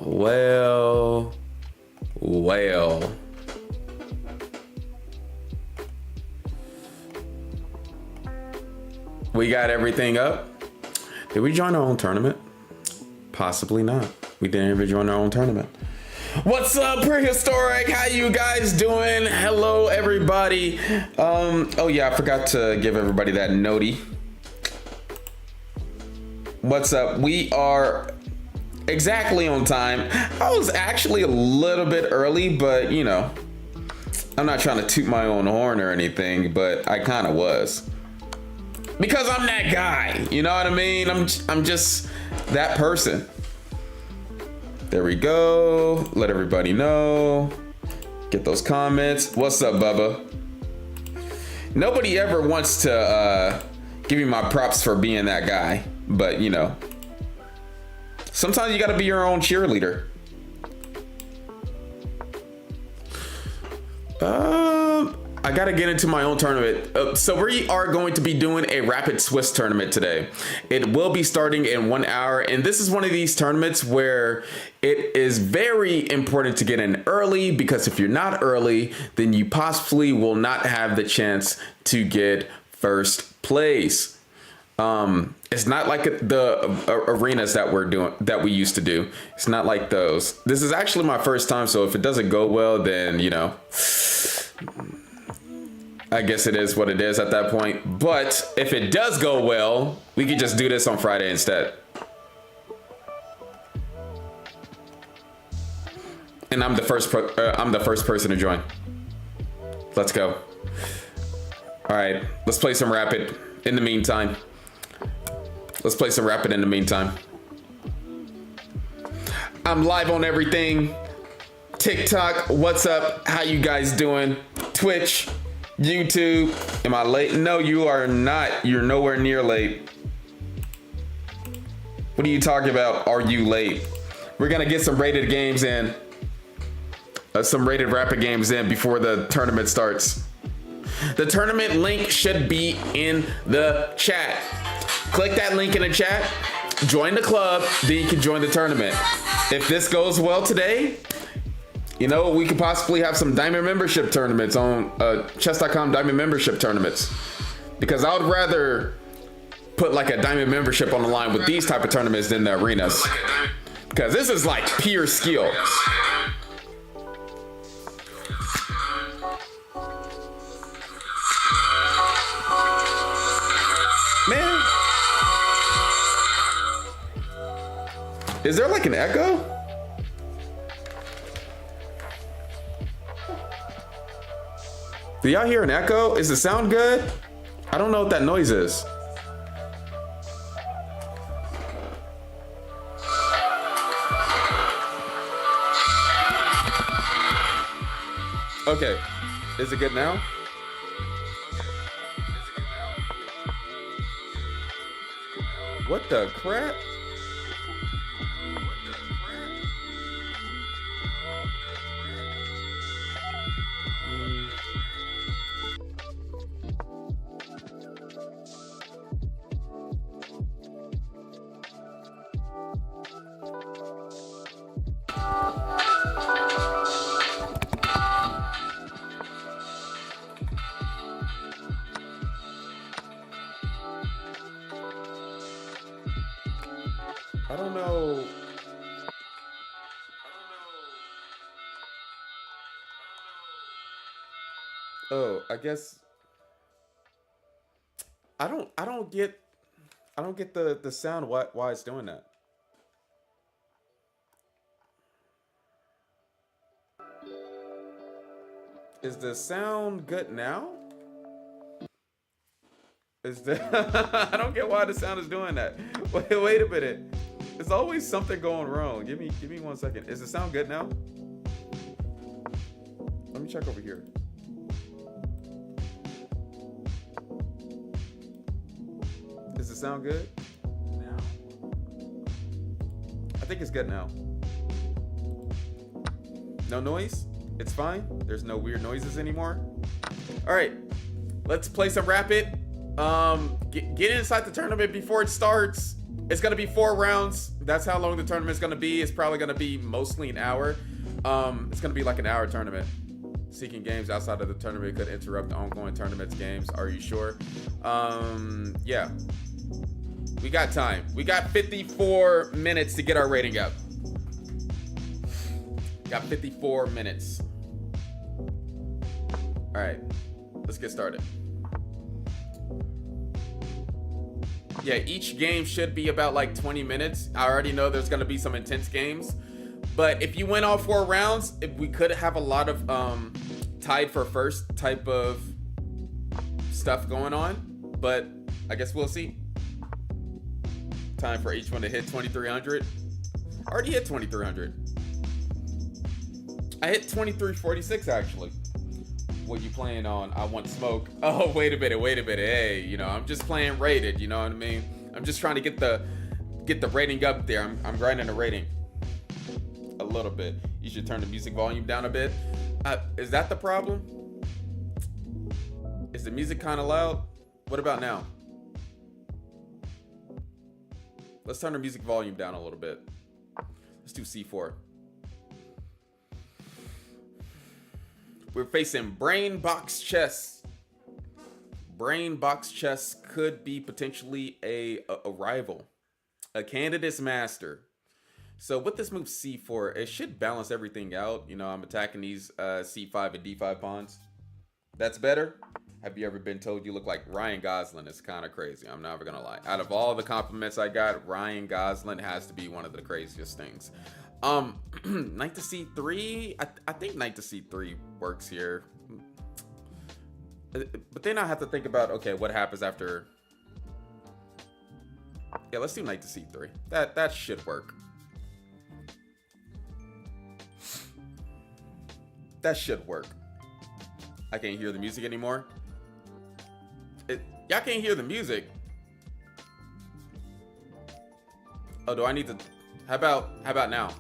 Well. We got everything up. Did we join our own tournament? Possibly not. We didn't even join our own tournament. What's up, Prehistoric? How you guys doing? Hello, everybody. Oh yeah, I forgot to give everybody that noti. What's up? We are exactly on time. I was actually a little bit early, but you know, I'm not trying to toot my own horn or anything, but I kind of was. Because I'm that guy, you know what I mean? I'm just that person. There we go. Let everybody know. Get those comments. What's up, Bubba? Nobody ever wants to give me my props for being that guy, but you know, sometimes you gotta be your own cheerleader. I gotta get into my own tournament. So we are going to be doing a rapid Swiss tournament today. It will be starting in 1 hour. And this is one of these tournaments where it is very important to get in early, because if you're not early, then you possibly will not have the chance to get first place. It's not like the arenas that we used to do. It's not like those. This is actually my first time. So if it doesn't go well, then, you know, I guess it is what it is at that point. But if it does go well, we could just do this on Friday instead. And I'm the first person to join. Let's go. All right, let's play some rapid in the meantime. I'm live on everything. TikTok, what's up? How you guys doing? Twitch, YouTube. Am I late? No, you are not. You're nowhere near late. What are you talking about? Are you late? We're gonna get some rated games in. Some rated rapid games in before the tournament starts. The tournament link should be in the chat. Click that link in the chat. Join the club. Then you can join the tournament. If this goes well today, you know, we could possibly have some diamond membership tournaments on chess.com diamond membership tournaments, because I would rather put like a diamond membership on the line with these type of tournaments than the arenas, because this is like pure skill. Man, is there like an echo? Do y'all hear an echo? Is the sound good? I don't know what that noise is. Okay, is it good now? What the crap? I don't know. Oh, I guess I don't get the sound why it's doing that. Is the sound good now? Is the I don't get why the sound is doing that. Wait a minute. There's always something going wrong. Give me 1 second. Is the sound good now? Let me check over here. Does it sound good now? I think it's good now. No noise? It's fine? There's no weird noises anymore? All right, let's play some rapid. Get inside the tournament before it starts. It's gonna be 4 rounds. That's how long the tournament's gonna be. It's probably gonna be mostly an hour. It's gonna be like an hour tournament. Seeking games outside of the tournament could interrupt the ongoing tournament's games. Are you sure? Yeah. We got time. We got 54 minutes to get our rating up. Got 54 minutes. All right, let's get started. Yeah, each game should be about like 20 minutes. I already know there's gonna be some intense games, but if you win all 4 rounds, if we could have a lot of tied for first type of stuff going on, but I guess we'll see. Time for each one to hit 2,300. I already hit 2,300. I hit 2,346 actually. What you playing on? I want smoke. Oh, wait a minute. Hey, you know, I'm just playing rated, you know what I mean? I'm just trying to get the rating up there. I'm grinding the rating a little bit. You should turn the music volume down a bit. Is that the problem? Is the music kind of loud? What about now? Let's turn the music volume down a little bit. Let's do C4. We're facing Brain Box Chess. Brain Box Chess could be potentially a rival, a candidate's master. So with this move C4, it should balance everything out. You know, I'm attacking these C5 and D5 pawns. That's better. Have you ever been told you look like Ryan Gosling? It's kind of crazy. I'm never gonna lie. Out of all the compliments I got, Ryan Gosling has to be one of the craziest things. Knight to C3. I think Knight to C3 works here. But then I have to think about, okay, what happens after? Yeah, let's do Knight to C3. That should work. That should work. I can't hear the music anymore. Y'all can't hear the music. Oh, do I need to? How about now?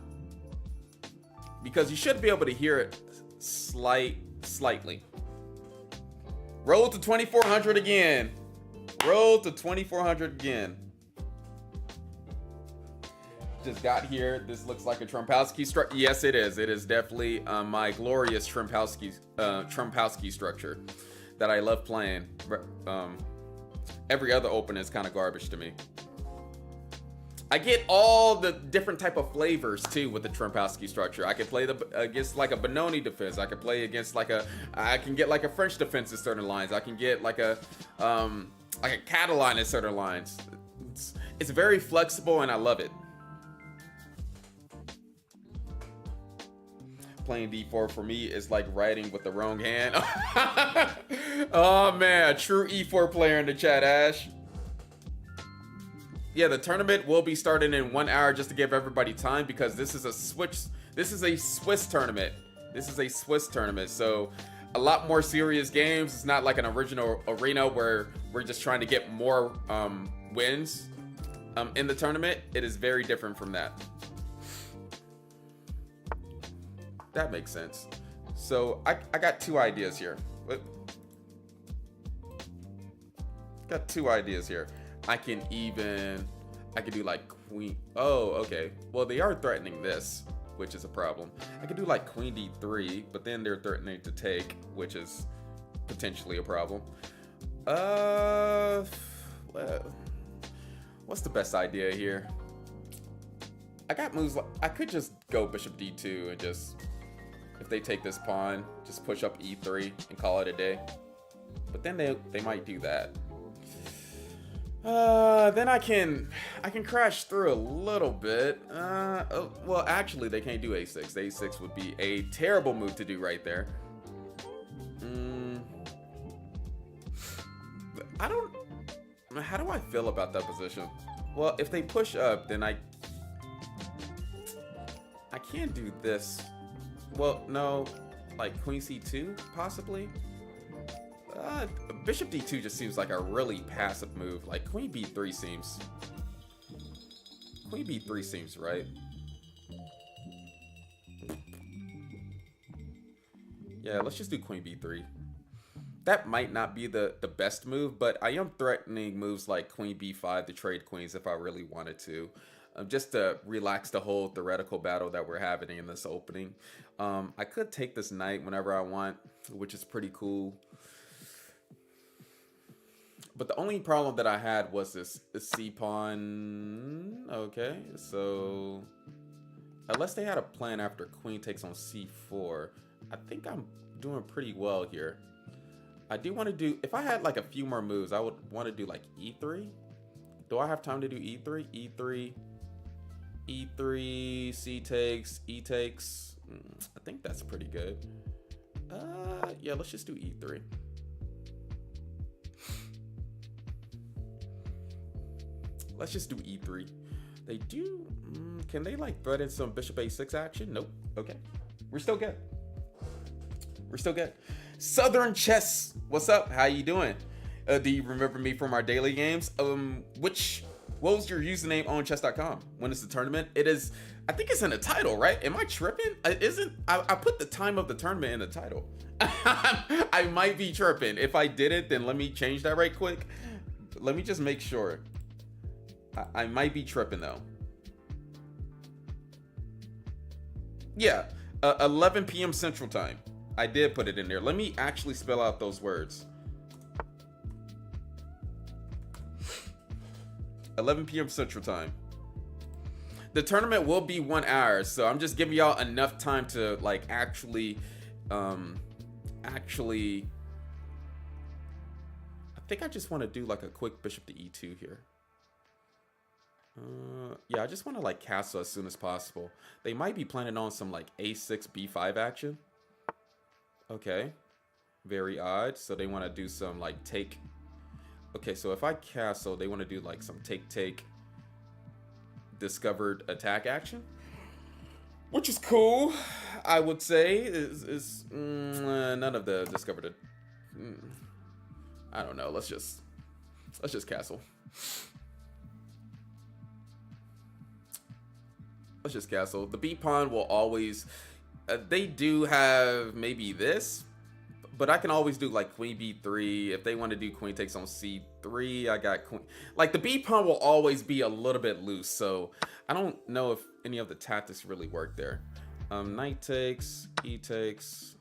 Because you should be able to hear it slightly. Roll to 2,400 again. Roll to 2,400 again. Just got here. This looks like a Trumpowski structure. Yes, it is. It is definitely my glorious Trumpowski structure that I love playing. Every other open is kind of garbage to me. I get all the different type of flavors too with the Trumpowski structure. I can play against like a Benoni defense. I can play against I can get like a French defense in certain lines. I can get like a Catalan in certain lines. It's very flexible and I love it. Playing D4 for me is like writing with the wrong hand. Oh man, a true E4 player in the chat, Ash. Yeah, the tournament will be starting in 1 hour just to give everybody time because this is a Swiss tournament. This is a Swiss tournament, so a lot more serious games. It's not like an original arena where we're just trying to get more wins in the tournament. It is very different from that. That makes sense. So I got 2 ideas here. Got 2 ideas here. I can do like queen. Oh, okay. Well, they are threatening this, which is a problem. I could do like queen d3, but then they're threatening to take, which is potentially a problem. Well, what's the best idea here? I got moves. I could just go bishop d2 and just, if they take this pawn, just push up e3 and call it a day. But then they might do that. Then I can crash through a little bit. Well, actually, they can't do a6. A6 would be a terrible move to do right there. How do I feel about that position? Well, if they push up, then I can't do this. Well, no, like queen c2, possibly. Bishop d2 just seems like a really passive move. Like queen b3 seems right. Yeah, let's just do queen b3. that might not be the best move, but I am threatening moves like queen b5 to trade queens if I really wanted to. Just to relax the whole theoretical battle that we're having in this opening. I could take this knight whenever I want, which is pretty cool. But the only problem that I had was this c-pawn. Okay, so unless they had a plan after queen takes on c4, I think I'm doing pretty well here. I do want to do, if I had like a few more moves, I would want to do like e3. Do I have time to do e3? e3, e3, c takes, e takes. I think that's pretty good. Yeah, let's just do e3. Let's just do e3. They do, can they like threaten some bishop a6 action? Nope. Okay, we're still good. We're still good. Southern Chess, what's up? How you doing? Do you remember me from our daily games? What was your username on chess.com? When is the tournament? It is, I think it's in the title, right? Am I tripping? I put the time of the tournament in the title. I might be tripping. If I did it, then let me change that right quick. Let me just make sure. I might be tripping though. Yeah, 11 p.m. Central Time. I did put it in there. Let me actually spell out those words. 11 p.m. Central Time. The tournament will be 1 hour, so I'm just giving y'all enough time to like actually, I think I just want to do like a quick bishop to e2 here. Yeah, I just want to like castle as soon as possible. They might be planning on some like a6 b5 action. Okay, very odd. So they want to do some like take. Okay, so if I castle, they want to do like some take discovered attack action, which is cool. I would say is none of the discovered. I don't know. Let's just castle. Let's just castle. The B pawn will always. They do have maybe this, but I can always do like queen b3. If they want to do queen takes on c3, I got queen. Like the b pawn will always be a little bit loose, so I don't know if any of the tactics really work there. Knight takes, e takes.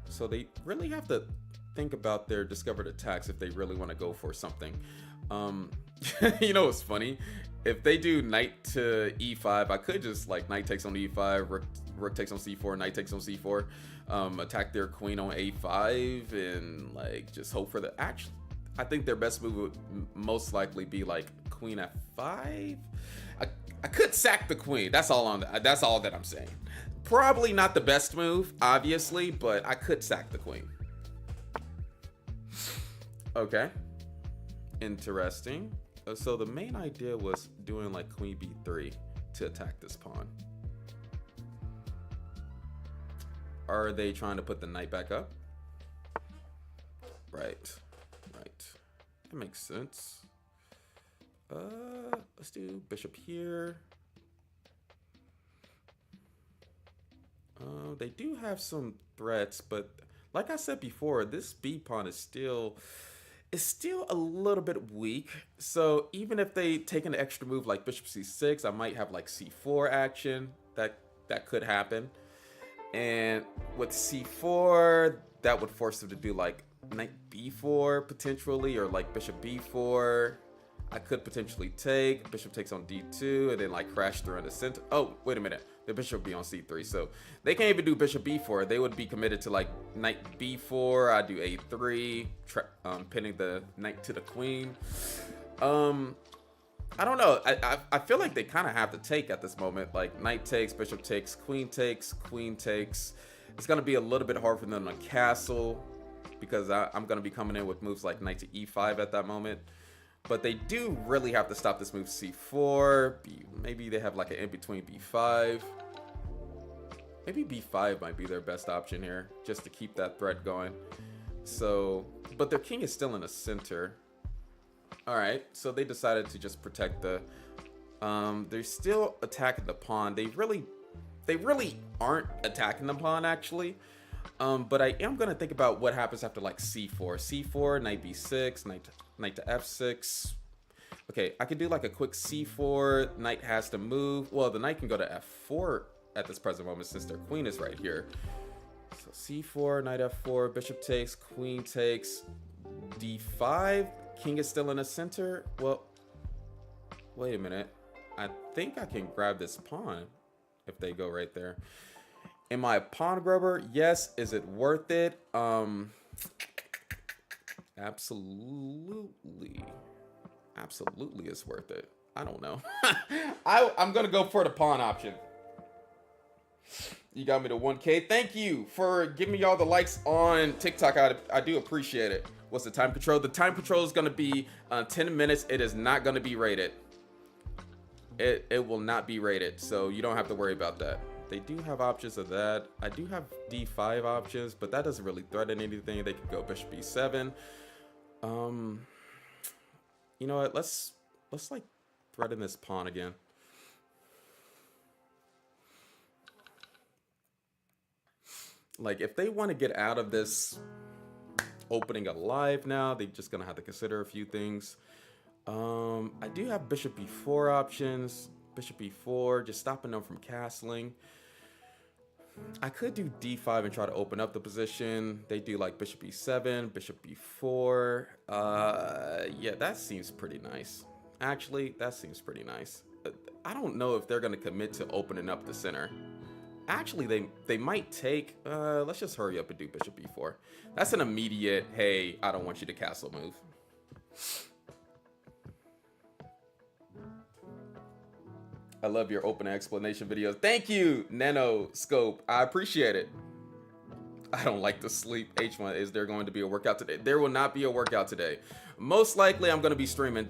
So they really have to think about their discovered attacks if they really want to go for something. You know what's funny? If they do knight to e5, I could just like knight takes on e5, rook takes on c4, knight takes on c4, attack their queen on a5, and like just hope for the action. I think their best move would most likely be like queen f5. I could sack the queen. That's all that I'm saying. Probably not the best move, obviously, but I could sack the queen. Okay. Interesting. So the main idea was doing like queen b3 to attack this pawn. Are they trying to put the knight back up? Right. That makes sense. Let's do bishop here. They do have some threats, but like I said before, this b pawn is still a little bit weak. So even if they take an extra move like bishop c6, I might have like c4 action. That could happen. And with c4, that would force them to do like knight b4 potentially, or like bishop b4. I could potentially take, bishop takes on d2, and then like crash through in the center. Oh, wait a minute. The bishop would be on c3. So they can't even do bishop b4. They would be committed to like knight b4. I do a3, pinning the knight to the queen. I don't know. I feel like they kind of have to take at this moment. Like knight takes, bishop takes, queen takes, queen takes. It's going to be a little bit hard for them to castle because I'm going to be coming in with moves like knight to e5 at that moment. But they do really have to stop this move c4. Maybe they have like an in-between b5. Maybe b5 might be their best option here, just to keep that threat going. So, but their king is still in the center. All right, so they decided to just protect the... they're still attacking the pawn. They really aren't attacking the pawn, actually. But I am gonna think about what happens after like c4. c4, knight b6, knight to f6. Okay, I could do like a quick c4. Knight has to move. Well, the knight can go to f4 at this present moment since their queen is right here. So c4, knight f4, bishop takes, queen takes, d5. King is still in the center. Well, wait a minute. I think I can grab this pawn if they go right there. Am I a pawn grabber? Yes. Is it worth it? Absolutely. Absolutely it's worth it. I don't know. I'm going to go for the pawn option. You got me to 1K. Thank you for giving me all the likes on TikTok. I do appreciate it. What's the time control? The time control is going to be 10 minutes. It is not going to be rated. It will not be rated, so you don't have to worry about that. They do have options of that. I do have d5 options, but that doesn't really threaten anything. They could go bishop b7. You know what? Let's like threaten this pawn again. Like if they want to get out of this opening alive now, they're just gonna have to consider a few things. I do have bishop b4 options. Bishop b4, just stopping them from castling. I could do d5 and try to open up the position. They do like bishop e7, bishop b4. Yeah, that seems pretty nice. Actually, that seems pretty nice. I don't know if they're going to commit to opening up the center. Actually, they might take... let's just hurry up and do bishop b4. That's an immediate, hey, I don't want you to castle move. I love your open explanation videos. Thank you, Nano Scope. I appreciate it. I don't like to sleep. H1, is there going to be a workout today? There will not be a workout today. Most likely I'm going to be streaming,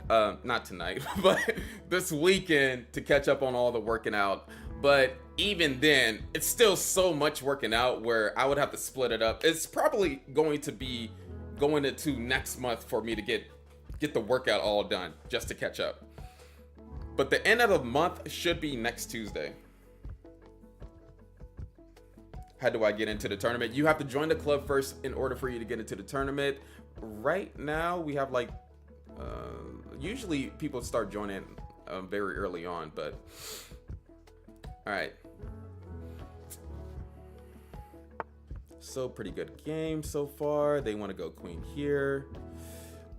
not tonight, but this weekend to catch up on all the working out. But even then, it's still so much working out where I would have to split it up. It's probably going to be going into next month for me to get the workout all done just to catch up. But the end of the month should be next Tuesday. How do I get into the tournament? You have to join the club first in order for you to get into the tournament. Right now, we have like... usually people start joining very early on, but... Alright. So, pretty good game so far. They want to go queen here.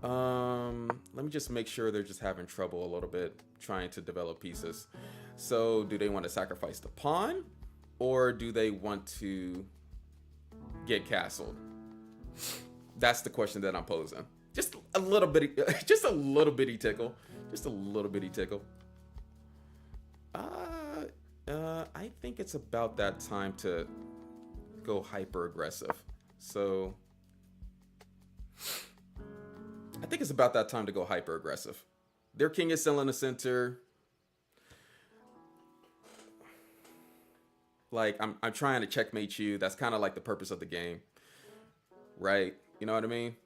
Let me just make sure they're just having trouble a little bit trying to develop pieces. So do they want to sacrifice the pawn or do they want to get castled? That's the question that I'm posing. Just a little bitty, just a little bitty tickle. Just a little bitty tickle. I think it's about that time to go hyper aggressive. So I think it's about that time to go hyper aggressive. Their king is still in the center. Like I'm trying to checkmate you. That's kind of like the purpose of the game, right? You know what I mean?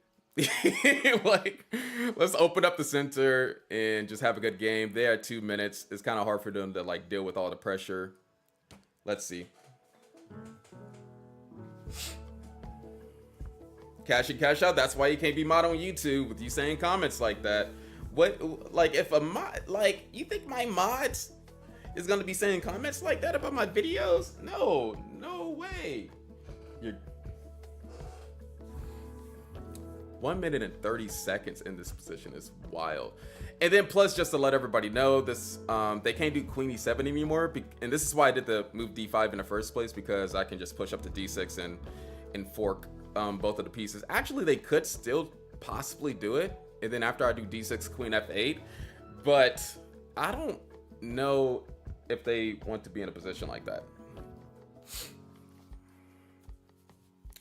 Like, let's open up the center and just have a good game. They had 2 minutes. It's kind of hard for them to like deal with all the pressure. Let's see. Cash in, cash out. That's why you can't be mod on YouTube with you saying comments like that. What, like, if a mod, like, you think my mods is gonna be saying comments like that about my videos? No, no way. You're 1 minute and 30 seconds in this position is wild. And then plus, just to let everybody know, this they can't do queen e7 anymore, and this is why I did the move d5 in the first place, because I can just push up to d6 and fork both of the pieces. Actually, they could still possibly do it, and then after I do d6 queen f8, but I don't know if they want to be in a position like that.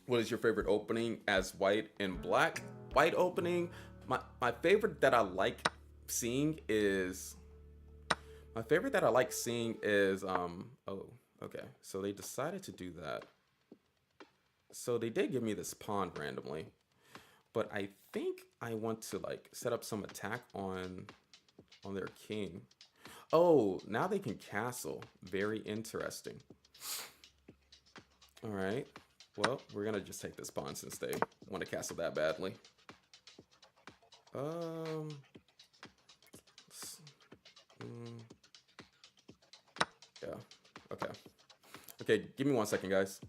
What is your favorite opening as white and black? White opening, my favorite that I like seeing is oh, okay, so they decided to do that. So they did give me this pawn randomly, but I think I want to like set up some attack on their king. Oh, now they can castle. Very interesting. All right. Well, we're gonna just take this pawn since they want to castle that badly. Yeah. Okay. Okay, give me 1 second, guys.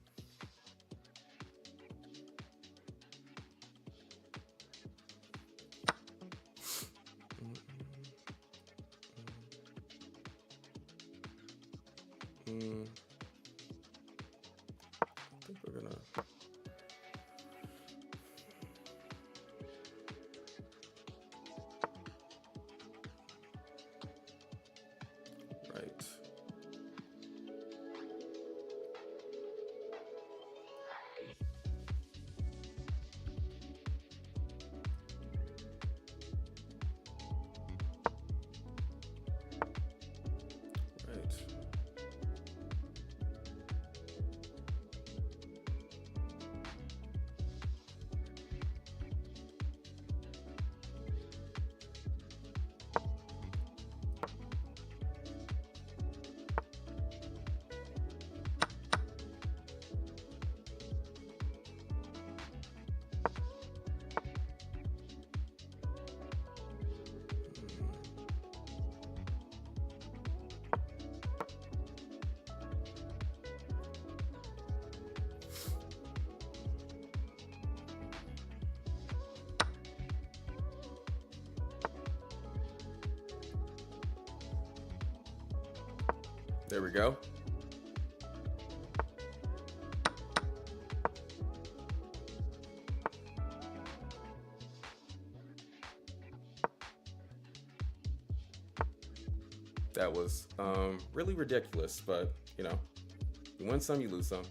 I think we're gonna... Right. There we go. That was really ridiculous, but you know, you win some, you lose some.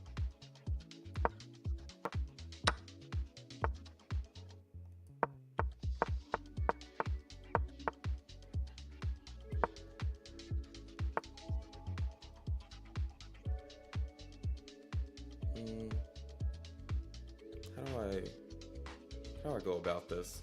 How do I go about this?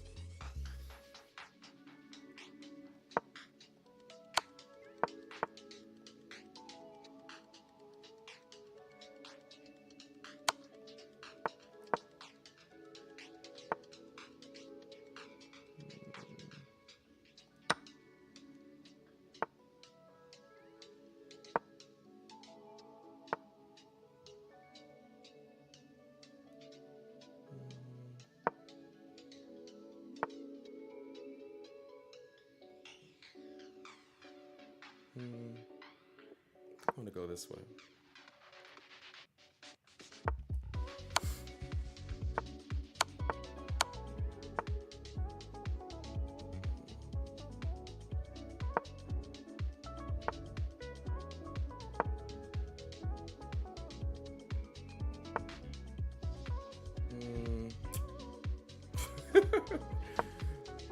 I want to go this way.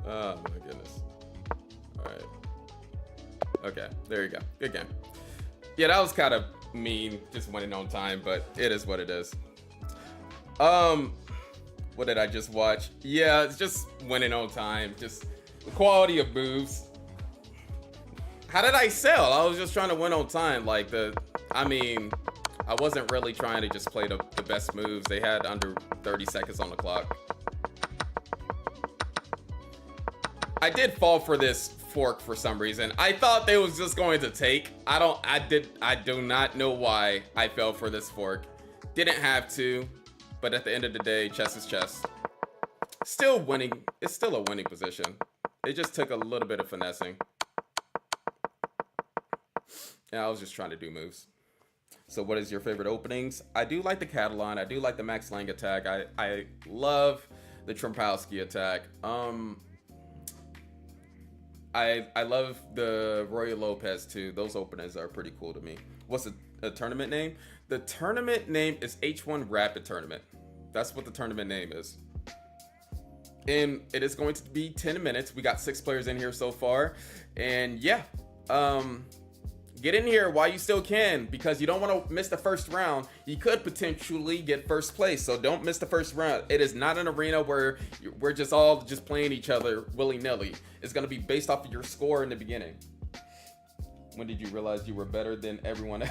Oh my goodness. All right. Okay, there you go. Good game. Yeah, that was kind of mean, just winning on time, but it is what it is. What did I just watch? Yeah, it's just winning on time. Just the quality of moves. How did I sell? I was just trying to win on time. Like I wasn't really trying to just play the best moves. They had under 30 seconds on the clock. I did fall for this fork for some reason. I thought they was just going to take. I do not know why I fell for this fork. Didn't have to, but at the end of the day, chess is chess. Still winning. It's still a winning position. It just took a little bit of finessing. Yeah, I was just trying to do moves. So what is your favorite openings? I do like the Catalan. I do like the Max Lang attack. I love the Trumpowski attack. I love the Roy Lopez too. Those openers are pretty cool to me. What's the tournament name? The tournament name is H1 Rapid Tournament. That's what the tournament name is. And it is going to be 10 minutes. We got 6 players in here so far. And yeah, get in here while you still can, because you don't want to miss the first round. You could potentially get first place, so don't miss the first round. It is not an arena where we're just all just playing each other willy-nilly. It's going to be based off of your score in the beginning. When did you realize you were better than everyone?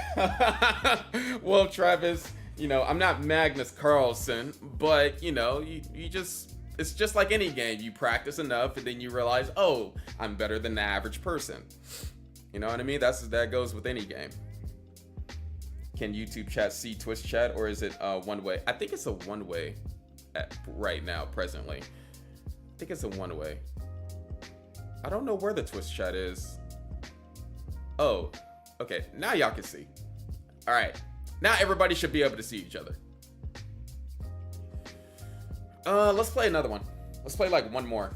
Well, Travis, You know, I'm not Magnus Carlsen, but you know, you just, it's just like any game. You practice enough and then you realize, oh, I'm better than the average person. You know what I mean? That goes with any game. Can YouTube chat see Twitch chat, or is it one way? I think it's a one way right now, presently. I think it's a one way. I don't know where the Twitch chat is. Oh, okay. Now y'all can see. All right. Now everybody should be able to see each other. Let's play another one. Let's play like one more.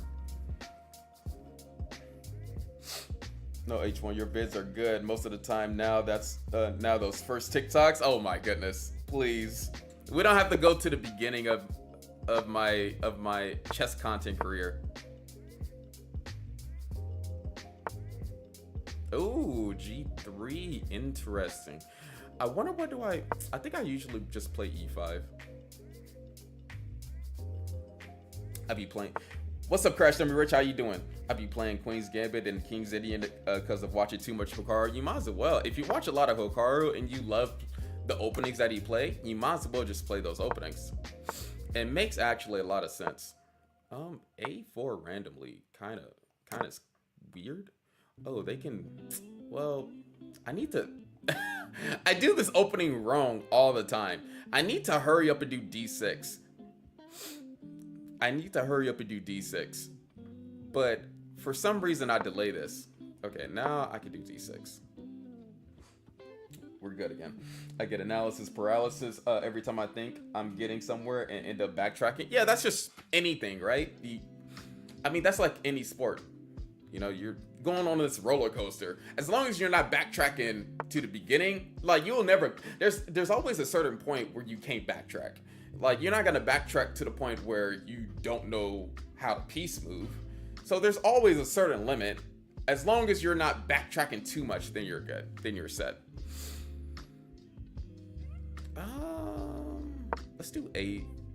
No, H1, your vids are good most of the time. Now that's now those first TikToks. Oh my goodness, please. We don't have to go to the beginning of my chess content career. Ooh, G3, interesting. I wonder what do I think I usually just play E5. I be playing. What's up, Crash Dummy Rich? How you doing? I be playing Queen's Gambit and King's Indian because of watching too much Hikaru. You might as well. If you watch a lot of Hikaru and you love the openings that he play, you might as well just play those openings. It makes actually a lot of sense. A4 randomly, kind of weird. Oh, they can. Well, I need to. I do this opening wrong all the time. I need to hurry up and do D6. But for some reason I delay this. Okay, now I can do D6. We're good again. I get analysis paralysis every time I think I'm getting somewhere and end up backtracking. Yeah, that's just anything, right? I mean, that's like any sport. You know, you're going on this roller coaster. As long as you're not backtracking to the beginning, like you'll never. There's always a certain point where you can't backtrack. Like you're not gonna backtrack to the point where you don't know how to piece move. So there's always a certain limit. As long as you're not backtracking too much, then you're good. Then you're set. Let's do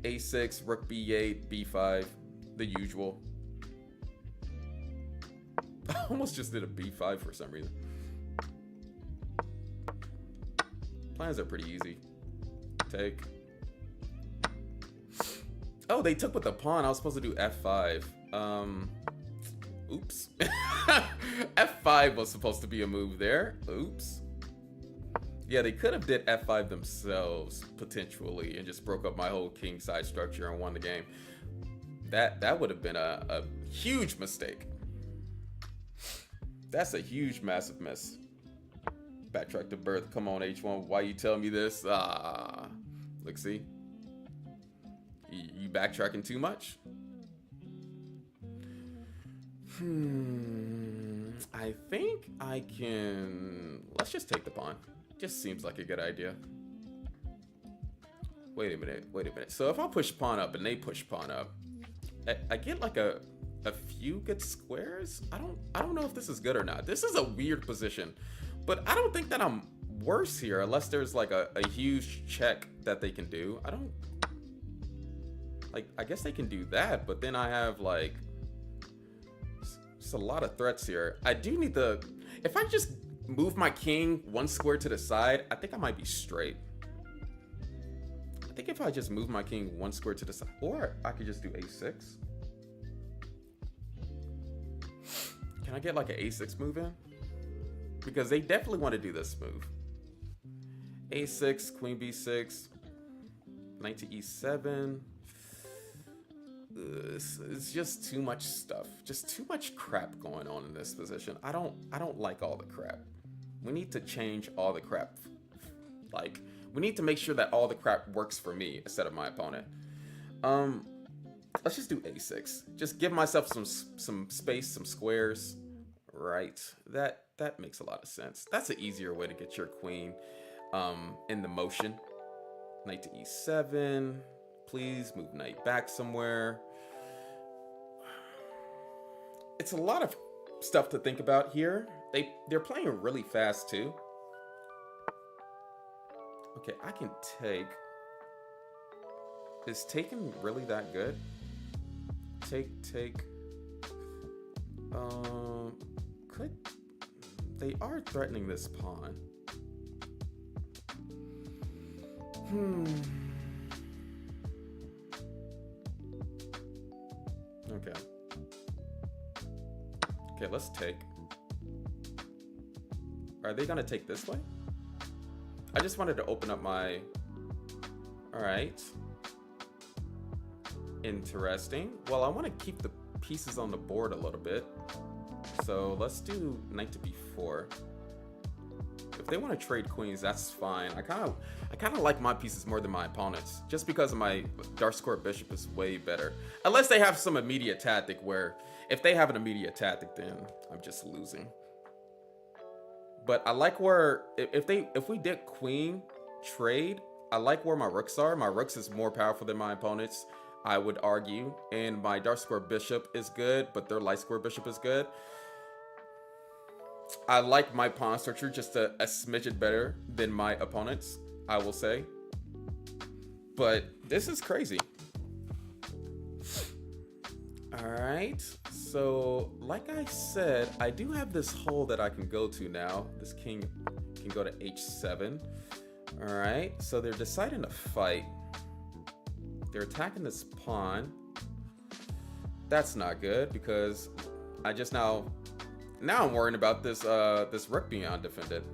A6, Rook B8, B5, the usual. I almost just did a B5 for some reason. Plans are pretty easy. Take. Oh, they took with the pawn. I was supposed to do F5. Oops. F5 was supposed to be a move there. Oops. Yeah, they could have did F5 themselves, potentially, and just broke up my whole king side structure and won the game. That would have been a huge mistake. That's a huge, massive miss. Backtrack to birth. Come on, H1. Why you tell me this? Look, see? You backtracking too much? I think I can... Let's just take the pawn. Just seems like a good idea. Wait a minute. So if I push pawn up and they push pawn up, I get like a few good squares. I don't know if this is good or not. This is a weird position, but I don't think that I'm worse here unless there's like a huge check that they can do. I guess they can do that, but then I have like just a lot of threats here. I do need if I just move my king one square to the side, I think I might be straight. I think if I just move my king one square to the side, or I could just do A6. Can I get like an A6 move in? Because they definitely want to do this move. A6, Queen B6, Knight to E7. It's just too much stuff. Just too much crap going on in this position. I don't like all the crap. We need to change all the crap. Like, we need to make sure that all the crap works for me instead of my opponent. Let's just do A6. Just give myself some space, some squares. Right. That makes a lot of sense. That's an easier way to get your queen in the motion. Knight to E7. Please move knight back somewhere. It's a lot of stuff to think about here. They're playing really fast too. Okay, I can take. Is taking really that good? Take. They are threatening this pawn. Okay. Okay, let's take. Are they gonna take this way? I just wanted to open up my... Alright. Interesting. Well, I want to keep the pieces on the board a little bit. So let's do knight to b4. If they want to trade queens, that's fine. I kind of like my pieces more than my opponents, just because of my dark square bishop is way better. Unless they have some immediate tactic where, if they have an immediate tactic, then I'm just losing. But I like where if we did queen trade, I like where my rooks are. My rooks is more powerful than my opponents, I would argue, and my dark square bishop is good, but their light square bishop is good. I like my pawn structure just a smidget better than my opponents, I will say. But this is crazy. All right, so like I said, I do have this hole that I can go to now. This king can go to h7. All right, so they're deciding to fight. They're attacking this pawn. That's not good because I just now I'm worrying about this this rook being undefended.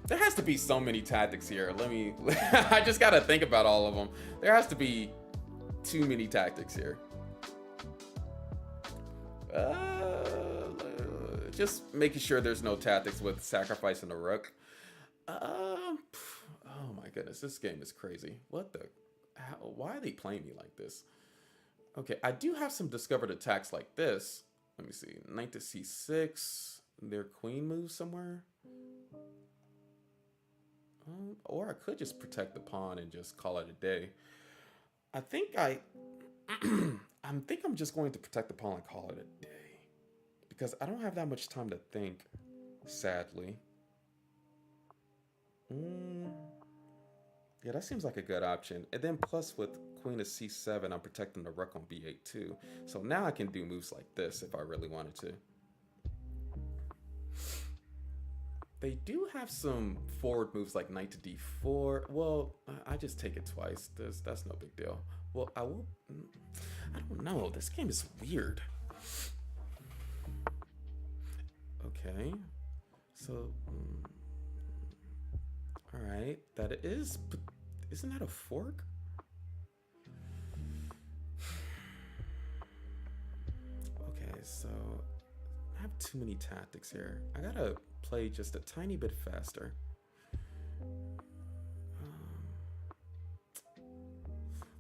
There has to be so many tactics here. Let me I just gotta think about all of them. There has to be too many tactics here. Just making sure there's no tactics with sacrificing the rook. Oh my goodness, this game is crazy. What the? Why are they playing me like this? Okay, I do have some discovered attacks like this. Let me see. Knight to c6. Their queen moves somewhere. Or I could just protect the pawn and just call it a day. I think I'm just going to protect the pawn and call it a day. Because I don't have that much time to think, sadly. Yeah, that seems like a good option. And then plus with queen to c7, I'm protecting the rook on b8 too. So now I can do moves like this if I really wanted to. They do have some forward moves like knight to d4. Well, I just take it twice. That's no big deal. Well, I don't know. This game is weird. Okay. So, all right. That is, isn't that a fork? Okay, so I have too many tactics here. I gotta play just a tiny bit faster.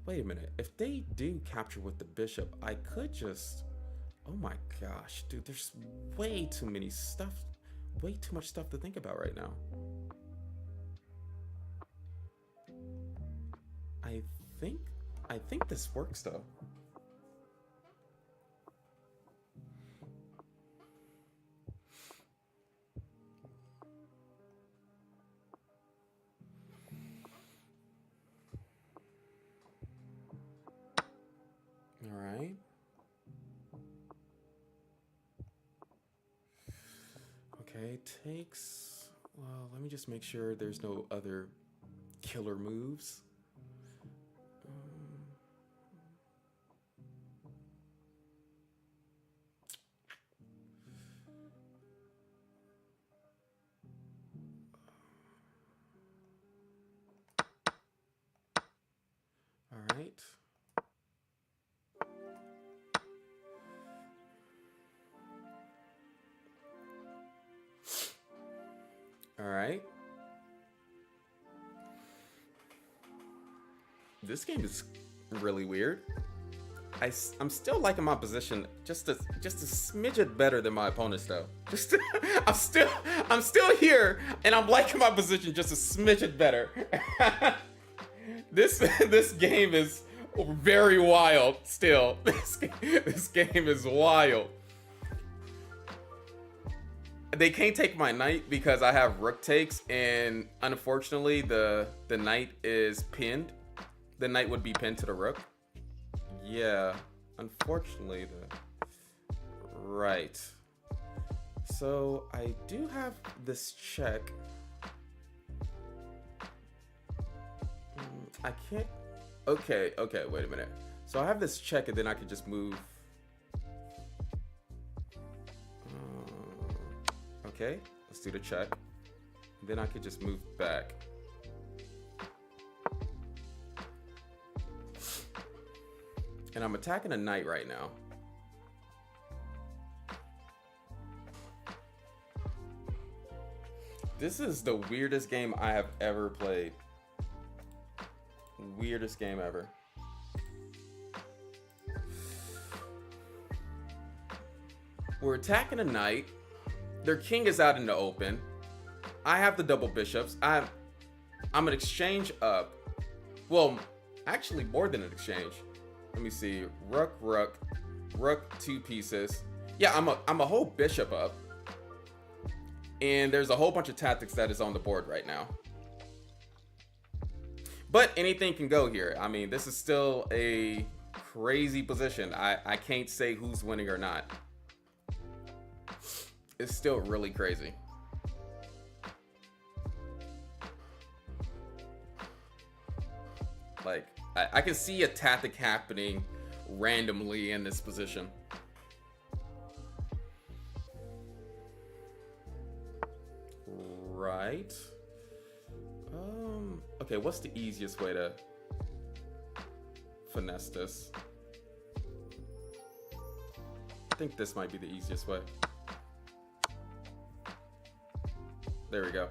Wait a minute. If they do capture with the bishop, I could just... Oh my gosh, dude, there's way too much stuff to think about right now. I think this works though. All right. Okay, takes... Well, let me just make sure there's no other killer moves. All right. All right. This game is really weird. I'm still liking my position just a smidget better than my opponents though. I'm still here and I'm liking my position just a smidget better. This game is very wild still. This game is wild. They can't take my knight because I have rook takes, and unfortunately the knight is pinned. The knight would be pinned to the rook. Yeah, unfortunately right. So I do have this check. I can't. Okay, wait a minute. So I have this check, and then I can just move. Okay, let's do the check. And then I could just move back. And I'm attacking a knight right now. This is the weirdest game I have ever played. Weirdest game ever. We're attacking a knight. Their king is out in the open. I have the double bishops. I'm an exchange up. Well, actually more than an exchange. Let me see. Rook, 2 pieces. Yeah, I'm a whole bishop up. And there's a whole bunch of tactics that is on the board right now. But anything can go here. I mean, this is still a crazy position. I can't say who's winning or not. It's still really crazy. Like, I can see a tactic happening randomly in this position. Right. Okay, what's the easiest way to finesse this? I think this might be the easiest way. There we go.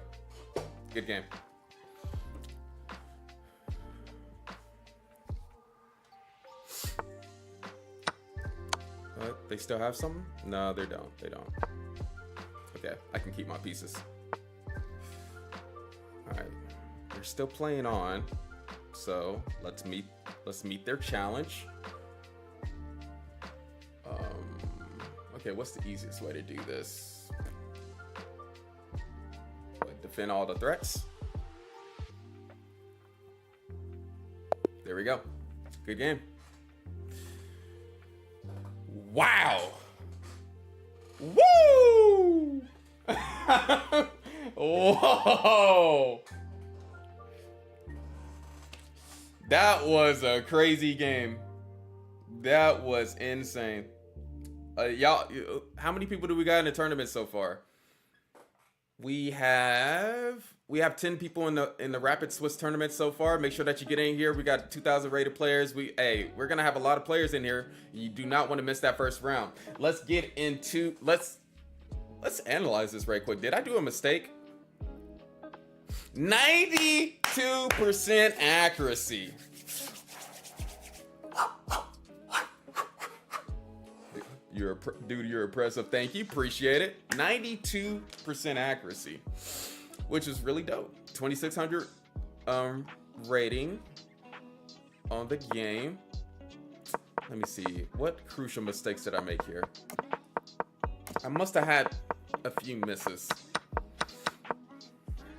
Good game. They still have something? No, they don't. They don't. Okay, I can keep my pieces. Alright. They're still playing on. So let's meet their challenge. Okay, what's the easiest way to do this? Defend all the threats. There we go. Good game. Wow. Woo! Whoa. That was a crazy game. That was insane. Y'all, how many people do we got in the tournament so far? We have 10 people in the Rapid Swiss tournament so far. Make sure that you get in here. We got 2,000 rated players. We're gonna have a lot of players in here. You do not want to miss that first round. Let's get into let's analyze this right quick. Did I do a mistake? 92% accuracy. You're impressive. Thank you. Appreciate it. 92% accuracy, which is really dope. 2,600 rating on the game. Let me see. What crucial mistakes did I make here? I must have had a few misses.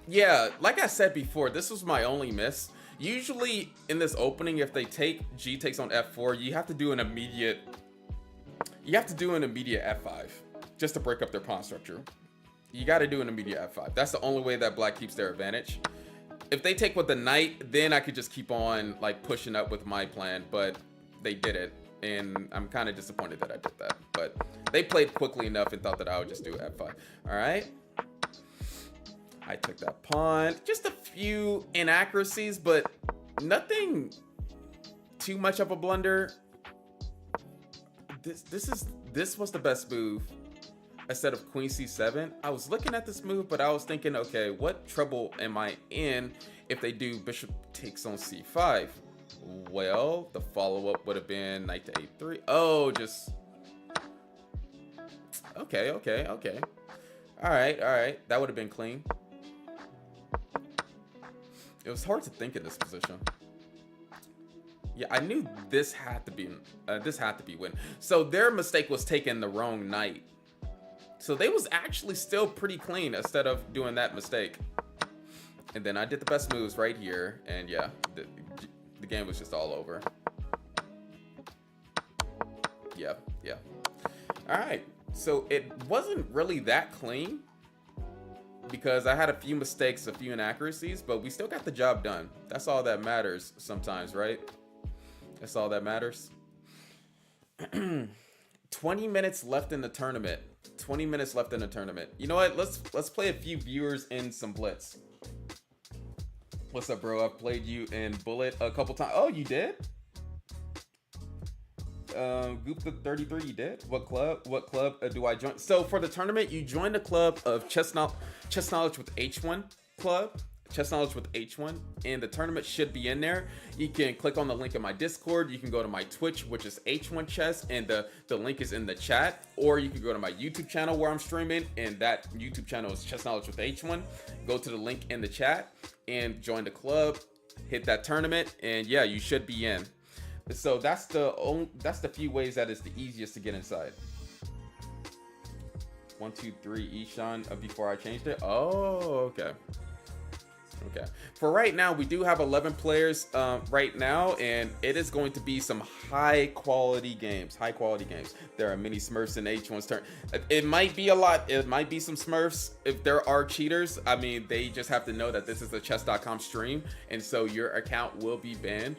Yeah, like I said before, this was my only miss. Usually in this opening, if they take G takes on F4, you have to do an immediate F5 just to break up their pawn structure. You got to do an immediate F5. That's the only way that black keeps their advantage. If they take with the knight, then I could just keep on like pushing up with my plan, but they did it, and I'm kind of disappointed that I did that. But they played quickly enough and thought that I would just do F5. All right. I took that pawn. Just a few inaccuracies, but nothing too much of a blunder. This was the best move. Instead of Queen C7, I was looking at this move, but I was thinking, okay, what trouble am I in if they do Bishop takes on C5? Well, the follow-up would have been Knight to A3. Oh, just okay. All right. That would have been clean. It was hard to think in this position. Yeah, I knew this had to be win. So their mistake was taking the wrong knight. So they was actually still pretty clean instead of doing that mistake. And then I did the best moves right here, and yeah, the game was just all over. Yeah. All right. So it wasn't really that clean. because I had a few mistakes, a few inaccuracies, but we still got the job done. That's all that matters sometimes, right? That's all that matters. 20 minutes left in the tournament. 20 minutes left in the tournament. You know what? Let's play a few viewers in some blitz. What's up, bro? I've played you in Bullet a couple times. Oh, you did? Goop the 33, you did? What club do I join? So for the tournament, you join the club of Chess Knowledge with H1 club. Chess Knowledge with H1, and the tournament should be in there. You can click on the link in my Discord. You can go to my Twitch, which is H1 Chess, and the link is in the chat. Or you can go to my YouTube channel where I'm streaming, and that YouTube channel is Chess Knowledge with H1. Go to the link in the chat and join the club. Hit that tournament, and yeah, you should be in. So that's the few ways that is the easiest to get inside. 1, 2, 3, Ishan before I changed it. Oh, okay. Okay. For right now, we do have 11 players right now, and it is going to be some high quality games. High quality games. There are many Smurfs in H1's turn. It might be a lot. It might be some Smurfs. If there are cheaters, I mean, they just have to know that this is a chess.com stream, and so your account will be banned.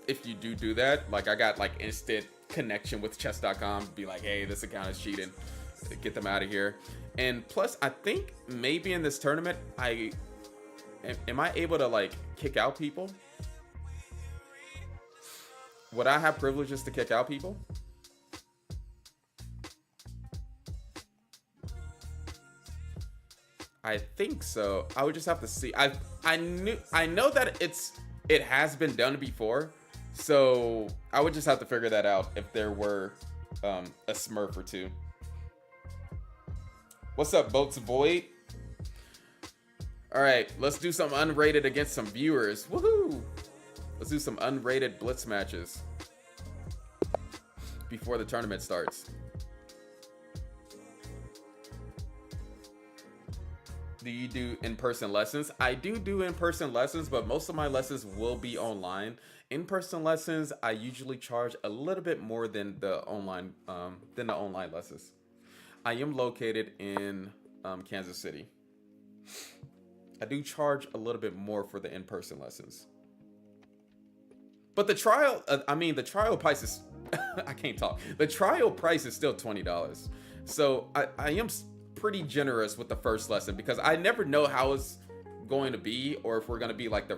If you do that, like I got like instant connection with chess.com, be like, hey, this account is cheating. Get them out of here. And plus, I think maybe in this tournament, am I able to like kick out people? Would I have privileges to kick out people? I think so. I would just have to see. I know that it has been done before, so I would just have to figure that out if there were a Smurf or two. What's up, Boats Void? All right, let's do some unrated against some viewers. Woohoo! Let's do some unrated blitz matches before the tournament starts. Do you do in-person lessons? I do in-person lessons, but most of my lessons will be online. In-person lessons, I usually charge a little bit more than the online lessons. I am located in Kansas City. I do charge a little bit more for the in-person lessons. But the trial price is, I can't talk. The trial price is still $20. So I am pretty generous with the first lesson because I never know how it's going to be, or if we're going to be like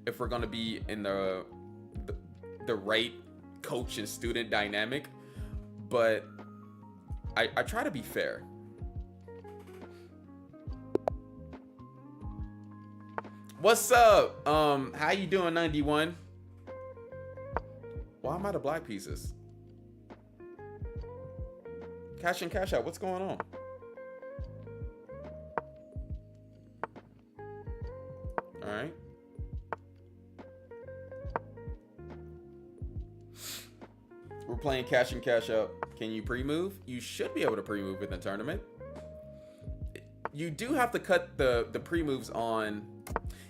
if we're going to be in the right coach and student dynamic. But I try to be fair. What's up? How you doing, 91? Why am I the black pieces? Cash in, cash out. What's going on? All right. We're playing cash in, cash out. Can you pre-move? You should be able to pre-move in the tournament. You do have to cut the pre-moves on.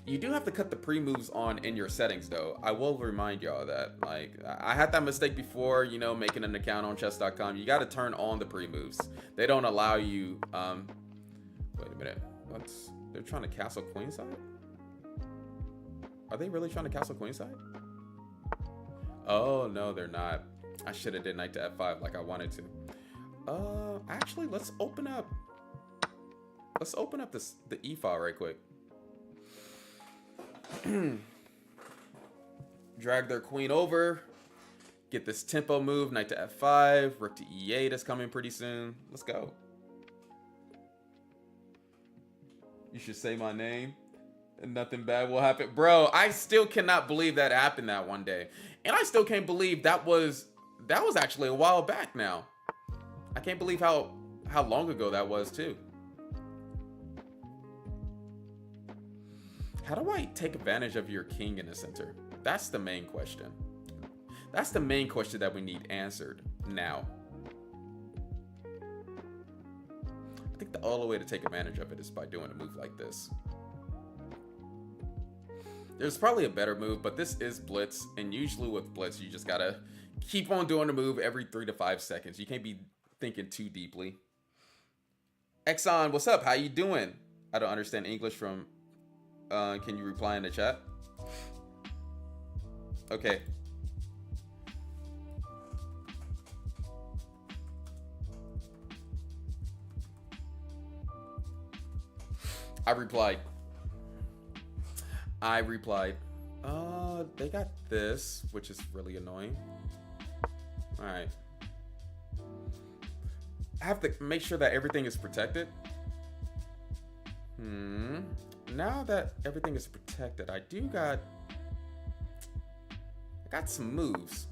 You do have to cut the pre-moves on in your settings, though. I will remind y'all that. Like, I had that mistake before, you know, making an account on chess.com. You got to turn on the pre-moves. They don't allow you. Wait a minute. They're trying to castle queenside? Are they really trying to castle queenside? Oh, no, they're not. I should have did knight to f5 like I wanted to. Actually, let's open up the e file right quick. Drag their queen over. Get this tempo move, knight to f5, rook to e8 is coming pretty soon. Let's go. You should say my name and nothing bad will happen. Bro, I still cannot believe that happened that one day. And I still can't believe that was actually a while back now. I can't believe how long ago that was too. How do I take advantage of your king in the center? That's the main question. That's the main question that we need answered now. I think the only way to take advantage of it is by doing a move like this. There's probably a better move, but this is blitz, and usually with blitz, you just gotta keep on doing the move every 3 to 5 seconds. You can't be thinking too deeply. Exxon, what's up? How you doing? I don't understand English from... can you reply in the chat? Okay. I replied. They got this, which is really annoying. All right. I have to make sure that everything is protected. Now that everything is protected, I got some moves.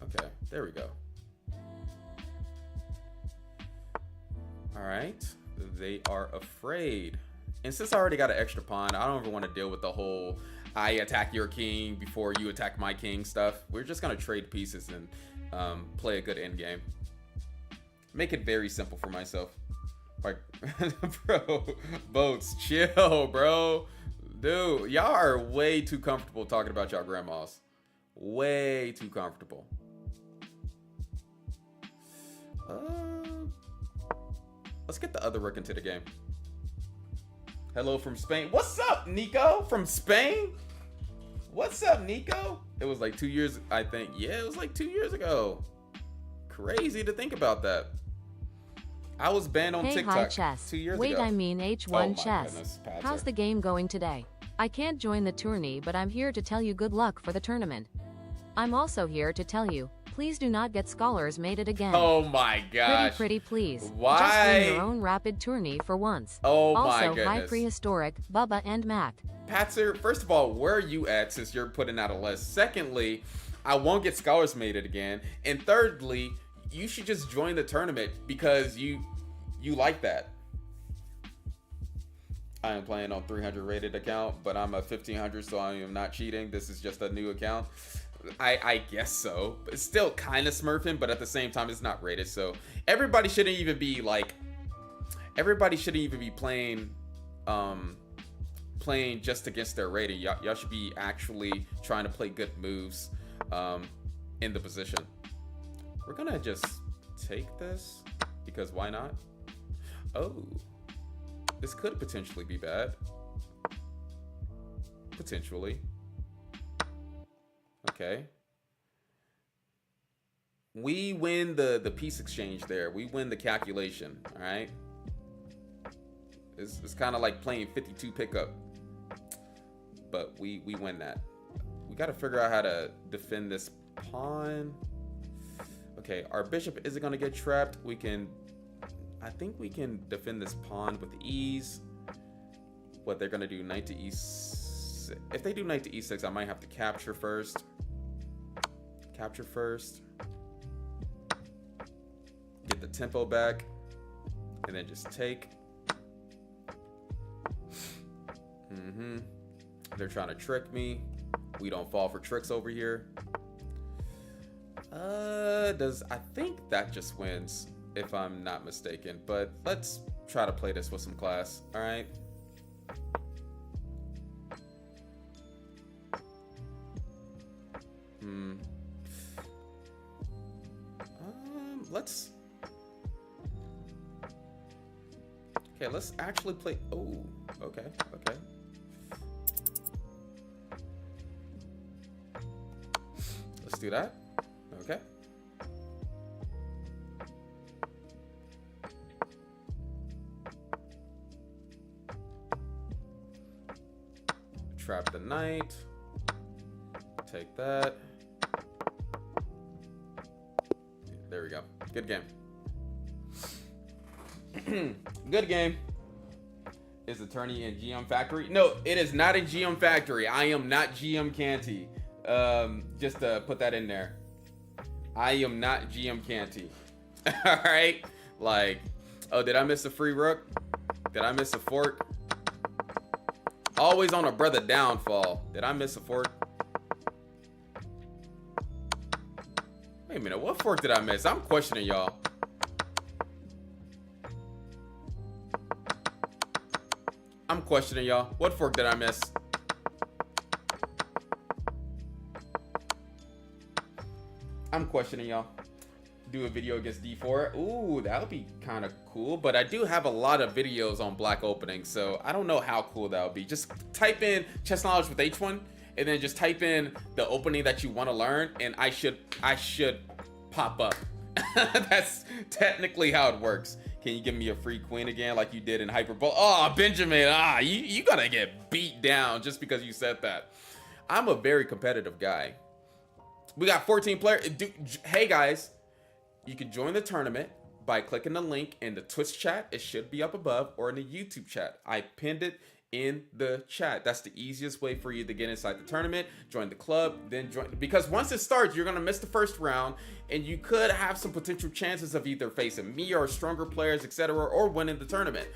Okay, there we go. All right. They are afraid. And since I already got an extra pawn, I don't even want to deal with the whole I attack your king before you attack my king stuff. We're just going to trade pieces and play a good end game. Make it very simple for myself. Like, bro, Boats, chill, bro. Dude, y'all are way too comfortable talking about y'all grandmas. Way too comfortable. Let's get the other rook into the game. Hello from Spain. What's up, Nico? From Spain? What's up, Nico? It was like 2 years, I think. Yeah, it was like 2 years ago. Crazy to think about that. I was banned on TikTok hi, Chess. 2 years Wait, ago. I mean H1 Chess. Goodness, How's the game going today? I can't join the tourney, but I'm here to tell you good luck for the tournament. I'm also here to tell you, please do not get scholars made it again. Oh my gosh. Pretty please. Why? Just win your own rapid tourney for once. Oh my also, goodness. hi Prehistoric, Bubba and Mac. Patzer, first of all, where are you at since you're putting out a list? Secondly, I won't get scholars made it again. And thirdly, you should just join the tournament because you like that. I am playing on 300 rated account, but I'm a 1500, so I am not cheating. This is just a new account. I guess so, but it's still kind of smurfing, but at the same time, it's not rated. So everybody shouldn't even be like, playing, playing just against their rating. Y'all should be actually trying to play good moves, in the position. We're gonna just take this because why not? Oh, this could potentially be bad. Potentially. Okay. We win the piece exchange there. We win the calculation, all right? It's kind of like playing 52 pickup. But we win that. We got to figure out how to defend this pawn. Okay, our bishop isn't going to get trapped. I think we can defend this pawn with ease. What they're going to do, knight to e6. If they do knight to e6, I might have to capture first. Capture first. Get the tempo back. And then just take. They're trying to trick me. We don't fall for tricks over here. I think that just wins, if I'm not mistaken. But let's try to play this with some class. All right. Let's actually play. Oh, okay. Let's do that. Okay. Trap the knight. Take that. There we go. Good game. Good game. Is attorney in GM Factory? No, it is not in GM Factory. I am not GM Canty. Just to put that in there. I am not GM Canty. All right. Like, oh, did I miss a free rook? Did I miss a fork? Always on a brother downfall. Did I miss a fork? Wait a minute. What fork did I miss? I'm questioning y'all. I'm questioning y'all. What fork did I miss? I'm questioning y'all. do a video against D4. Ooh, that would be kind of cool. But I do have a lot of videos on black opening, so I don't know how cool that would be. Just type in chess knowledge with H1, and then just type in the opening that you want to learn, and I should pop up. That's technically how it works. Can you give me a free queen again like you did in Hyperbole? Oh, Benjamin, you gotta get beat down just because you said that. I'm a very competitive guy. We got 14 players. Hey guys, you can join the tournament by clicking the link in the Twitch chat. It should be up above, or in the YouTube chat. I pinned it in the chat. That's the easiest way for you to get inside the tournament, join the club, then join, because once it starts, you're gonna miss the first round, and you could have some potential chances of either facing me or stronger players, etc., or winning the tournament.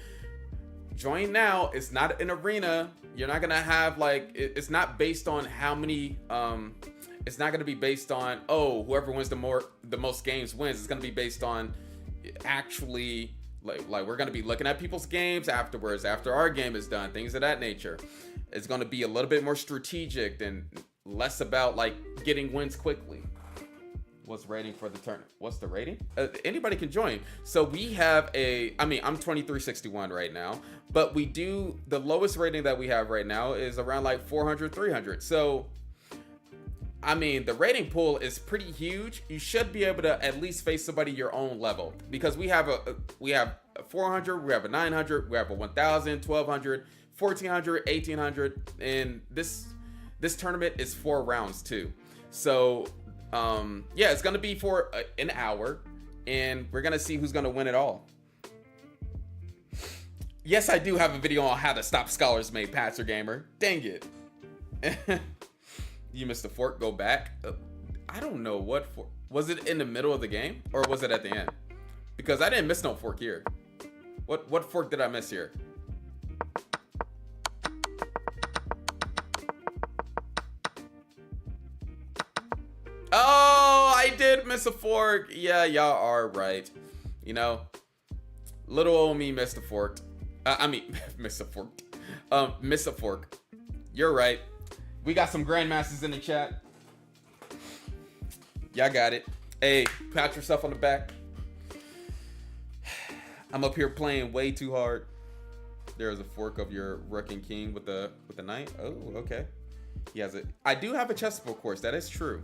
Join now. It's not an arena. You're not gonna have like, it's not based on how many, it's not gonna be based on, oh, whoever wins the most games wins. It's gonna be based on actually, like we're gonna be looking at people's games afterwards, after our game is done, things of that nature. It's gonna be a little bit more strategic and less about like getting wins quickly. What's rating for the tournament? What's the rating? Anybody can join. So we have I'm 2361 right now, but we do, the lowest rating that we have right now is around like 400, 300. So I mean, the rating pool is pretty huge. You should be able to at least face somebody your own level, because we have a 400, we have a 900, we have a 1000, 1200, 1400, 1800, and this tournament is 4 rounds too. So yeah, it's gonna be for an hour, and we're gonna see who's gonna win it all. Yes, I do have a video on how to stop Scholars Made, Patzer Gamer. Dang it. You missed the fork, go back. I don't know what fork. Was it in the middle of the game, or was it at the end? Because I didn't miss no fork here. What fork did I miss here? Oh, I did miss a fork. Yeah, y'all are right. You know, little old me missed a fork. Miss a fork. Miss a fork. You're right. We got some grandmasters in the chat. Y'all got it. Hey, pat yourself on the back. I'm up here playing way too hard. There's a fork of your rook and king with the knight. Oh, okay. He has it. I do have a chessable course. That is true.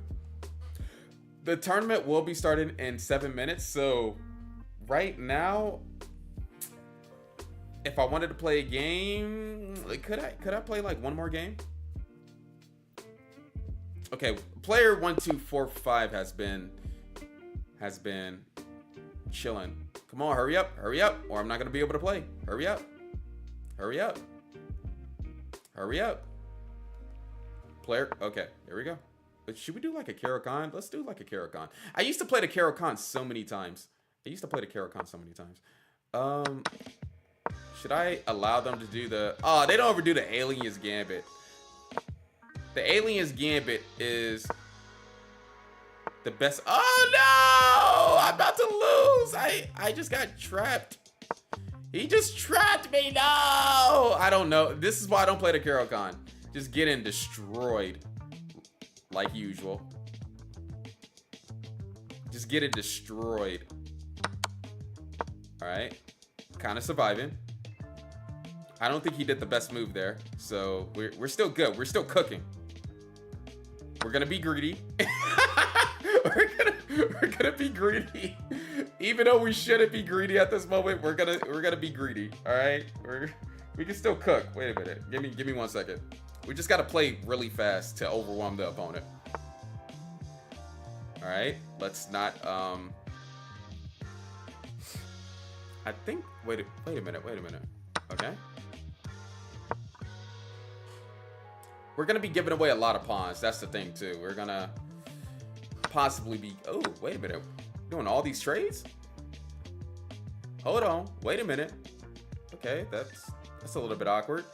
The tournament will be starting in 7 minutes. So right now, if I wanted to play a game, like, could I play like one more game? Okay, player 1245 has been chilling. Come on, hurry up, or I'm not gonna be able to play. Hurry up. Player, okay, here we go. But should we do like a Caro-Kann? Let's do like a Caro-Kann. I used to play the Caro-Kann so many times. Should I allow them to do the... Oh, they don't ever do the Aliens Gambit. The Aliens Gambit is the best. Oh no! I'm about to lose. I just got trapped. He just trapped me. No! I don't know. This is why I don't play the Caro-Kann. Just getting destroyed. Like usual. Just getting destroyed. Alright. Kind of surviving. I don't think he did the best move there. So we're still good. We're still cooking. We're gonna be greedy. we're gonna be greedy. Even though we shouldn't be greedy at this moment, we're gonna be greedy. All right, we can still cook. Wait a minute. Give me 1 second. We just gotta play really fast to overwhelm the opponent. All right, let's not. I think. Wait a minute. Okay. We're gonna be giving away a lot of pawns. That's the thing too. We're gonna possibly be. Oh, wait a minute. Doing all these trades? Hold on. Wait a minute. Okay, that's a little bit awkward.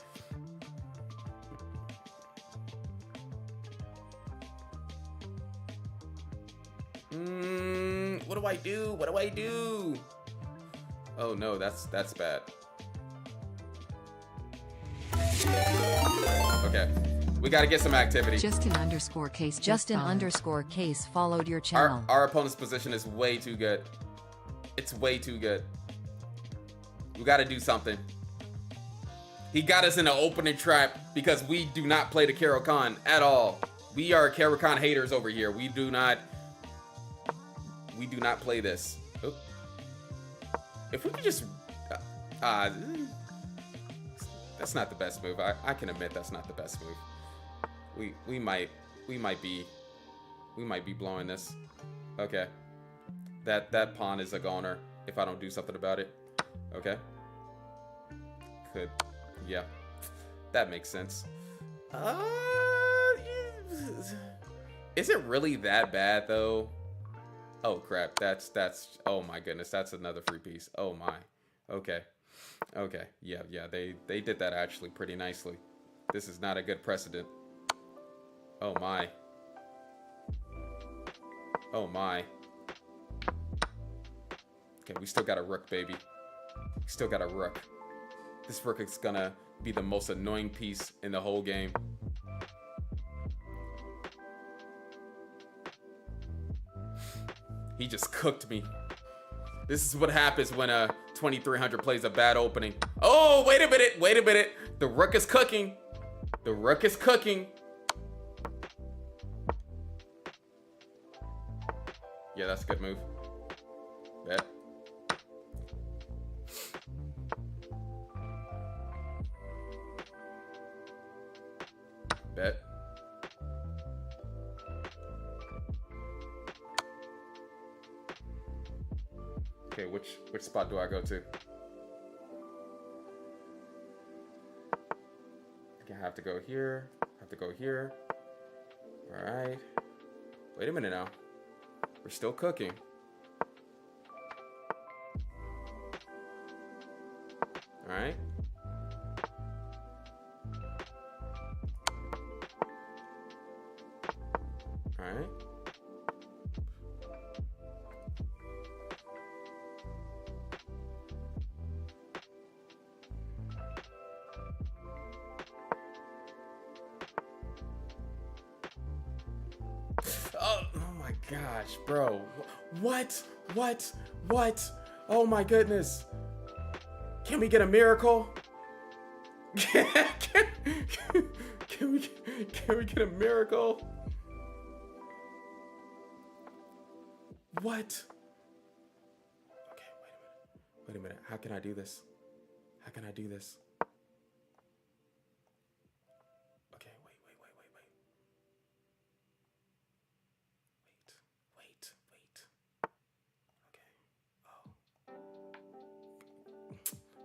What do I do? What do I do? Oh no, that's bad. Okay. We got to get some activity. Justin_case followed your channel. Our opponent's position is way too good. It's way too good. We got to do something. He got us in an opening trap because we do not play the Karo-Kan at all. We are Karo-Kan haters over here. We do not play this. Oop. If we could just that's not the best move. I can admit that's not the best move. We might be blowing this. Okay. That pawn is a goner if I don't do something about it. Okay. Yeah. That makes sense. Is it really that bad though? Oh crap. That's oh my goodness. That's another free piece. Oh my. Okay. Yeah, they did that actually pretty nicely. This is not a good precedent. Oh my. Okay, we still got a rook, baby. We still got a rook. This rook is gonna be the most annoying piece in the whole game. He just cooked me. This is what happens when a 2300 plays a bad opening. Oh, wait a minute. The rook is cooking. Yeah, that's a good move. Bet. Okay, which spot do I go to? Okay, I have to go here. All right. Wait a minute now. We're still cooking. All right. Oh my gosh, bro. What? Oh my goodness. Can we get a miracle? Can we get a miracle? What? Okay, wait a minute. How can I do this? Okay, wait.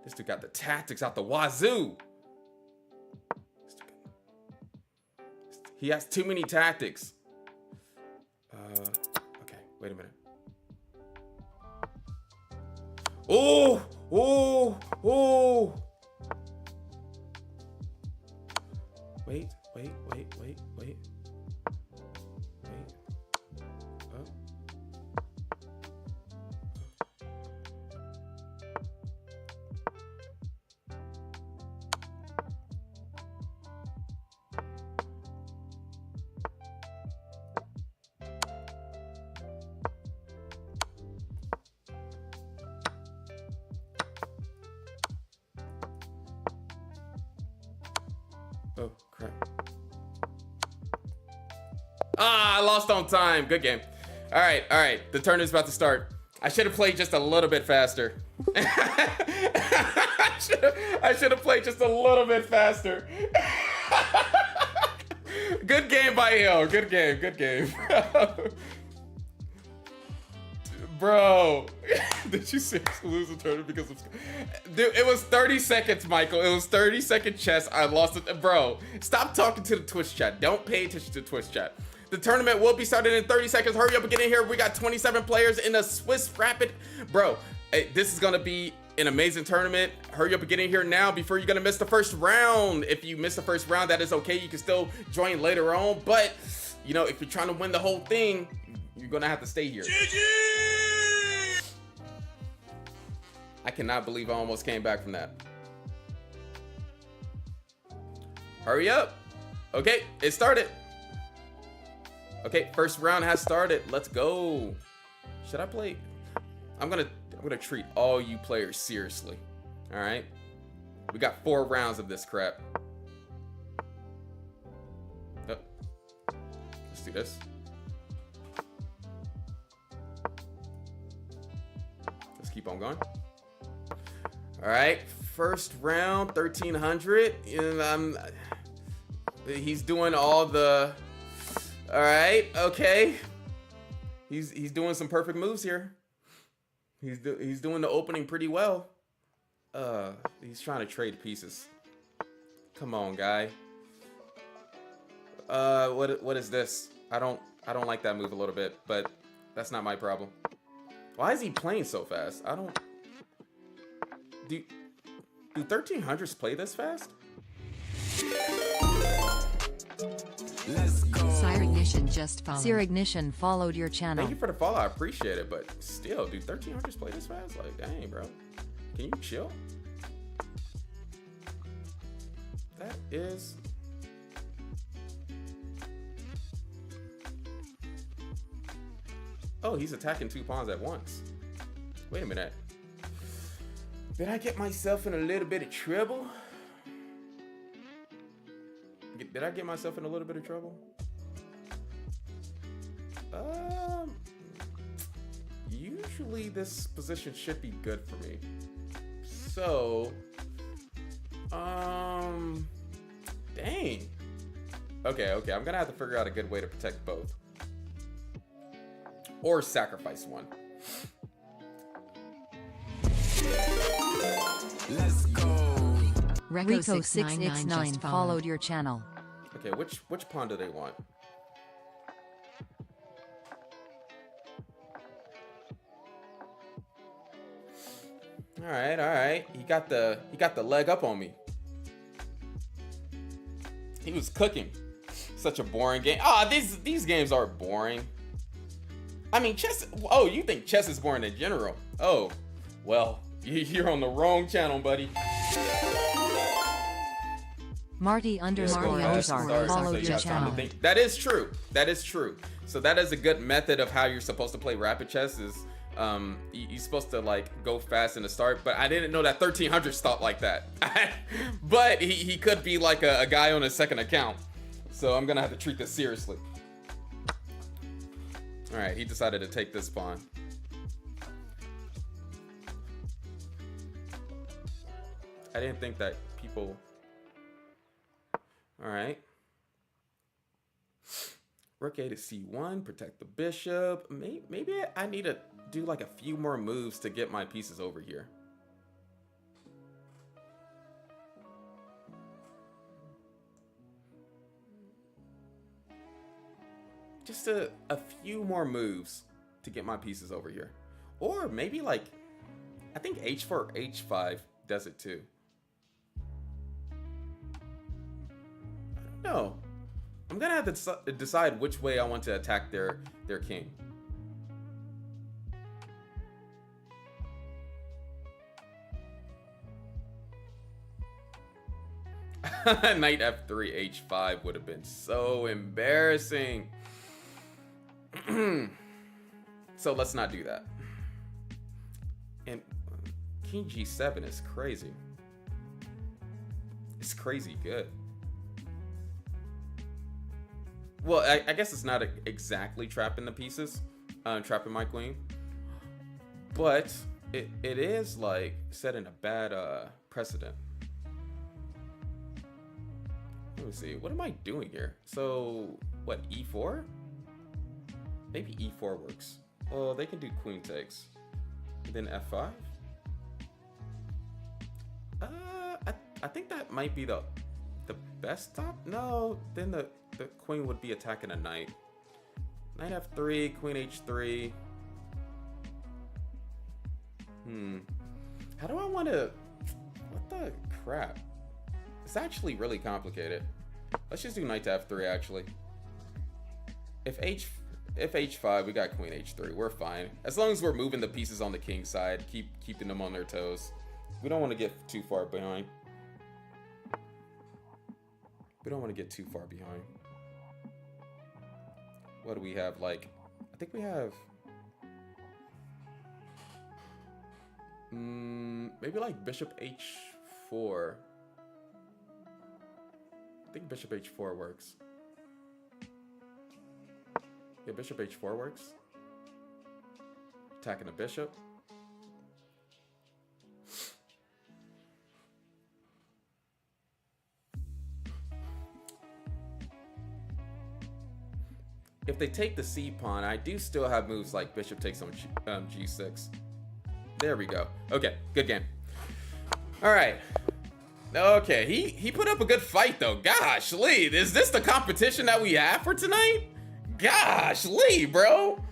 This dude got the tactics out the wazoo. He has too many tactics. Okay, wait a minute. Oh. Wait. Oh, crap. I lost on time. Good game. All right. The turn is about to start. I should have played just a little bit faster. I should have played just a little bit faster. Good game by Hill. Good game. Bro, did you seriously lose the tournament because of... Dude, it was 30 seconds, Michael. It was 30-second chess. I lost it. Bro, stop talking to the Twitch chat. Don't pay attention to Twitch chat. The tournament will be started in 30 seconds. Hurry up and get in here. We got 27 players in the Swiss Rapid. Bro, this is going to be an amazing tournament. Hurry up and get in here now before you're going to miss the first round. If you miss the first round, that is okay. You can still join later on. But, you know, if you're trying to win the whole thing, you're going to have to stay here. GG! I cannot believe I almost came back from that. Hurry up. Okay, it started. Okay, first round has started. Let's go. Should I play? I'm gonna treat all you players seriously. All right. We got 4 rounds of this crap. Oh. Let's do this. Let's keep on going. All right, first round, 1300, and he's doing all the. All right, okay. He's doing some perfect moves here. He's doing the opening pretty well. He's trying to trade pieces. Come on, guy. What is this? I don't like that move a little bit, but that's not my problem. Why is he playing so fast? I don't. Do 1300s play this fast? Let's go. Sire Ignition just followed. Sire Ignition followed your channel. Thank you for the follow. I appreciate it, but still, do 1300s play this fast? Like, dang, bro. Can you chill? That is. Oh, he's attacking 2 pawns at once. Wait a minute. Did I get myself in a little bit of trouble? Did I get myself in a little bit of trouble? Usually this position should be good for me. So, dang. Okay, I'm gonna have to figure out a good way to protect both. Or sacrifice one. Let's go. Rico669 followed your channel. Okay, which pawn do they want? All right. He got the leg up on me. He was cooking. Such a boring game. Ah, these games are boring. I mean, chess. Oh, you think chess is boring in general? Oh, well, you're on the wrong channel, buddy. Marty __ followed your channel. That is true. So that is a good method of how you're supposed to play rapid chess. Is you're supposed to like go fast in the start, but I didn't know that 1300 thought like that. But he could be like a guy on his second account. So I'm gonna have to treat this seriously. All right, he decided to take this pawn. I didn't think that people. All right. Rook A to C1, protect the bishop. Maybe I need to do like a few more moves to get my pieces over here. Just a few more moves to get my pieces over here. Or maybe like, I think H4, H5 does it too. No, I'm gonna have to decide which way I want to attack their king. Knight F3 H5 would have been so embarrassing. So let's not do that. And King G7 is crazy. It's crazy good. Well, I guess it's not exactly trapping the pieces, trapping my queen, but it is like setting a bad precedent. Let me see. What am I doing here? So what, E4? Maybe E4 works. Well, they can do queen takes. Then F5. I think that might be the best stop. No, then the queen would be attacking a knight. Knight F3, queen H3. How do I want to? What the crap? It's actually really complicated. Let's just do knight to F3 actually. If H5, we got queen H3. We're fine as long as we're moving the pieces on the king side, keeping them on their toes. We don't want to get too far behind. We don't want to get too far behind. What do we have? Like, I think we have... maybe like bishop h4. I think bishop h4 works. Yeah, bishop h4 works. Attacking the bishop. If they take the c pawn, I do still have moves like bishop takes on g6. There we go. Okay, good game. All right. Okay, he put up a good fight though. Gosh, Lee, is this the competition that we have for tonight? Gosh, Lee, bro.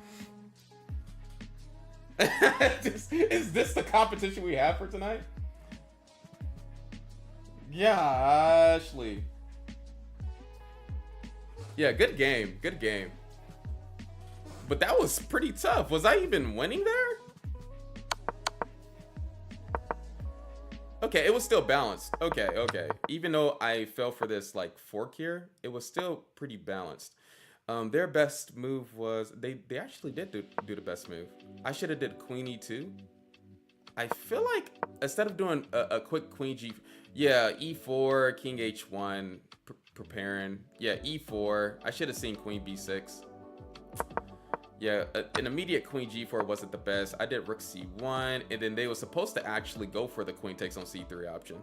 Is this the competition we have for tonight? Gosh, Lee. Yeah, good game. Good game. But that was pretty tough. Was I even winning there? Okay, it was still balanced. Okay, okay. Even though I fell for this like fork here, it was still pretty balanced. Their best move was they actually did do the best move. I should have did queen e2. I feel like instead of doing a quick queen g, yeah, e4, king h1, preparing. Yeah, e4. I should have seen queen b6. Yeah, an immediate queen g4 wasn't the best. I did rook c1, and then they were supposed to actually go for the queen takes on c3 option.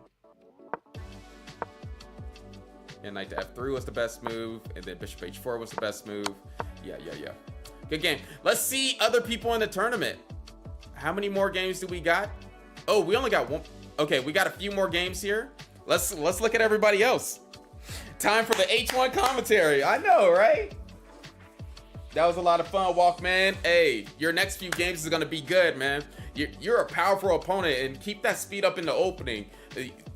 And knight to f3 was the best move, and then bishop h4 was the best move. Yeah. Good game. Let's see other people in the tournament. How many more games do we got? Oh, we only got one. Okay, we got a few more games here. Let's look at everybody else. Time for the H1 commentary. I know, right? That was a lot of fun, Walkman. Hey, your next few games is gonna be good, man. You're a powerful opponent, and keep that speed up in the opening.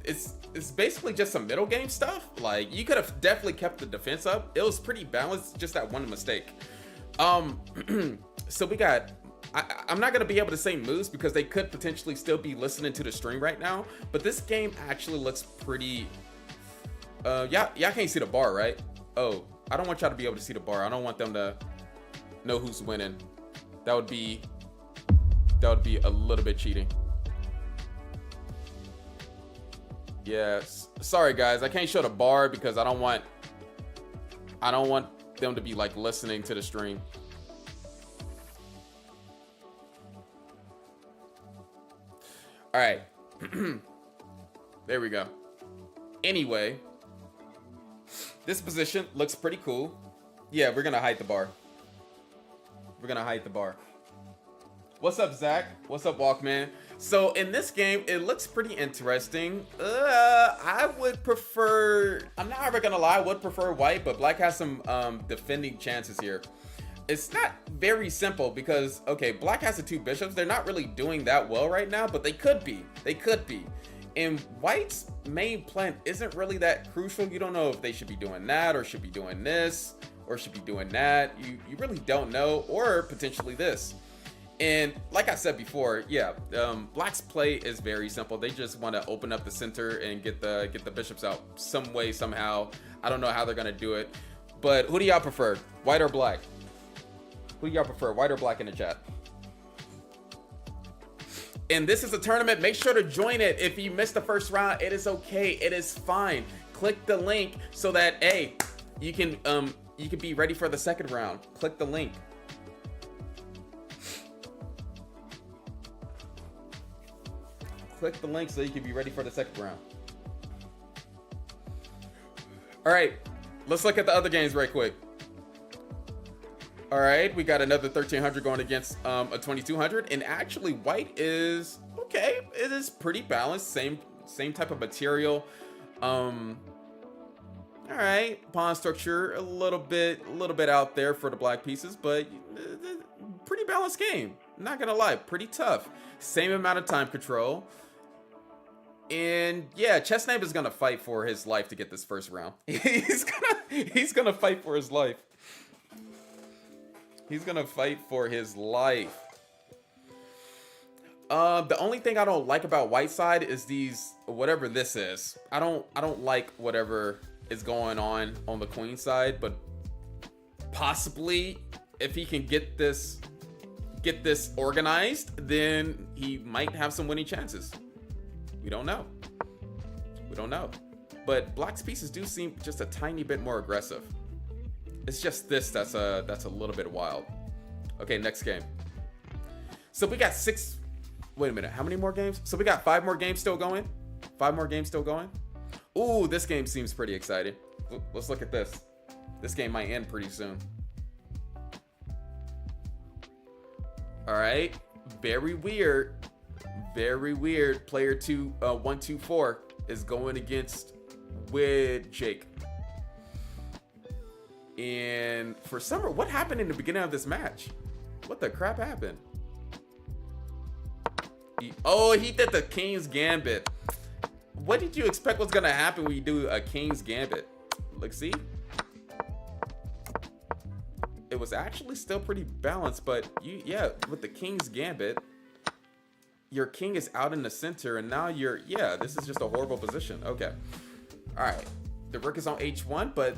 It's basically just some middle game stuff. Like, you could have definitely kept the defense up. It was pretty balanced, just that one mistake. So we got, I'm not gonna be able to say moves because they could potentially still be listening to the stream right now, but this game actually looks pretty, y'all can't see the bar, right? Oh, I don't want y'all to be able to see the bar. I don't want them to know who's winning. That would be a little bit cheating. Yes, sorry guys, I can't show the bar because I don't want them to be like listening to the stream. All right. There we go. Anyway, this position looks pretty cool. Yeah, we're gonna hide the bar. We're gonna hide the bar. What's up, Zach? What's up, Walkman? So in this game, it looks pretty interesting. I would prefer, I'm not ever gonna lie, I would prefer white, but black has some defending chances here. It's not very simple because, okay, black has the two bishops. They're not really doing that well right now, but they could be. They could be. And white's main plan isn't really that crucial. You don't know if they should be doing that or should be doing this or should be doing that. You really don't know, or potentially this. And like I said before, yeah, black's play is very simple. They just want to open up the center and get the bishops out some way, somehow. I don't know how they're gonna do it, but who do y'all prefer, white or black? Who do y'all prefer, white or black, in the chat? And this is a tournament. Make sure to join it. If you missed the first round, it is okay. It is fine. Click the link so that you can be ready for the second round. Click the link. Click the link so you can be ready for the second round. All right, let's look at the other games right quick. All right, we got another 1300 going against a 2200, and actually white is okay. It is pretty balanced, same type of material. All right, pawn structure a little bit out there for the black pieces, but pretty balanced game. Not gonna lie, pretty tough. Same amount of time control. And yeah, Chessname is gonna fight for his life to get this first round. He's gonna fight for his life. He's gonna fight for his life. The only thing I don't like about white side is these, whatever this is. I don't like whatever is going on the queen side, but possibly if he can get this organized, then he might have some winning chances. We don't know. But Black's pieces do seem just a tiny bit more aggressive. It's just this that's a little bit wild. Okay, next game. So we got 6. Wait a minute. How many more games? So we got 5 more games still going. 5 more games still going. Ooh, this game seems pretty exciting. Let's look at this. This game might end pretty soon. All right. Very weird. Very weird. Player 124 is going against with Jake. And for summer, what happened in the beginning of this match? What the crap happened? He did the King's Gambit. What did you expect was gonna happen when you do a King's Gambit? Like, see? It was actually still pretty balanced, but with the King's Gambit, your king is out in the center, and now this is just a horrible position. Okay. All right. The rook is on h1, but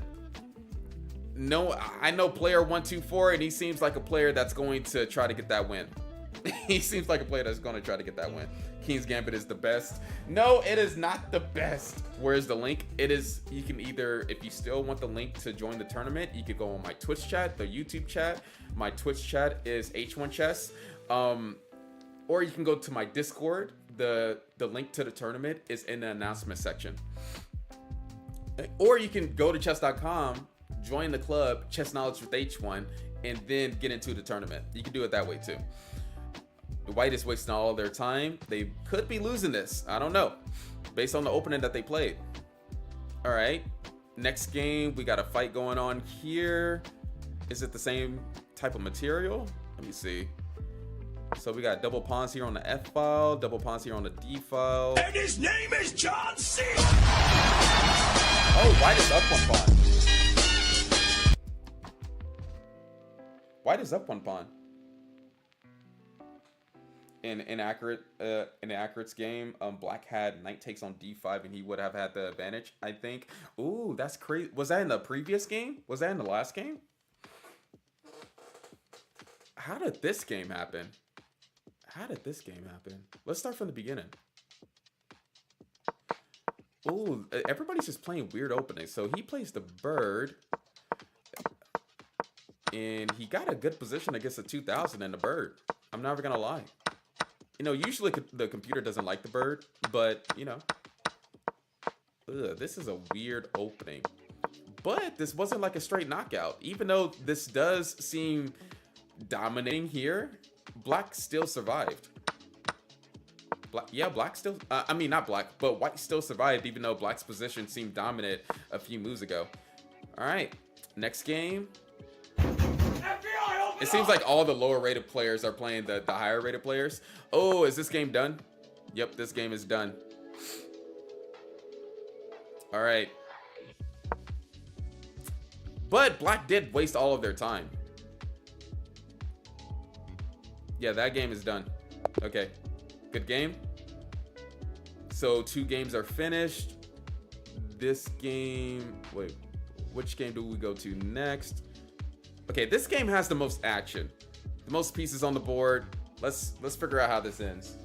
no, I know player 124, and he seems like a player that's going to try to get that win. He seems like a player that's going to try to get that win. King's Gambit is the best. No, it is not the best. Where's the link? It is, you can either, if you still want the link to join the tournament, you could go on my Twitch chat, the YouTube chat. My Twitch chat is H1 Chess. Or you can go to my Discord. The link to the tournament is in the announcement section. Or you can go to chess.com, join the club, Chess Knowledge with H1, and then get into the tournament. You can do it that way too. The White is wasting all their time. They could be losing this. I don't know. Based on the opening that they played. All right. Next game, we got a fight going on here. Is it the same type of material? Let me see. So we got double pawns here on the F file, double pawns here on the D file. And his name is John C. Oh, White is up 1 pawn. White is up 1 pawn. In Inaccurate's game, Black had knight takes on d5, and he would have had the advantage, I think. Ooh, that's crazy. Was that in the previous game? Was that in the last game? How did this game happen? Let's start from the beginning. Ooh, everybody's just playing weird openings. So he plays the bird, and he got a good position against the 2000 and the bird. I'm never gonna lie. You know, usually the computer doesn't like the bird, but, you know. This is a weird opening. But this wasn't like a straight knockout. Even though this does seem dominating here, Black still survived. Black still... not Black, but White still survived, even though Black's position seemed dominant a few moves ago. All right, next game. It seems like all the lower rated players are playing the higher rated players. Oh, is this game done? Yep, this game is done. All right. But Black did waste all of their time. Yeah, that game is done. Okay, good game. So 2 games are finished. This game, wait, which game do we go to next? Okay, this game has the most action, the most pieces on the board. Let's figure out how this ends.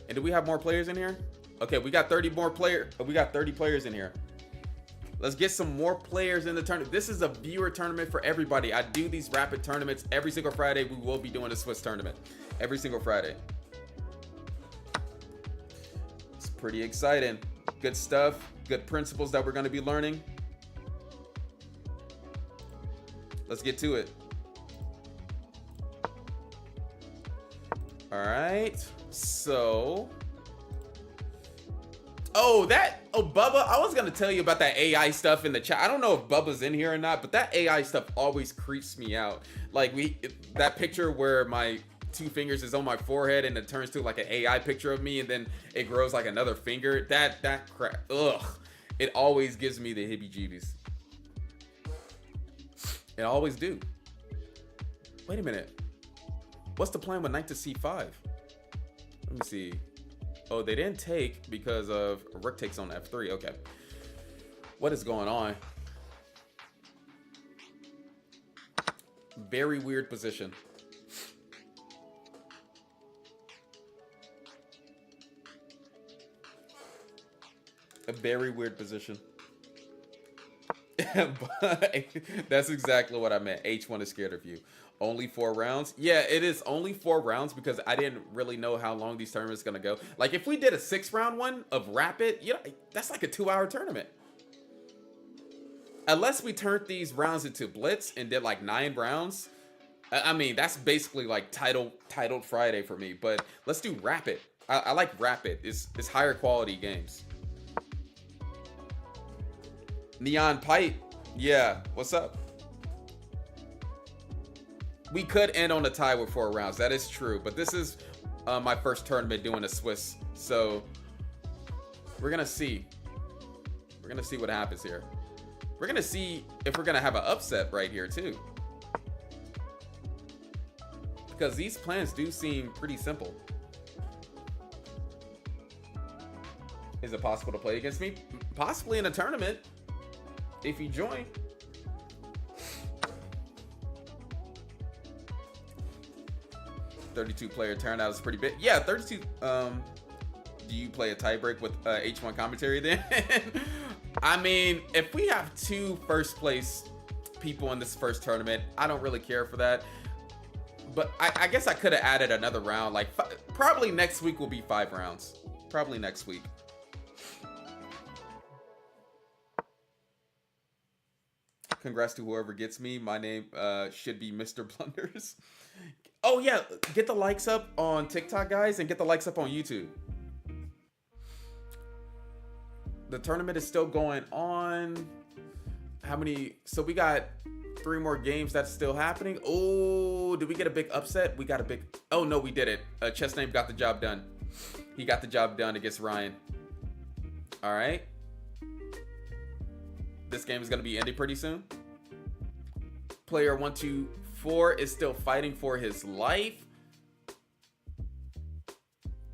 And do we have more players in here? Okay, we got 30 more players. We got 30 players in here. Let's get some more players in the tournament. This is a viewer tournament for everybody. I do these rapid tournaments every single Friday. We will be doing a Swiss tournament every single Friday. It's pretty exciting. Good stuff. Good principles that we're going to be learning. Let's get to it. All right. So, Bubba, I was going to tell you about that AI stuff in the chat. I don't know if Bubba's in here or not, but that AI stuff always creeps me out. Like that picture where my 2 fingers is on my forehead and it turns to like an AI picture of me, and then it grows like another finger. That crap. Ugh. It always gives me the heebie-jeebies. It always do. Wait a minute. What's the plan with knight to c5? Let me see. Oh, they didn't take because of rook takes on f3. Okay. What is going on? Very weird position. A very weird position. But that's exactly what I meant. H1 is scared of you. Only 4 rounds? Yeah, it is only 4 rounds because I didn't really know how long these tournaments are going to go. Like, if we did a 6-round one of Rapid, you know, that's like a 2-hour tournament. Unless we turned these rounds into Blitz and did like 9 rounds. I mean, that's basically like titled Friday for me. But let's do Rapid. I like Rapid. It's higher quality games. Neon Pipe. Yeah, what's up? We could end on a tie with 4 rounds. That is true. But this is my first tournament doing a Swiss. So we're going to see. We're going to see what happens here. We're going to see if we're going to have an upset right here, too. Because these plans do seem pretty simple. Is it possible to play against me? Possibly in a tournament. If you join. $32-player turnout is pretty big. Yeah, 32. Do you play a tiebreak with H1 commentary then? I mean, if we have 2 first place people in this first tournament, I don't really care for that. But I guess I could have added another round. Like, probably next week will be 5 rounds. Probably next week. Congrats to whoever gets me. My name should be Mr. Blunders. Oh, yeah. Get the likes up on TikTok, guys, and get the likes up on YouTube. The tournament is still going on. How many? So we got 3 more games that's still happening. Oh, did we get a big upset? We got a big... Oh, no, we did it. Chess Name got the job done. He got the job done against Ryan. All right. This game is going to be ending pretty soon. Player 124 is still fighting for his life.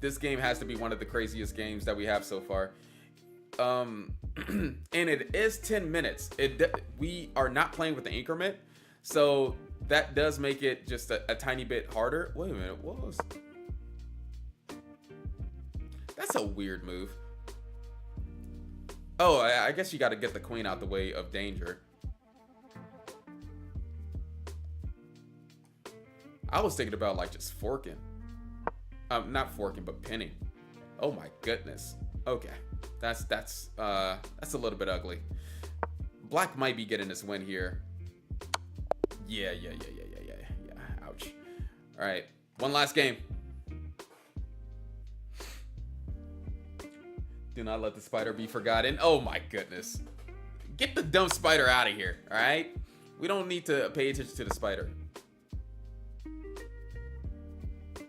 This game has to be one of the craziest games that we have so far. And it is 10 minutes. We are not playing with the increment, so that does make it just a tiny bit harder. Wait a minute, what was... That's a weird move. Oh, I guess you got to get the queen out the way of danger. I was thinking about like just forking. Not forking, but pinning. Oh my goodness. Okay, that's a little bit ugly. Black might be getting this win here. Yeah. Ouch. All right, one last game. Do not let the spider be forgotten. Oh my goodness. Get the dumb spider out of here, all right? We don't need to pay attention to the spider.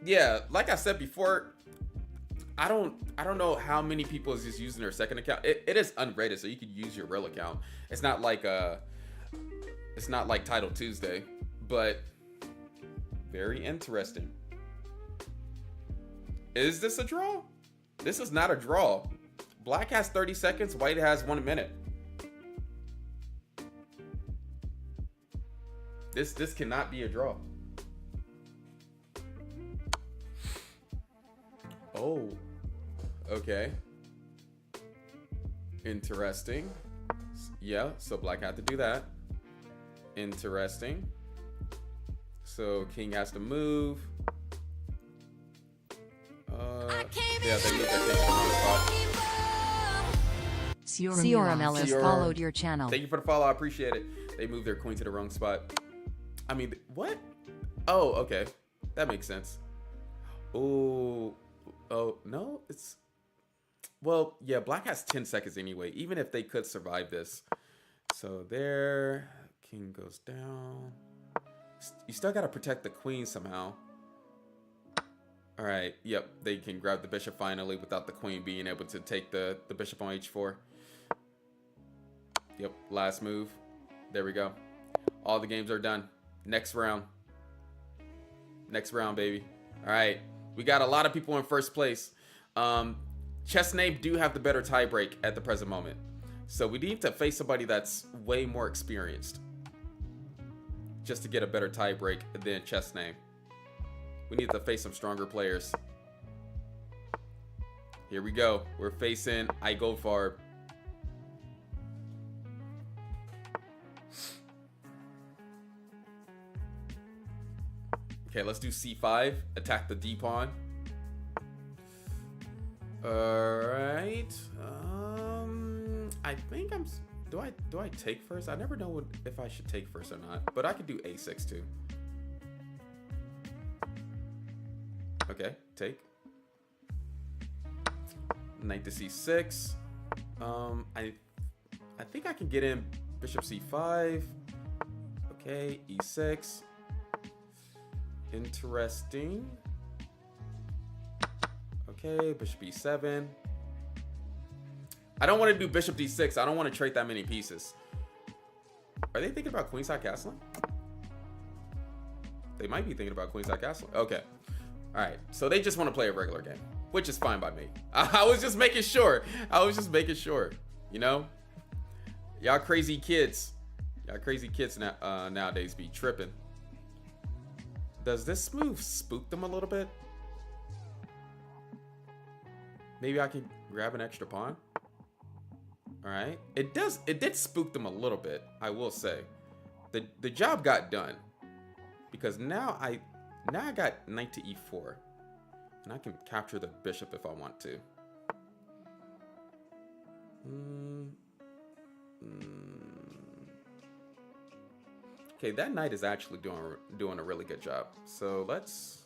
Yeah, like I said before, I don't know how many people is just using their second account. It is unrated, so you could use your real account. It's not like Title Tuesday, but very interesting. Is this a draw? This is not a draw. Black has 30 seconds, white has 1 minute. This cannot be a draw. Oh, okay. Interesting. Yeah, so black had to do that. Interesting. So king has to move. Yeah, they moved their king to the wrong spot. Sioram has followed your channel. Thank you for the follow. I appreciate it. They moved their queen to the wrong spot. I mean, what? Oh, okay. That makes sense. Oh, no. It's... Well, yeah, black has 10 seconds anyway, even if they could survive this. So there, king goes down. You still got to protect the queen somehow. All right, yep, they can grab the bishop finally without the queen being able to take the bishop on h4. Yep, last move. There we go. All the games are done. Next round. Next round, baby. All right, we got a lot of people in first place. Chess and Abe do have the better tiebreak at the present moment. So we need to face somebody that's way more experienced just to get a better tiebreak than Chess and Abe. We need to face some stronger players. Here we go. We're facing I go for. Okay, let's do c5. Attack the d pawn. Alright. I think I'm. Do I take first? I never know if I should take first or not. But I could do a6 too. Okay, take. Knight to c6. I think I can get in bishop c5. Okay, e6. Interesting. Okay, bishop e7. I don't want to do bishop d6. I don't want to trade that many pieces. Are they thinking about queenside castling? They might be thinking about queenside castling. Okay. All right. So they just want to play a regular game, which is fine by me. I was just making sure. You know? Y'all crazy kids. Nowadays be tripping. Does this move spook them a little bit? Maybe I can grab an extra pawn. All right. It did spook them a little bit, I will say. The job got done. Because now I got knight to e4. And I can capture the bishop if I want to. Okay, that knight is actually doing a really good job. So let's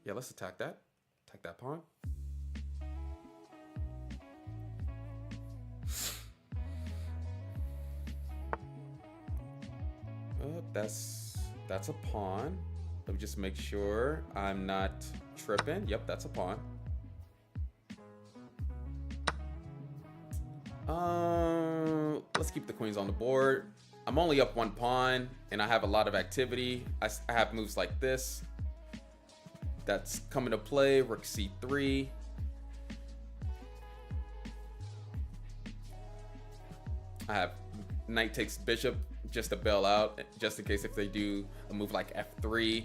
attack that. Attack that pawn. That's a pawn. Let me just make sure I'm not tripping. Yep, that's a pawn. Let's keep the queens on the board. I'm only up one pawn, and I have a lot of activity. I have moves like this. That's coming to play. Rook c3. I have knight takes bishop just to bail out, just in case if they do a move like f3.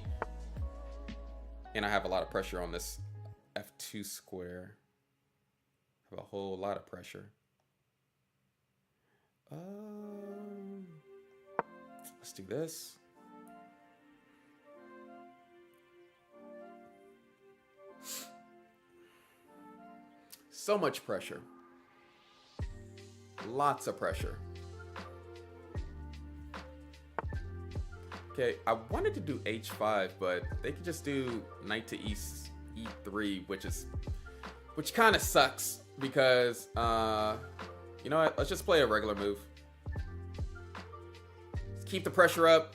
And I have a lot of pressure on this f2 square. I have a whole lot of pressure. Let's do this. So much pressure. Lots of pressure. Okay, I wanted to do h5, but they could just do knight to e3, which kind of sucks because you know what? Let's just play a regular move. Let's keep the pressure up.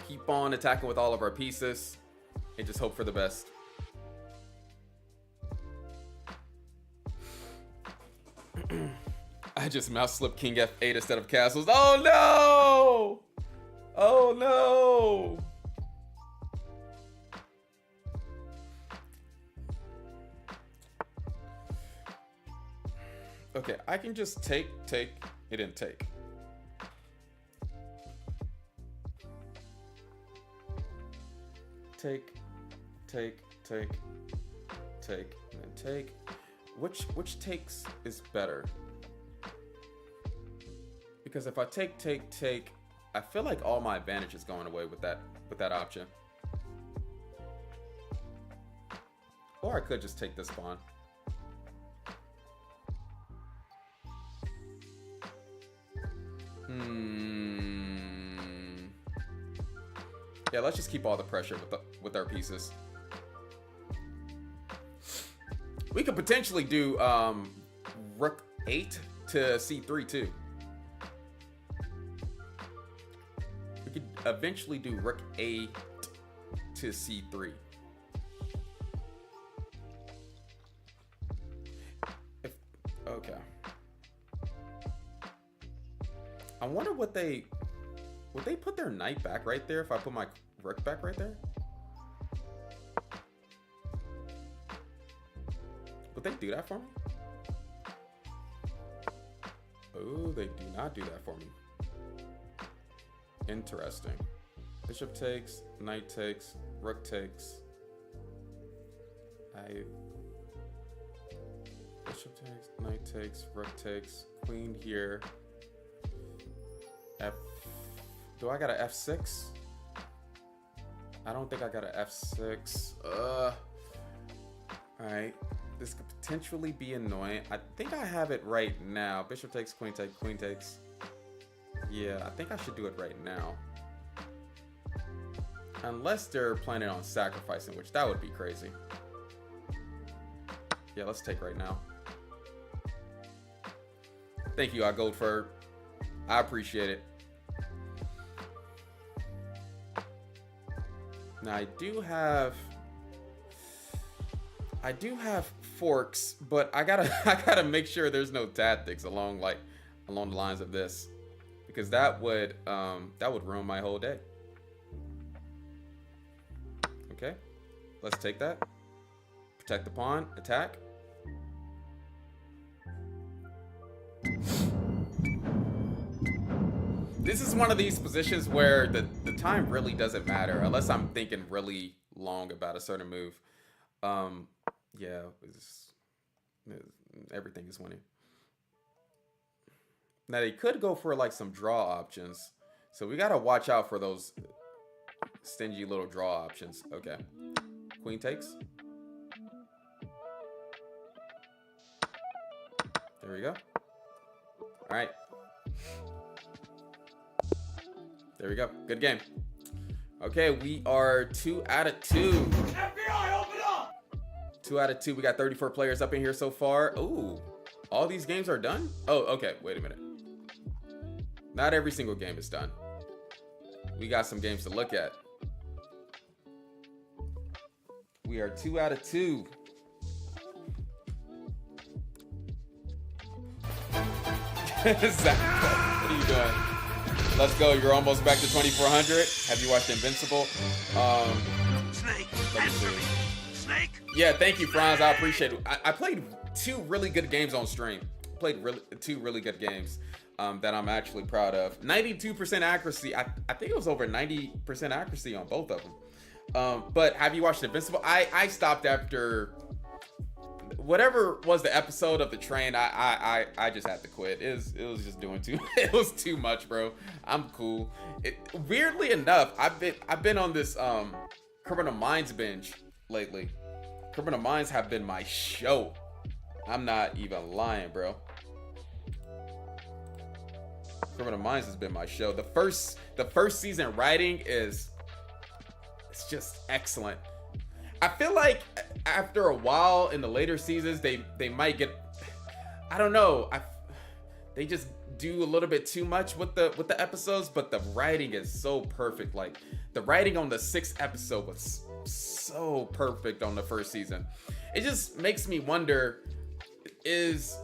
Keep on attacking with all of our pieces, and just hope for the best. I just mouse slipped king f8 instead of castles. Oh no! Oh no! Okay, I can just take. It didn't take. Take, and take. Which takes is better? Because if I take, I feel like all my advantage is going away with that option. Or I could just take this pawn. Yeah, let's just keep all the pressure with our pieces. We could potentially do rook 8 to c3 too. We could eventually do rook 8 to c3. Okay. I wonder would they put their knight back right there if I put my rook back right there? Would they do that for me? Oh, they do not do that for me. Interesting. Bishop takes, knight takes, rook takes. Bishop takes, knight takes, rook takes, queen here. Do I got a f6? I don't think I got a f6. Alright. This could potentially be annoying. I think I have it right now. Bishop takes, queen takes. Yeah, I think I should do it right now. Unless they're planning on sacrificing, which that would be crazy. Yeah, let's take right now. Thank you, Goldberg. I appreciate it. Now I do have forks, but I gotta make sure there's no tactics along the lines of this, because that would ruin my whole day. Okay, let's take that. Protect the pawn. Attack. This is one of these positions where the time really doesn't matter unless I'm thinking really long about a certain move. Yeah, everything is winning. Now they could go for like some draw options, so we gotta watch out for those stingy little draw options. Okay, queen takes. There we go. All right. There we go. Good game. Okay, we are 2 out of 2. FBI, open up! 2 out of 2. We got 34 players up in here so far. Ooh, all these games are done? Oh, okay. Wait a minute. Not every single game is done. We got some games to look at. We are 2 out of 2. Zach, what are you doing? Let's go. You're almost back to 2,400. Have you watched Invincible? Snake, answer me. Snake? Yeah, thank you, Franz. I appreciate it. I played 2 really good games on stream. Played 2 really good games that I'm actually proud of. 92% accuracy. I think it was over 90% accuracy on both of them. But have you watched Invincible? I stopped after whatever was the episode of the train. I just had to quit. It was just doing too. It was too much, bro. I'm cool. Weirdly enough, I've been on this Criminal Minds binge lately. Criminal Minds have been my show. I'm not even lying, bro. Criminal Minds has been my show. The first season writing it's just excellent. I feel like after a while in the later seasons, they might get, I don't know, they just do a little bit too much with the episodes, but the writing is so perfect. Like the writing on the 6th episode was so perfect on the first season. It just makes me wonder, is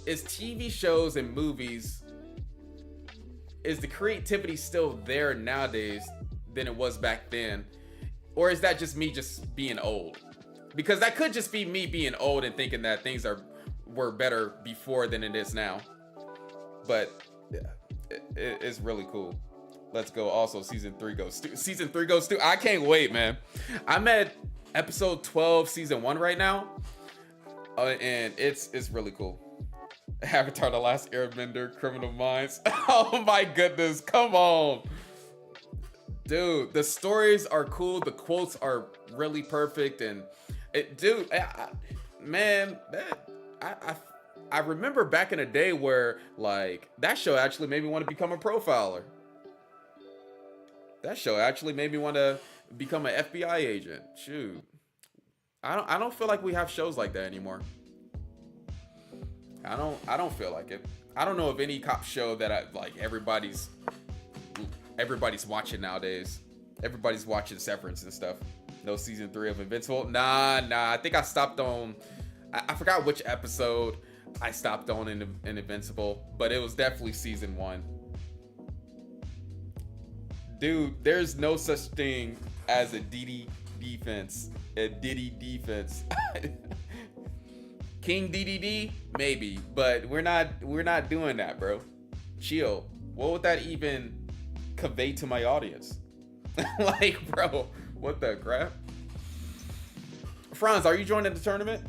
TV shows and movies, is the creativity still there nowadays than it was back then? Or is that just me just being old? Because that could just be me being old and thinking that things were better before than it is now. But yeah, it's really cool. Let's go. Also, season 3 goes Stu. Season 3 goes Stu. I can't wait, man. I'm at episode 12, season 1 right now. And it's really cool. Avatar: The Last Airbender, Criminal Minds. Oh my goodness, come on. Dude, the stories are cool. The quotes are really perfect, and I remember back in the day where like that show actually made me want to become a profiler. That show actually made me want to become an FBI agent. Shoot, I don't feel like we have shows like that anymore. I don't feel like it. I don't know of any cop show that everybody's watching nowadays. Everybody's watching Severance and stuff. No season 3 of Invincible. Nah. I think I stopped on. I forgot which episode I stopped on in Invincible, but it was definitely season 1. Dude, there's no such thing as a Diddy defense. A Diddy defense. King DDD, maybe, but we're not doing that, bro. Chill. What would that even convey to my audience? Like, bro, what the crap? Franz, are you joining the tournament?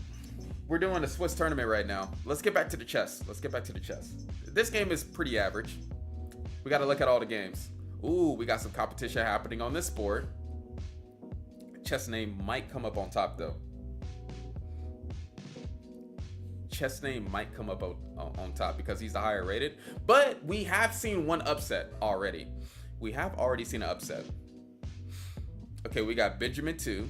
We're doing a Swiss tournament right now. Let's get back to the chess. This game is pretty average. We got to look at all the games. Ooh, we got some competition happening on this board. Chess name might come up on top, though. Chess name might come up on top because he's the higher rated. But we have seen one upset already. We have already seen an upset. Okay, we got Benjamin 2.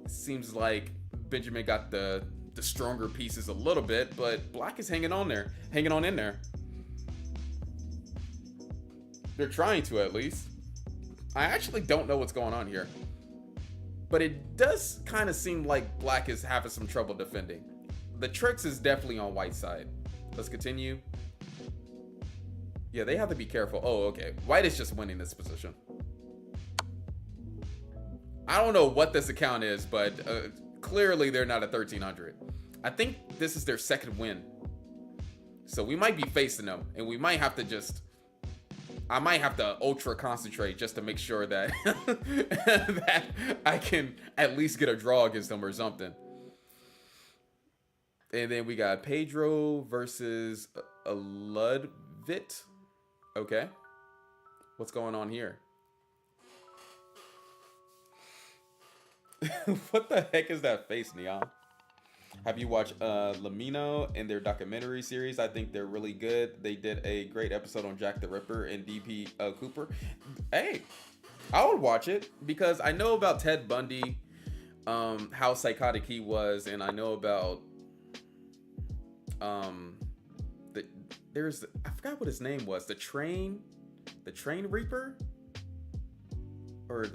Seems like Benjamin got the stronger pieces a little bit, but Black is hanging on in there. They're trying to, at least. I actually don't know what's going on here, but it does kind of seem like Black is having some trouble defending. The tricks is definitely on White's side. Let's continue. Yeah, they have to be careful. Oh, okay. White is just winning this position. I don't know what this account is, but clearly they're not at 1300. I think this is their second win. So we might be facing them, and we might have to just... I might have to ultra concentrate just to make sure that that I can at least get a draw against them or something. And then we got Pedro versus a Ludvit. Okay. What's going on here? What the heck is that face, Neon? Have you watched Lamino and their documentary series? I think they're really good. They did a great episode on Jack the Ripper and DP Cooper. Hey, I would watch it because I know about Ted Bundy, how psychotic he was, and I know about I forgot what his name was. The train reaper, or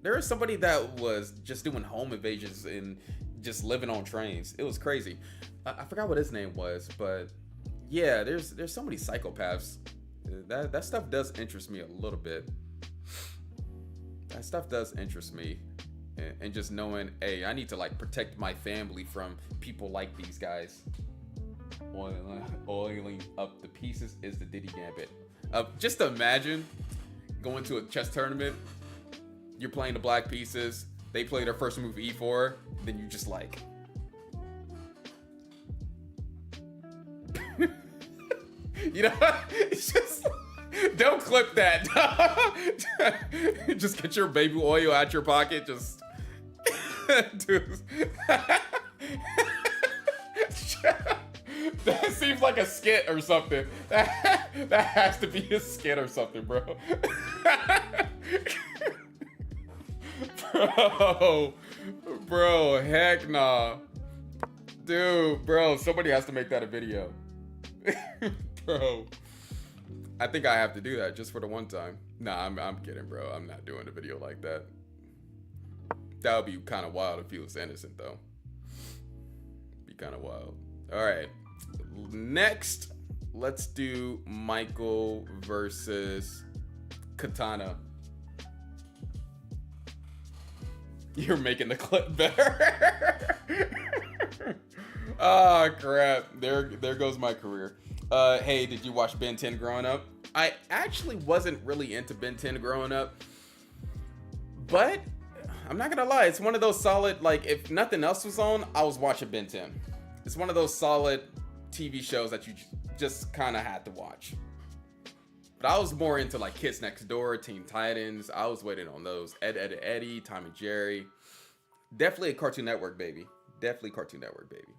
there was somebody that was just doing home invasions and just living on trains. It was crazy. I forgot what his name was, but yeah, there's so many psychopaths. That stuff does interest me a little bit. That stuff does interest me, and just knowing, hey, I need to like protect my family from people like these guys. Oiling up the pieces is the Diddy Gambit. Just imagine going to a chess tournament. You're playing the black pieces. They play their first move e4. Then you just like... you know, it's just... Don't clip that. Just get your baby oil out your pocket. Just... Dude. That seems like a skit or something. That has to be a skit or something, bro. Bro, heck nah. Dude, bro, somebody has to make that a video. Bro, I think I have to do that just for the one time. Nah, I'm kidding, bro. I'm not doing a video like that. That would be kind of wild if he was innocent, though. Be kind of wild. All right. Next, let's do Michael versus Katana. You're making the clip better. Oh, crap. There goes my career. Hey, did you watch Ben 10 growing up? I actually wasn't really into Ben 10 growing up. But I'm not going to lie. It's one of those solid, like, if nothing else was on, I was watching Ben 10. It's one of those solid TV shows that you just kind of had to watch. But I was more into like Kids Next Door, Teen Titans. I was waiting on those. Eddie, Tom and Jerry. Definitely a Cartoon Network baby. Definitely Cartoon Network baby.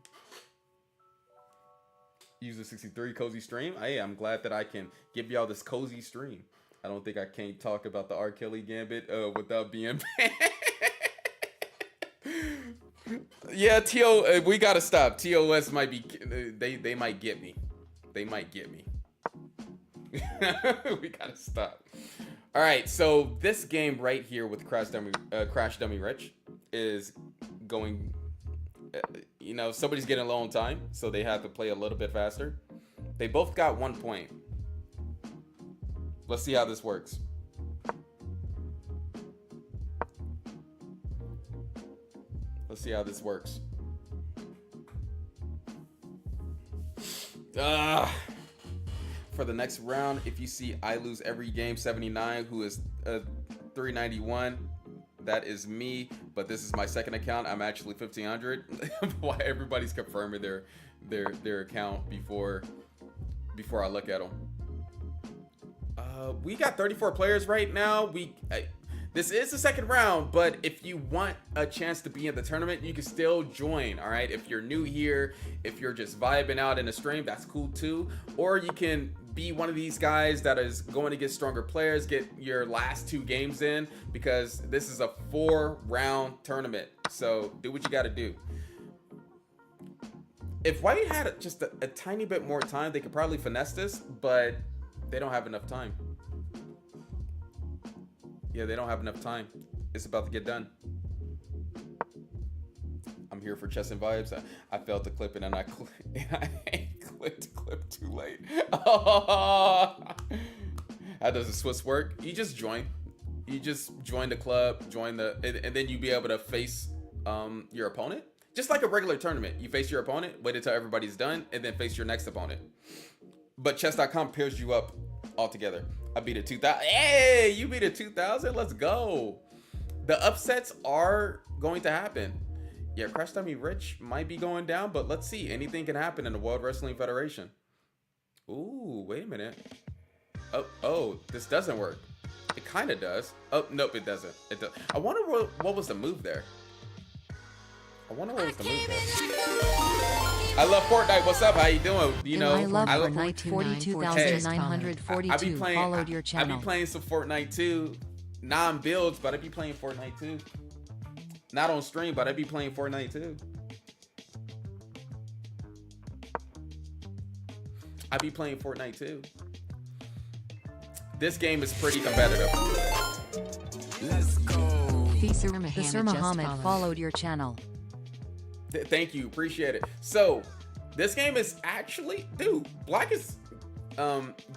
User 63 cozy stream. Hey, I'm glad that I can give y'all this cozy stream. I don't think I can talk about the R. Kelly Gambit without being banned. Yeah, we gotta stop. TOS might be, they might get me. They might get me. We gotta stop. All right, so this game right here with Crash Dummy Rich is going, you know, somebody's getting low on time, so they have to play a little bit faster. They both got 1 point. Let's see how this works. Let's see how this works. For the next round, if you see I lose every game 79, who is 391, that is me. But this is my second account. I'm actually 1500. Why everybody's confirming their account before I look at them. We got 34 players right now. This is the second round, but if you want a chance to be in the tournament, you can still join, all right? If you're new here, if you're just vibing out in a stream, that's cool too. Or you can be one of these guys that is going to get stronger players, get your last 2 games in, because this is a 4-round tournament. So do what you got to do. If White had just a tiny bit more time, they could probably finesse this, but they don't have enough time. Yeah, they don't have enough time. It's about to get done. I'm here for chess and vibes. I failed to clip it and I clicked clip too late. How does the Swiss work? You just join. You just join the club, and then you be able to face your opponent. Just like a regular tournament. You face your opponent, wait until everybody's done, and then face your next opponent. But chess.com pairs you up all together. I beat a 2000. Hey, you beat a 2000? Let's go. The upsets are going to happen. Yeah, Crash Dummy Rich might be going down, but let's see. Anything can happen in the World Wrestling Federation. Ooh, wait a minute. Oh, this doesn't work. It kind of does. Oh, nope, it doesn't. It does. I wonder what was the move there. I love Fortnite. What's up? How you doing? You know, I love Fortnite. 42,942 followed your channel. I be playing some Fortnite too. Non-builds, but I be playing Fortnite too. Not on stream, but I be playing Fortnite too. I be playing Fortnite too. This game is pretty competitive. Let's go. Sir Muhammad followed your channel. Thank you, appreciate it. So this game is actually, dude, Black is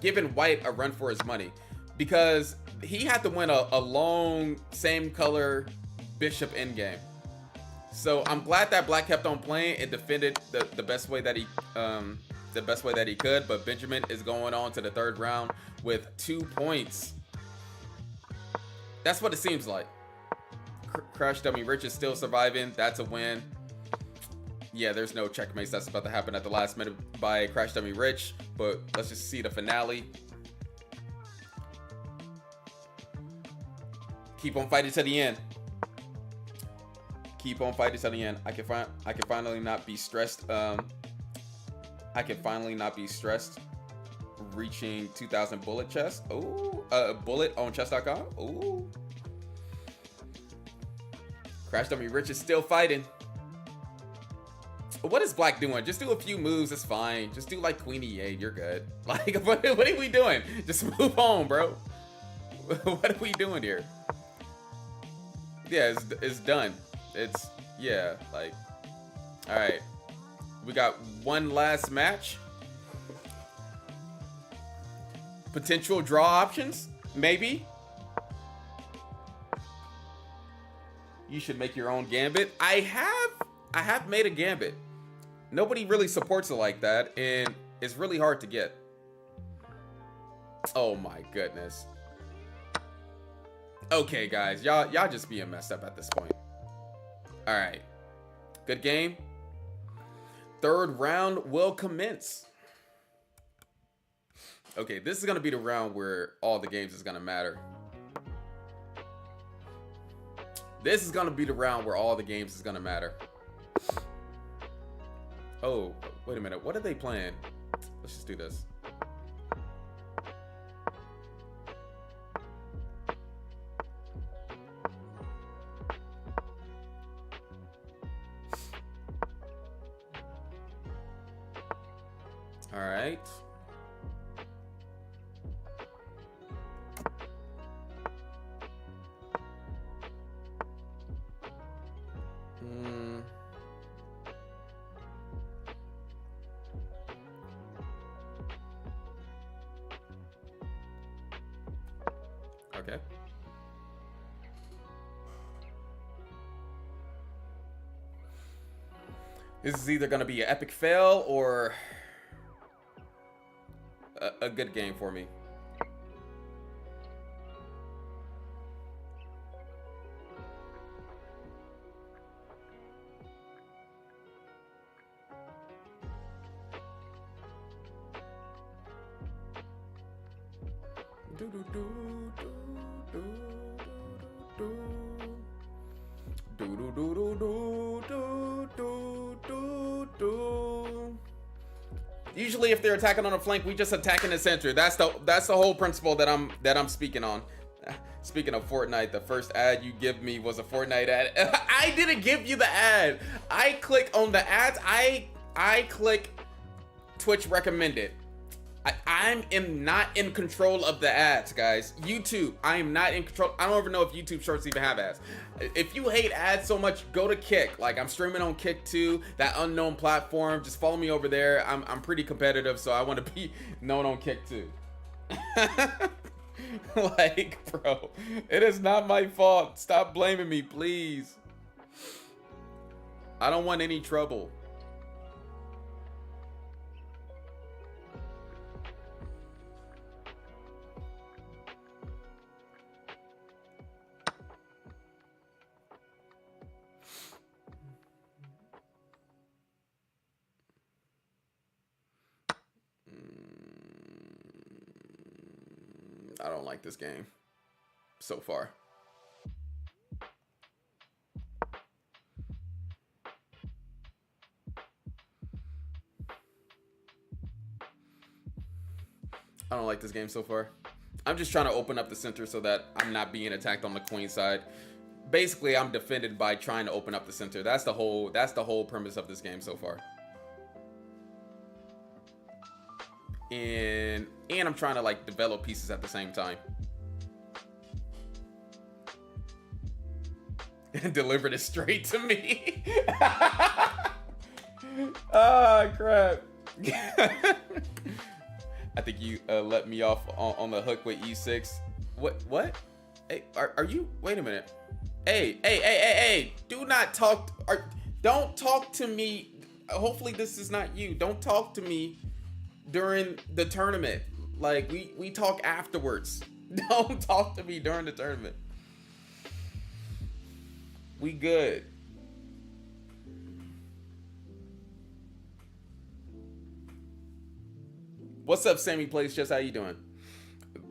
giving White a run for his money, because he had to win a long same color bishop endgame. So I'm glad that Black kept on playing and defended the best way that he could. But Benjamin is going on to the 3rd round with 2 points. That's what it seems like. Crash Dummy Rich is still surviving. That's a win. Yeah, there's no checkmates. That's about to happen at the last minute by Crash Dummy Rich. But let's just see the finale. Keep on fighting to the end. Keep on fighting to the end. I can finally not be stressed. I can finally not be stressed. Reaching 2,000 bullet chest. Ooh, bullet on chess.com. Ooh. Crash Dummy Rich is still fighting. What is Black doing? Just do a few moves, it's fine. Just do like Queen E8, you're good. Like, what are we doing? Just move on, bro. What are we doing here? Yeah, it's done. It's, yeah, like, all right. We got one last match. Potential draw options, maybe. You should make your own gambit. I have made a gambit. Nobody really supports it like that, and it's really hard to get. Oh my goodness. Okay, guys, y'all just being messed up at this point. All right, good game. 3rd round will commence. Okay, this is gonna be the round where all the games is gonna matter. This is gonna be the round where all the games is gonna matter. Oh, wait a minute. What are they playing? Let's just do this. All right. Okay. This is either going to be an epic fail or a good game for me. Usually, if they're attacking on a flank, we just attack in the center. That's the whole principle that I'm speaking on. Speaking of Fortnite, the first ad you give me was a Fortnite ad. I didn't give you the ad. I click on the ads. I click Twitch recommended. I am not in control of the ads, guys. YouTube, I am not in control. I don't even know if YouTube Shorts even have ads. If you hate ads so much, go to Kick. Like, I'm streaming on Kick too, that unknown platform. Just follow me over there. I'm pretty competitive, so I want to be known on Kick too. Like, bro, it is not my fault. Stop blaming me, please. I don't want any trouble. I don't like this game so far. I don't like this game so far. I'm just trying to open up the center so that I'm not being attacked on the queen side. Basically, I'm defended by trying to open up the center. That's the whole premise of this game so far. And I'm trying to like develop pieces at the same time. And delivered it straight to me. Ah, crap. I think you let me off on the hook with E6. What? Hey, are you? Wait a minute. Hey. Do not talk. Don't talk to me. Hopefully this is not you. Don't talk to me during the tournament. Like, we talk afterwards. Don't talk to me during the tournament. We good. What's up, Sammy Plays Just? How you doing?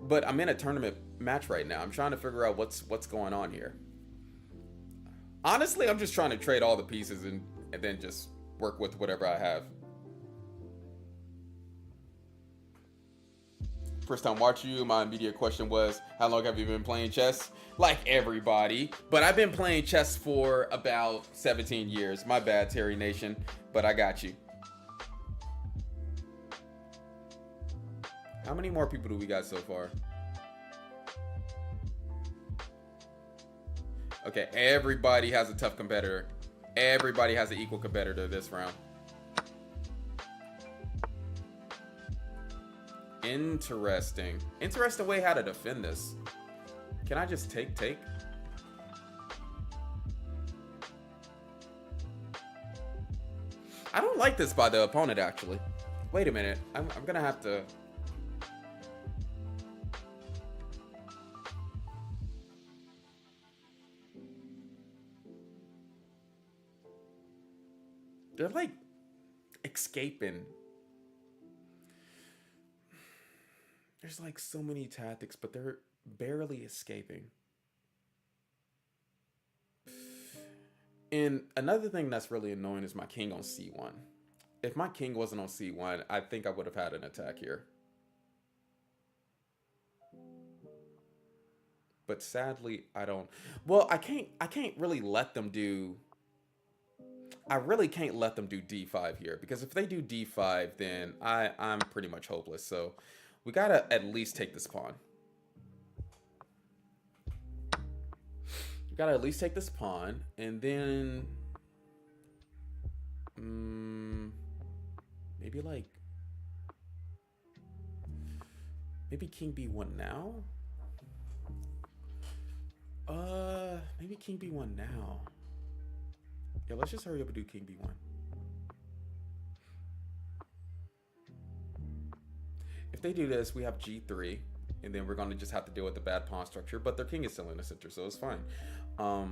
But I'm in a tournament match right now. I'm trying to figure out what's going on here. Honestly, I'm just trying to trade all the pieces and then just work with whatever I have. First time watching you, my immediate question was, how long have you been playing chess? Like everybody. But I've been playing chess for about 17 years. My bad, Terry Nation, but I got you. How many more people do we got so far? Okay, everybody has a tough competitor. Everybody has an equal competitor this round. Interesting. Interesting way how to defend this. Can I just take? I don't like this by the opponent, actually. Wait a minute. I'm gonna have to... They're like escaping. There's like so many tactics, but they're barely escaping. And another thing that's really annoying is my king on C1. If my king wasn't on C1, I think I would have had an attack here. But sadly, I don't. Well, I can't really let them do... I really can't let them do D5 here, because if they do D5, then I'm pretty much hopeless. So we gotta at least take this pawn. We gotta at least take this pawn, and then maybe king B1 now. Maybe king B1 now. Yeah, let's just hurry up and do king B1. if they do this, we have G3, and then we're going to just have to deal with the bad pawn structure, but their king is still in the center, so it's fine. I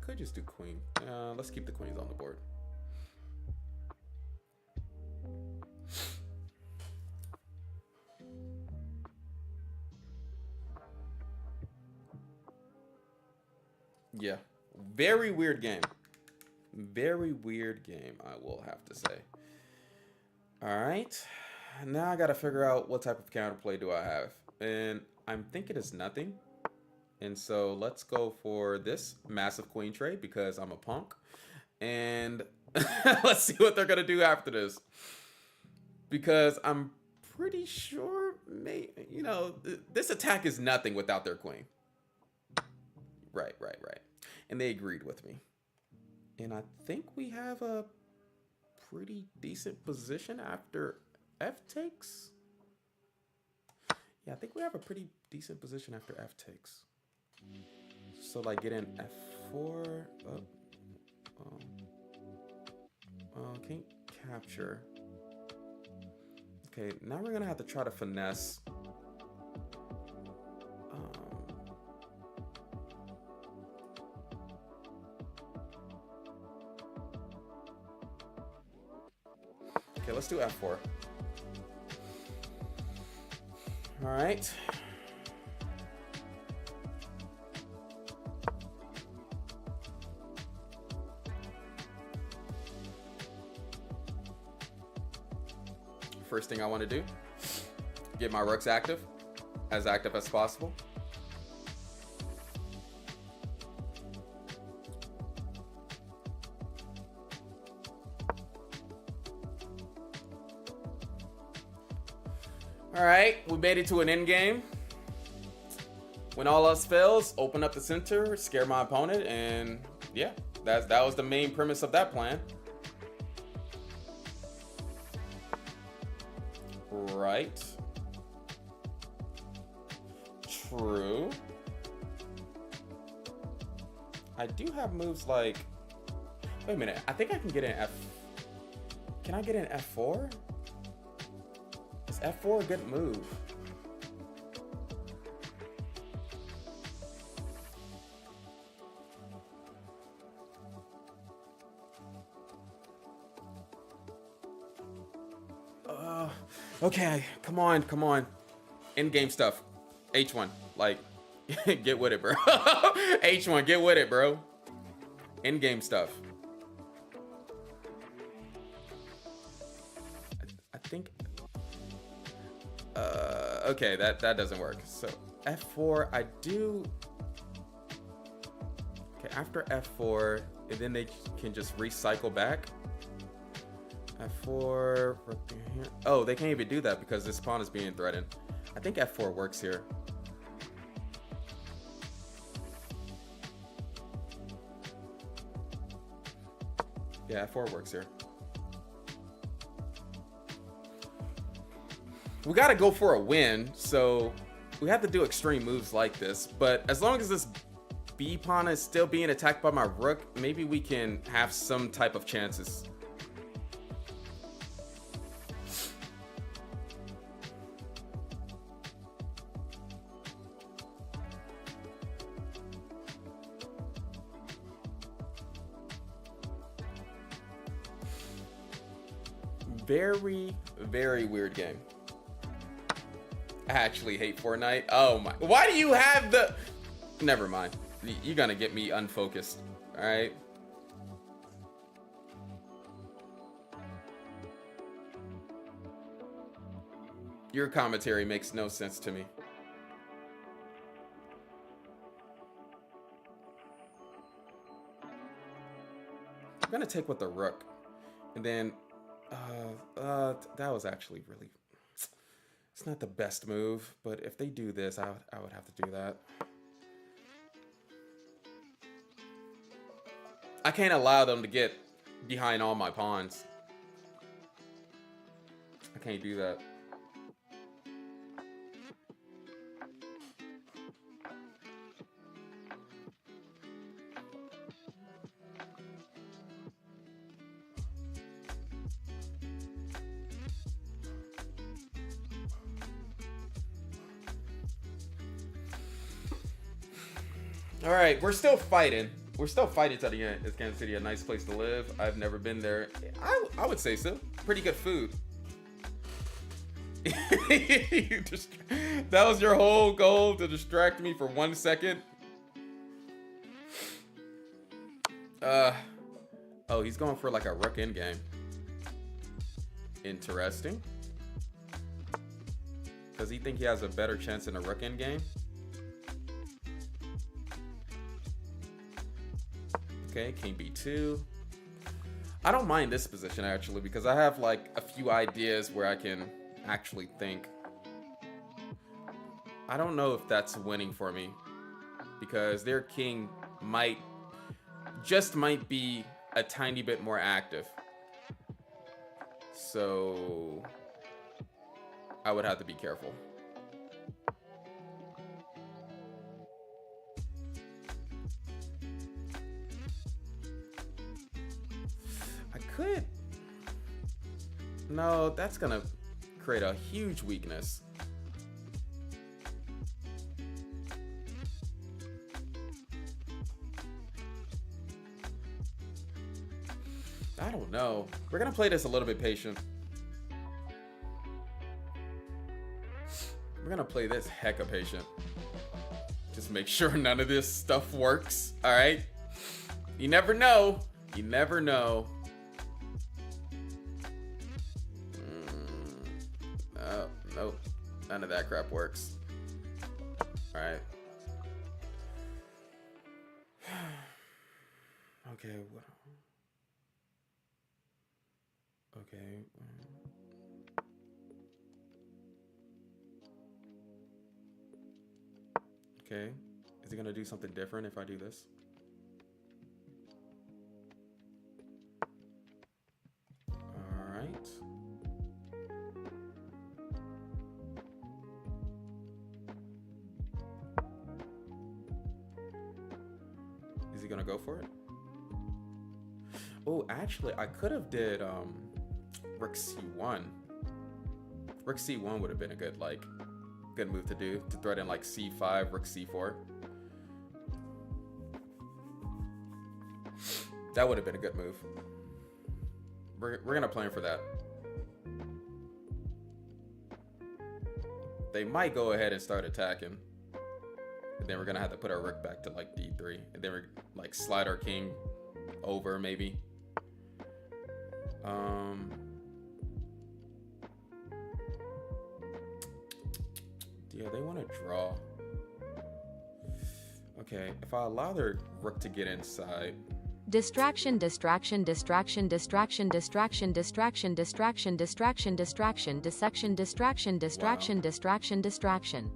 could just do queen. Let's keep the queens on the board. Yeah, very weird game. Very weird game, I will have to say. All right, now I got to figure out what type of counterplay do I have. And I'm thinking it's nothing. And so let's go for this massive queen trade because I'm a punk. And let's see what they're going to do after this. Because I'm pretty sure, you know, this attack is nothing without their queen. Right. And they agreed with me. And I think we have a pretty decent position after F takes. Yeah, I think we have a pretty decent position after F takes. So like get in F4. Can't capture. Okay, now we're gonna have to try to finesse. Okay, let's do F4. All right. First thing I want to do, get my rooks active as possible. All right, we made it to an end game. When all else fails, open up the center, scare my opponent, and yeah, that was the main premise of that plan. Right. True. I do have moves like... Wait a minute. I think I can get an F... Can I get an F4? Is F4 a good move? Okay, come on. In-game stuff. H1, like, get with it, bro. H1, get with it, bro. In-game stuff. I think... okay, that doesn't work. So, F4, I do... Okay, after F4, and then they can just recycle back. F4, oh, they can't even do that because this pawn is being threatened. I think F4 works here. Yeah, F4 works here. We gotta go for a win, so we have to do extreme moves like this. But as long as this B pawn is still being attacked by my rook, maybe we can have some type of chances. Very, very weird game. I actually hate Fortnite. Oh my. Why do you have the... Never mind. You're gonna get me unfocused. Alright. Your commentary makes no sense to me. I'm gonna take with the rook. And then... that was actually really... It's not the best move, but if they do this, I would have to do that. I can't allow them to get behind all my pawns. I can't do that. All right, we're still fighting. We're still fighting to the end. Is Kansas City a nice place to live? I've never been there. I would say so. Pretty good food. That was your whole goal, to distract me for 1 second? Oh, he's going for like a rook in game. Interesting. Does he think he has a better chance in a rook in game? Okay, king b2. I don't mind this position actually, because I have like a few ideas where I can actually think. I don't know if that's winning for me, because their king might be a tiny bit more active. So I would have to be careful. I could. No, that's gonna create a huge weakness. I don't know. We're gonna play this a little bit patient. We're gonna play this hecka patient. Just make sure none of this stuff works. All right. You never know. You never know. No, nope. None of that crap works. All right. Okay. Okay. Okay. Is he gonna do something different if I do this? All right. Is he gonna go for it? Oh, actually, I could have did rook c1. Rook c1 would have been a good move to do, to threaten like c5, rook c4. That would have been a good move. We're gonna plan for that. They might go ahead and start attacking, and then we're gonna have to put our rook back to like d3, and then we're like slide our king over maybe. Yeah, they want to draw. Okay, if I allow their rook to get inside. Distraction, distraction, distraction, distraction, distraction, distraction, distraction, distraction, distraction, dissection, distraction, distraction, distraction, distraction.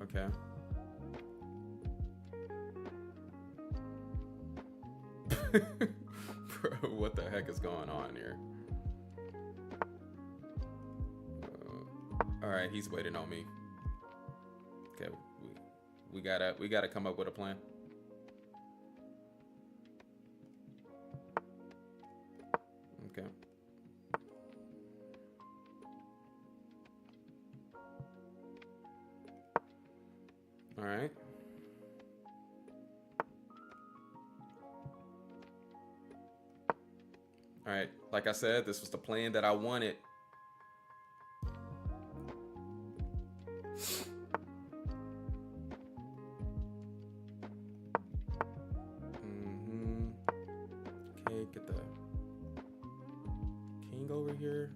Okay. Bro, what the heck is going on here? All right, he's waiting on me. Okay, we gotta come up with a plan. Okay. All right. All right, like I said, this was the plan that I wanted. Okay, get the king over here.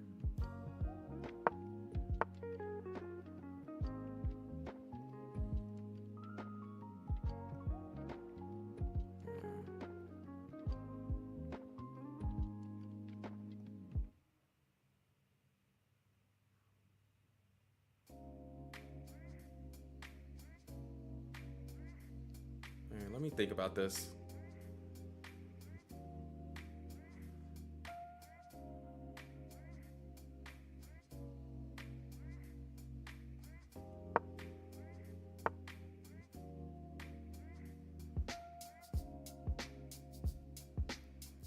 All right, let me think about this.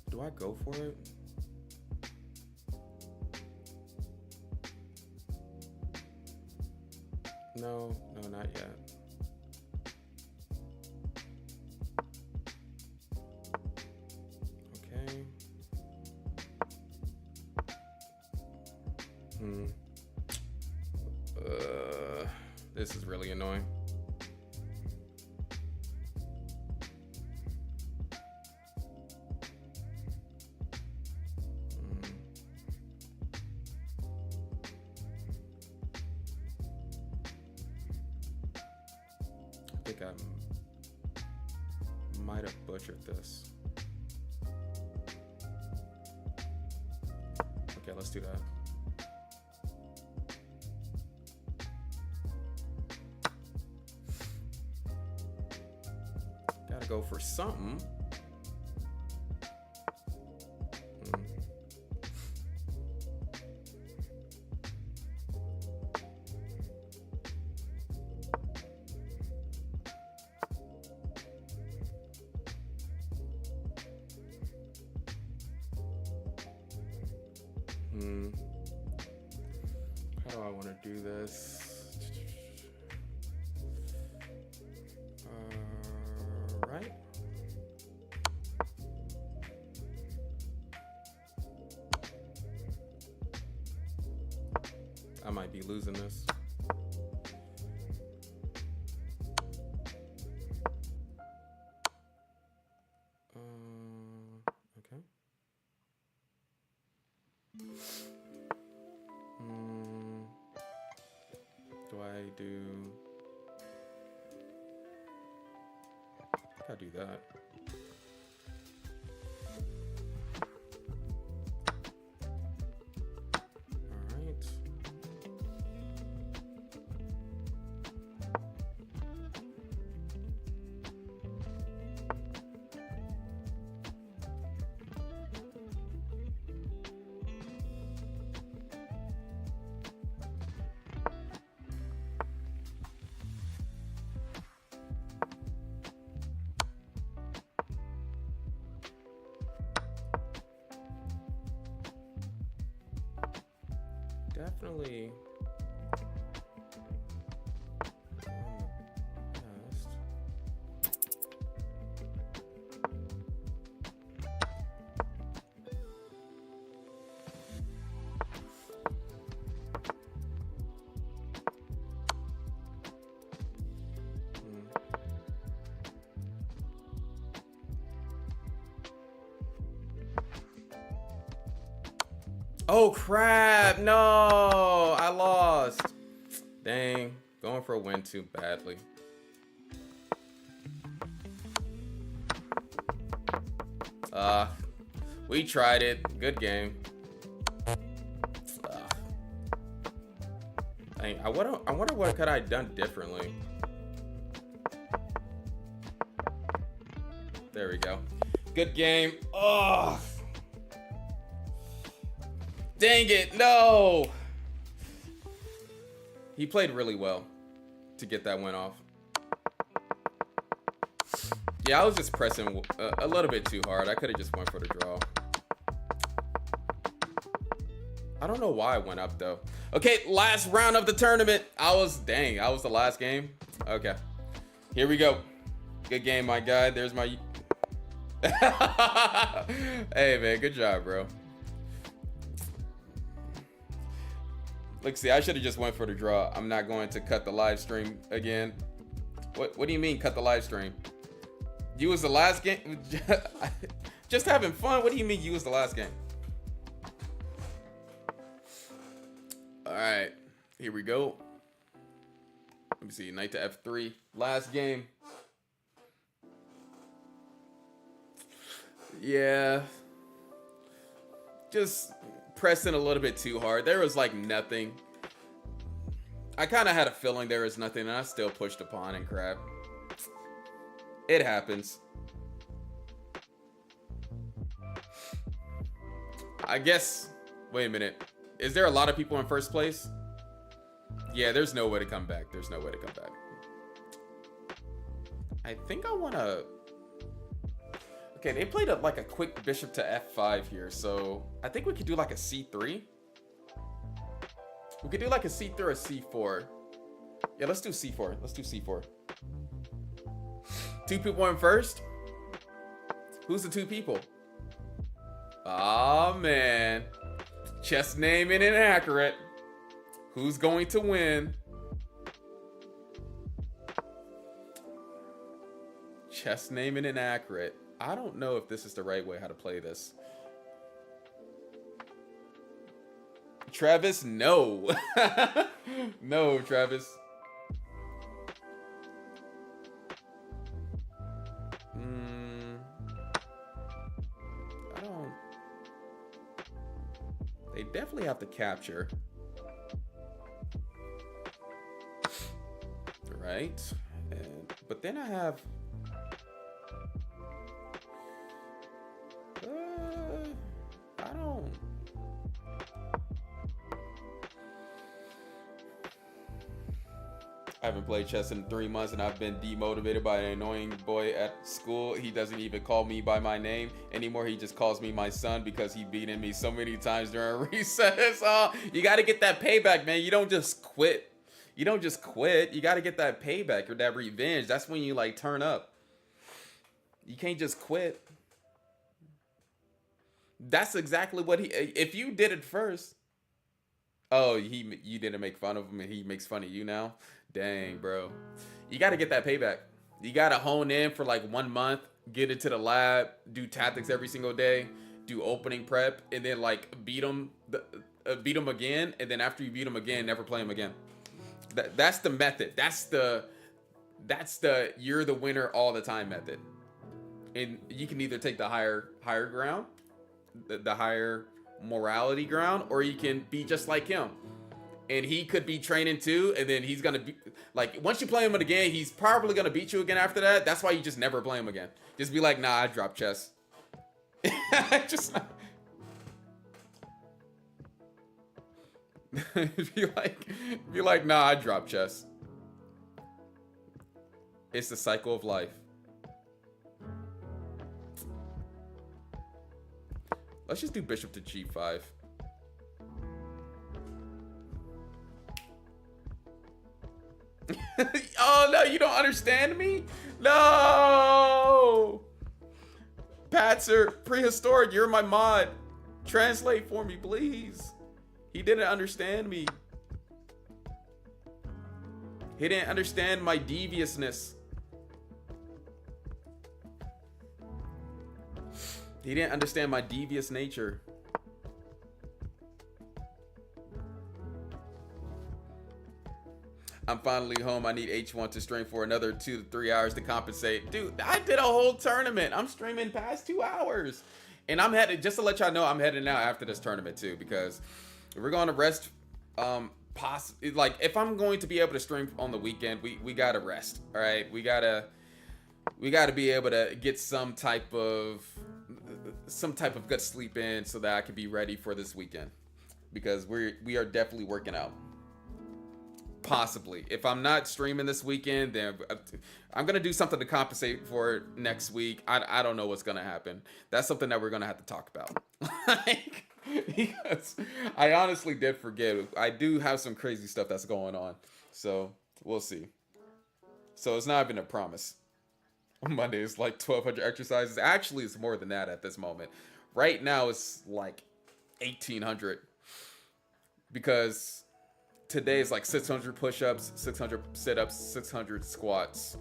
Do I go for it? No, not yet. This is really annoying. I think I might have butchered this. Okay, let's do that. Gotta go for something. How do I want to do this? Right. I might be losing this. Okay. Do I do? I do that. All right. Definitely best. Oh crap, no, I lost. Dang, going for a win too badly. We tried it, good game. Dang, I wonder what could I have done differently. There we go, good game. Oh. Dang it, no! He played really well to get that win off. Yeah, I was just pressing a little bit too hard. I could have just went for the draw. I don't know why I went up though. Okay, last round of the tournament. I was the last game. Okay, here we go. Good game, my guy. There's my... Hey man, good job, bro. Look, see, I should have just went for the draw. I'm not going to cut the live stream again. What do you mean cut the live stream? You was the last game? Just having fun? What do you mean you was the last game? All right, here we go. Let me see, knight to f3, last game. Yeah. Just pressing a little bit too hard. There was like nothing. I kind of had a feeling there was nothing, and I still pushed the pawn and crap. It happens. I guess, wait a minute. Is there a lot of people in first place? Yeah, there's no way to come back. There's no way to come back. I think I want to... Okay, they played like a quick bishop to f5 here, so I think we could do like a c3. We could do like a c3 or a c4. Yeah, let's do c4. Let's do c4. Two people in first. Who's the two people? Oh man, chess name inaccurate. Who's going to win? Chess naming inaccurate. I don't know if this is the right way how to play this. Travis, no. No, Travis. I don't. They definitely have to capture. Right? But then I have. I don't. I haven't played chess in 3 months and I've been demotivated by an annoying boy at school. He doesn't even call me by my name anymore. He just calls me my son because he beaten me so many times during recess. Oh, you got to get that payback, man. You don't just quit. You don't just quit. You got to get that payback or that revenge. That's when you like turn up. You can't just quit. That's exactly what if you did it first. Oh, you didn't make fun of him and he makes fun of you now? Dang, bro. You got to get that payback. You got to hone in for like 1 month, get into the lab, do tactics every single day, do opening prep, and then like beat them again. And then after you beat them again, never play them again. That's the method. That's the you're the winner all the time method. And you can either take the higher ground, the higher morality ground, or you can be just like him. And he could be training too, and then he's gonna be like, once you play him again, he's probably gonna beat you again after that. That's why you just never play him again. Just be like, nah, I drop chess. Just be like, nah, I drop chess. It's the cycle of life. Let's just do bishop to g5. Oh, no, you don't understand me? No! Patzer, prehistoric, you're my mod. Translate for me, please. He didn't understand me. He didn't understand my deviousness. He didn't understand my devious nature. I'm finally home. I need H1 to stream for another 2 to 3 hours to compensate. Dude, I did a whole tournament. I'm streaming past 2 hours. And I'm headed, just to let y'all know, I'm heading out after this tournament too, because we're going to rest. Like, if I'm going to be able to stream on the weekend, we gotta rest. All right, we gotta be able to get some type of good sleep in so that I can be ready for this weekend, because we are definitely working out. Possibly, if I'm not streaming this weekend, then I'm gonna do something to compensate for it next week. I don't know what's gonna happen. That's something that we're gonna have to talk about. Like, because I honestly did forget. I do have some crazy stuff that's going on, so we'll see. So it's not even a promise. Monday is like 1,200 exercises. Actually, it's more than that at this moment. Right now, it's like 1,800, because today is like 600 push-ups, 600 sit-ups, 600 squats.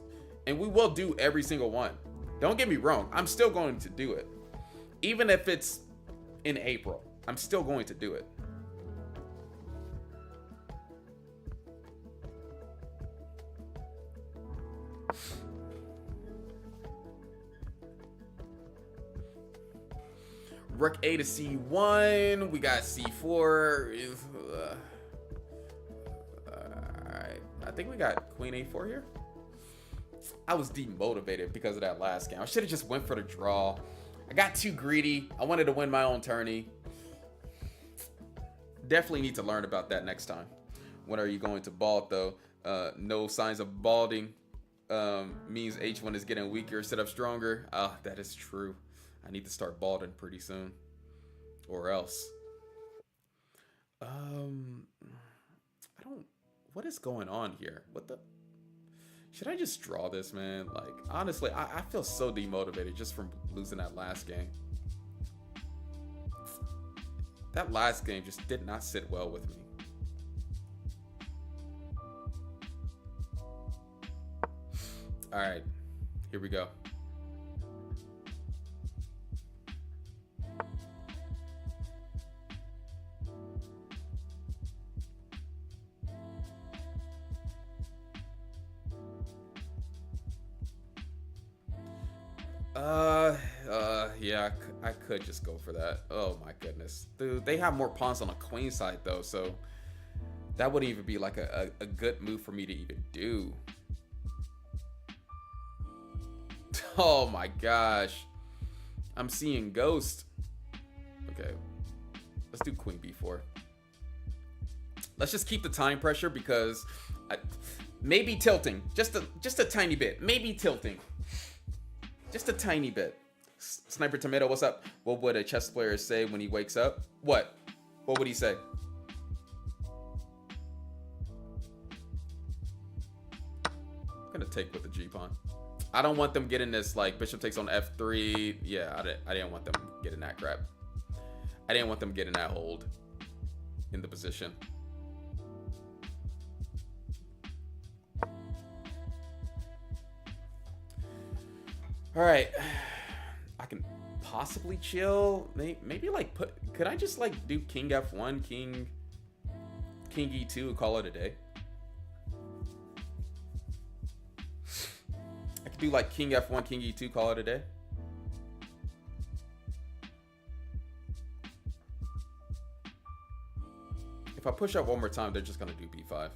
And we will do every single one. Don't get me wrong. I'm still going to do it. Even if it's in April, I'm still going to do it. Rook A to C1. We got C4. Alright. I think we got Queen A4 here. I was demotivated because of that last game. I should have just went for the draw. I got too greedy. I wanted to win my own tourney. Definitely need to learn about that next time. When are you going to bald though? No signs of balding. Means H1 is getting weaker instead of stronger. That is true. I need to start balding pretty soon, or else. I don't. What is going on here? What the? Should I just draw this, man? Like, honestly, I feel so demotivated just from losing that last game. That last game just did not sit well with me. All right, here we go. Yeah, I could just go for that. Oh my goodness. Dude, they have more pawns on the queen side though, so that wouldn't even be like a good move for me to even do. Oh my gosh. I'm seeing ghost. Okay. Let's do queen b4. Let's just keep the time pressure because maybe tilting. Just a tiny bit. Maybe tilting. Just a tiny bit. Sniper Tomato, what's up? What would a chess player say when he wakes up? What? What would he say? I'm gonna take with the G pawn. I don't want them getting this like bishop takes on f3. Yeah, I didn't want them getting that crap. I didn't want them getting that hold in the position. All right, I can possibly chill. Maybe like could I just like do king f1, king e2 and call it a day? I could do like king f1, king e2, call it a day. If I push up one more time, they're just gonna do b5.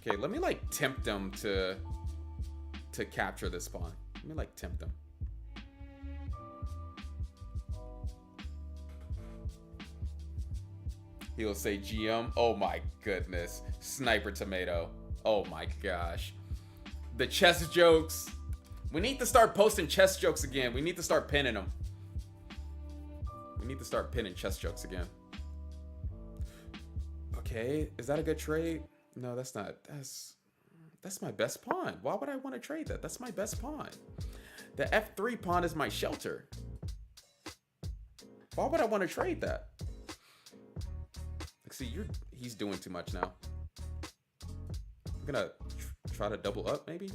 Okay, let me like tempt them to capture this pawn. Let me like tempt them. He'll say GM. Oh my goodness. Sniper Tomato. Oh my gosh. The chess jokes. We need to start posting chess jokes again. We need to start pinning them. We need to start pinning chess jokes again. Okay, is that a good trade? No, that's not. That's my best pawn. Why would I want to trade that? That's my best pawn. The f3 pawn is my shelter. Why would I want to trade that? Like, see, he's doing too much now. I'm gonna try to double up, maybe.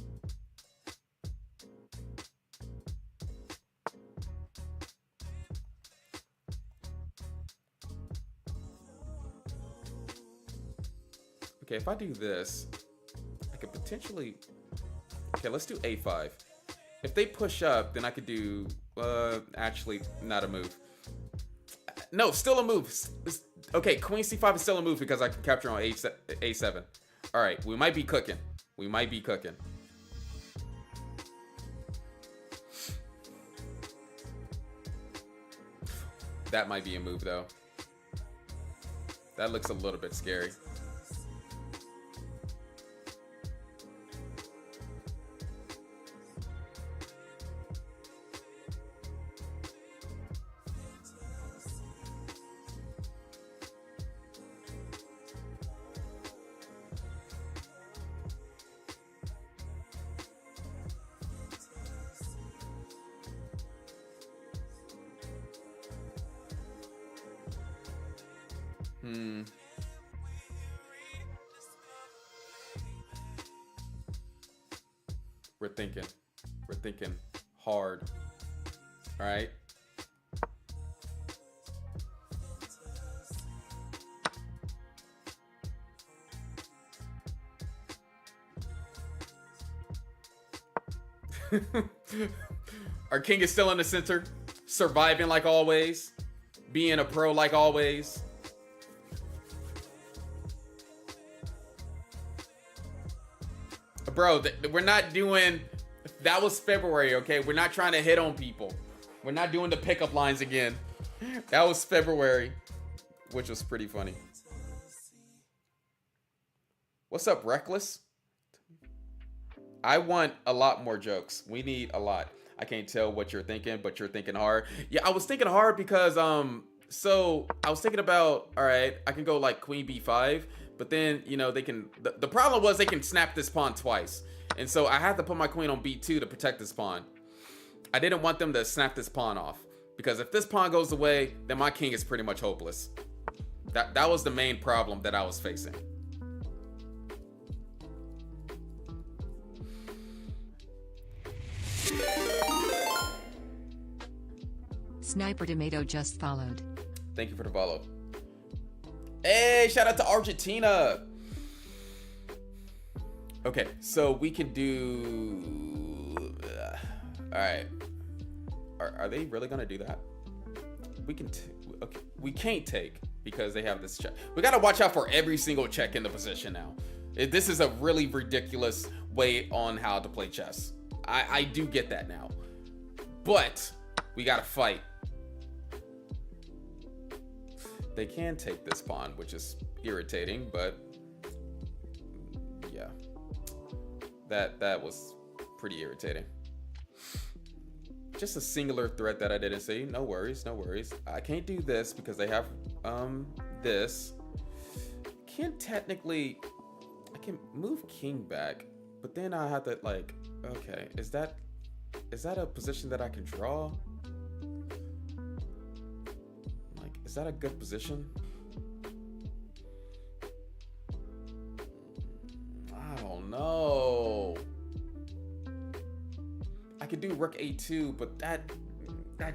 Okay, if I do this, I could potentially... Okay, let's do a5. If they push up, then I could do... actually, not a move. No, still a move. Okay, queen c5 is still a move because I can capture on a7. All right, we might be cooking. We might be cooking. That might be a move, though. That looks a little bit scary. We're thinking hard. All right. Our king is still in the center, surviving like always, being a pro like always. Bro, we're not doing... That was February, okay? We're not trying to hit on people. We're not doing the pickup lines again. That was February, which was pretty funny. What's up, Reckless? I want a lot more jokes. We need a lot. I can't tell what you're thinking, but you're thinking hard. Yeah, I was thinking hard because, so I was thinking about, all right, I can go like queen b5, but then, you know, they can, the problem was they can snap this pawn twice. And so I had to put my queen on b2 to protect this pawn. I didn't want them to snap this pawn off because if this pawn goes away, then my king is pretty much hopeless. That was the main problem that I was facing. Sniper Tomato just followed. Thank you for the follow. Hey, shout out to Argentina. Okay, so we can do. All right. Are they really gonna do that? We can. Okay, we can't take because they have this check. We gotta watch out for every single check in the position now. This is a really ridiculous way on how to play chess. I do get that now, but we gotta fight. They can take this pawn, which is irritating, but yeah, that was pretty irritating. Just a singular threat that I didn't see. No worries, no worries. I can't do this because they have this. I can move king back, but then I have to like, okay, is that a position that I can draw? Like, is that a good position? I don't know. I could do rook a2, but that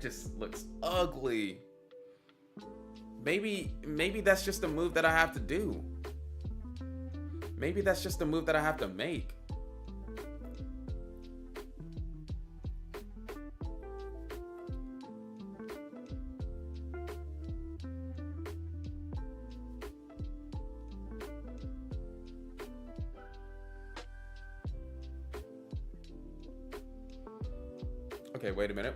just looks ugly. Maybe that's just a move that I have to do. Maybe that's just a move that I have to make. Okay, wait a minute.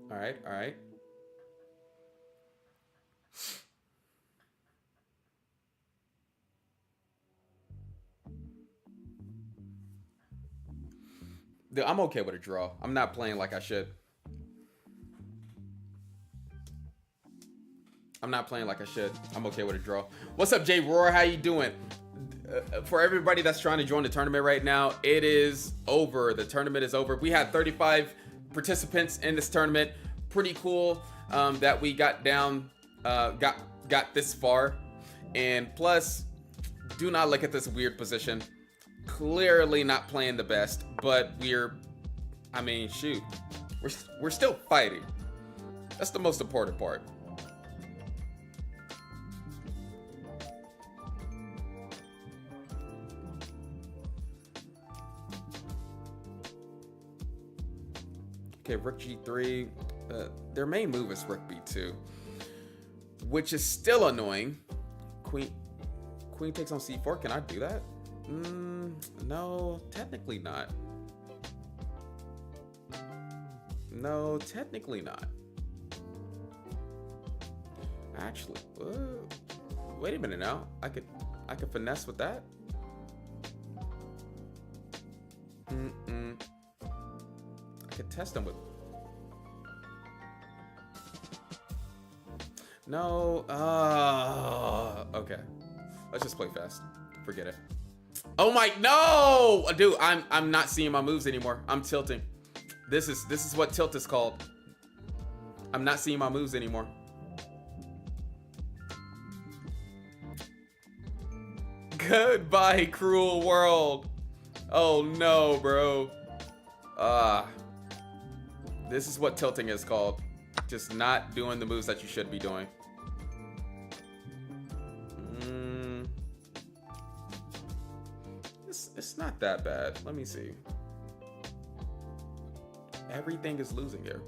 All right. Dude, I'm okay with a draw. I'm not playing like I should. I'm okay with a draw. What's up, Jay Roar? How you doing? For everybody that's trying to join the tournament right now, it is over. The tournament is over. We had 35 participants in this tournament. Pretty cool that we got this far. And plus, do not look at this weird position. Clearly not playing the best, but we're still fighting. That's the most important part. Okay, rook g3. Their main move is rook b2, which is still annoying. Queen takes on c4. Can I do that? No, technically not. No, technically not. Actually, wait a minute now. I could finesse with that. I could test him with. No. Okay. Let's just play fast. Forget it. Oh my, no, dude. I'm not seeing my moves anymore. I'm tilting. This is what tilt is called. I'm not seeing my moves anymore. Goodbye, cruel world. Oh no, bro. This is what tilting is called. Just not doing the moves that you should be doing. It's not that bad. Let me see. Everything is losing here.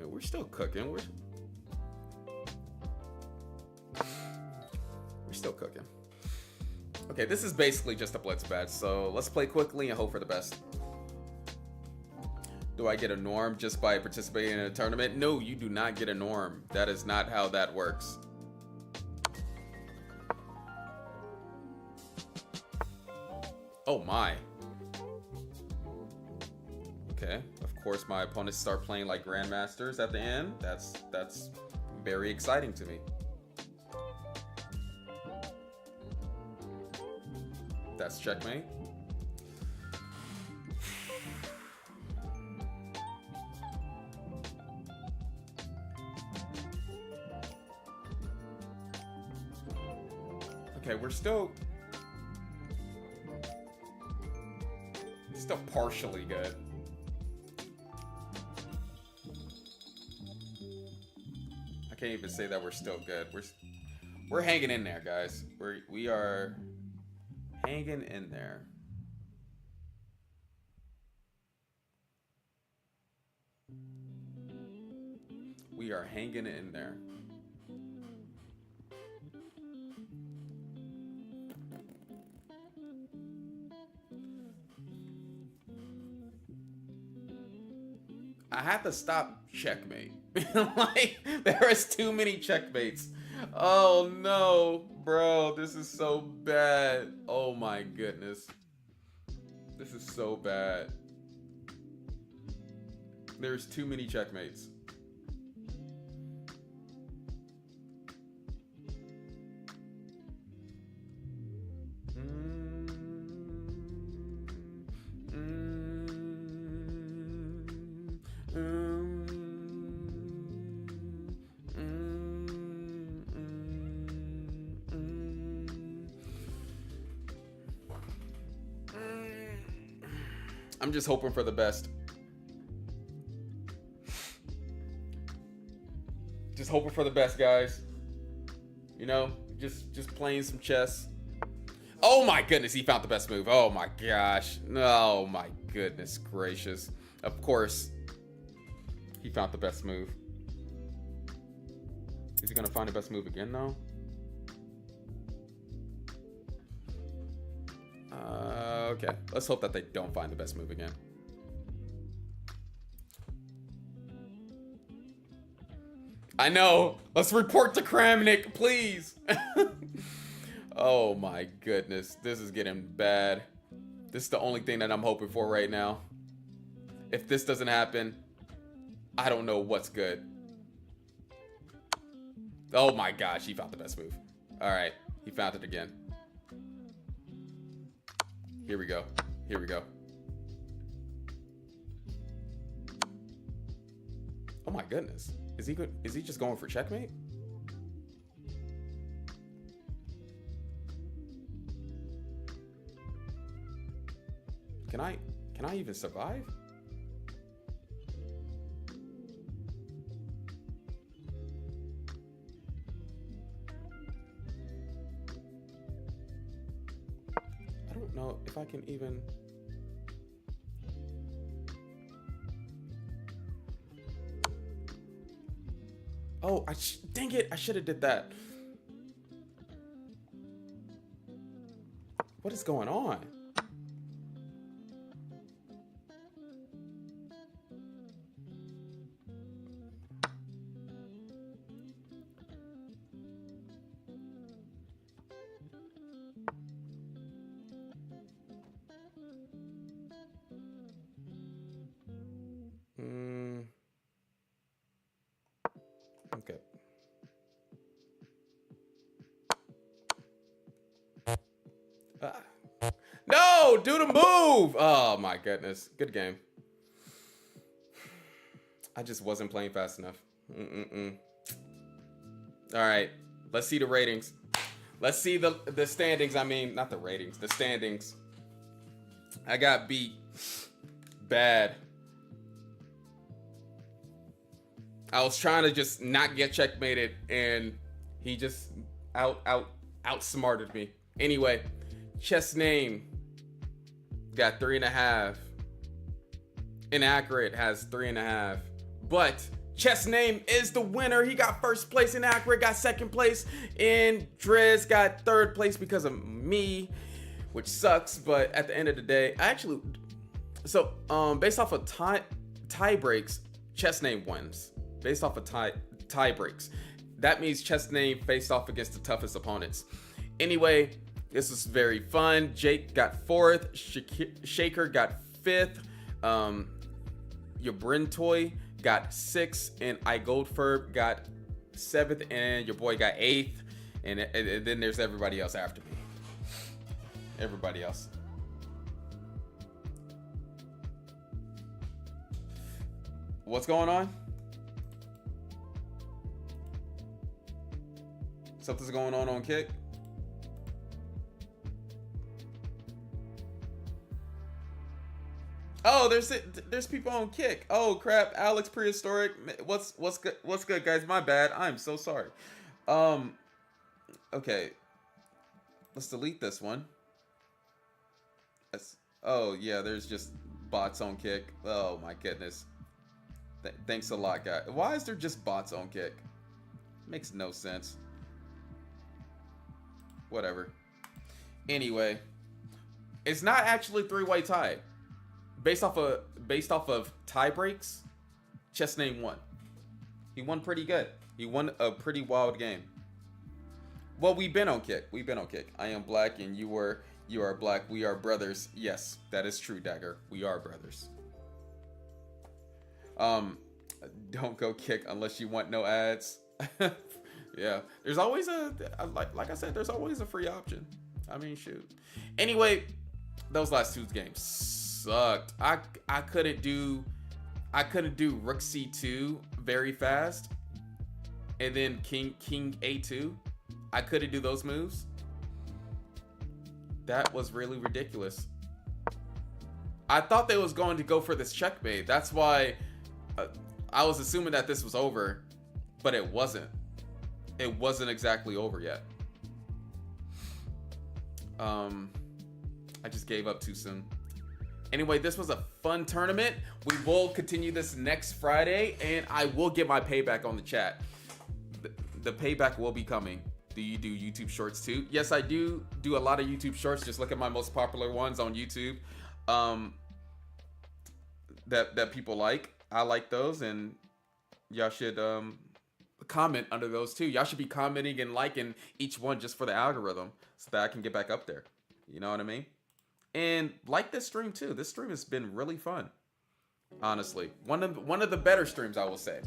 We're still cooking. We're still cooking. Okay, this is basically just a blitz bet, so let's play quickly and hope for the best. Do I get a norm just by participating in a tournament? No, you do not get a norm. That is not how that works. Oh my. Okay, of course my opponents start playing like grandmasters at the end. That's very exciting to me. That's checkmate. Okay, we're still partially good. I can't even say that we're still good. We're hanging in there, guys. We are hanging in there. We are hanging in there. I had to stop checkmate. Like, there is too many checkmates. Oh no, bro, this is so bad. Oh my goodness. This is so bad. There's too many checkmates. I'm just hoping for the best. Just hoping for the best, guys. You know, just playing some chess. Oh my goodness, he found the best move. Oh my gosh. Oh my goodness gracious. Of course, he found the best move. Is he gonna find the best move again though? Okay, let's hope that they don't find the best move again. I know. Let's report to Kramnik, please. Oh my goodness, this is getting bad. This is the only thing that I'm hoping for right now. If this doesn't happen, I don't know what's good. Oh my gosh, he found the best move. All right, he found it again. Here we go. Here we go. Oh my goodness. Is he good? Is he just going for checkmate? Can I even survive? I don't know if I can even. Oh, dang it! I should have did that. What is going on? Okay. No, do the move. Oh my goodness. Good game. I just wasn't playing fast enough. All right. Let's see the ratings. Let's see the standings. I mean, not the ratings, the standings. I got beat bad. I was trying to just not get checkmated, and he just outsmarted me. Anyway, chess name got 3.5. Inaccurate has 3.5. But chess name is the winner. He got first place. Inaccurate got second place, and Drez got third place because of me, which sucks. But at the end of the day, based off of tie breaks, chess name wins. Based off of tie breaks. That means chess name faced off against the toughest opponents. Anyway, this was very fun. Jake got 4th. Shaker got 5th. Your Brintoy got 6th. And I Goldferb got 7th. And your boy got 8th. And then there's everybody else after me. everybody else. What's going on? Something's going on Kick. Oh, there's people on Kick. Oh crap, Alex Prehistoric. What's good? What's good, guys? My bad. I'm so sorry. Okay. Let's delete this one. Oh yeah, there's just bots on Kick. Oh my goodness. Thanks a lot, guys. Why is there just bots on Kick? Makes no sense. Whatever. Anyway, it's not actually three-way tie. Based off of tie breaks, Chestname won. He won pretty good. He won a pretty wild game. Well, we've been on Kick. I am black and you are black. We are brothers. Yes, that is true, Dagger. We are brothers. Don't go Kick unless you want no ads. Yeah, there's always like I said, there's always a free option. I mean, shoot. Anyway, those last two games sucked. I couldn't do Rook C2 very fast, and then King A2. I couldn't do those moves. That was really ridiculous. I thought they was going to go for this checkmate. That's why I was assuming that this was over, but it wasn't. It wasn't exactly over yet. I just gave up too soon. Anyway, this was a fun tournament. We will continue this next Friday, and I will get my payback on the chat. The payback will be coming. Do you do YouTube Shorts too? Yes, I do a lot of YouTube Shorts. Just look at my most popular ones on YouTube. That people like. I like those, and y'all should comment under those too. Y'all should be commenting and liking each one just for the algorithm so that I can get back up there. You know what I mean? And like this stream too. This stream has been really fun. Honestly, one of the better streams, I will say.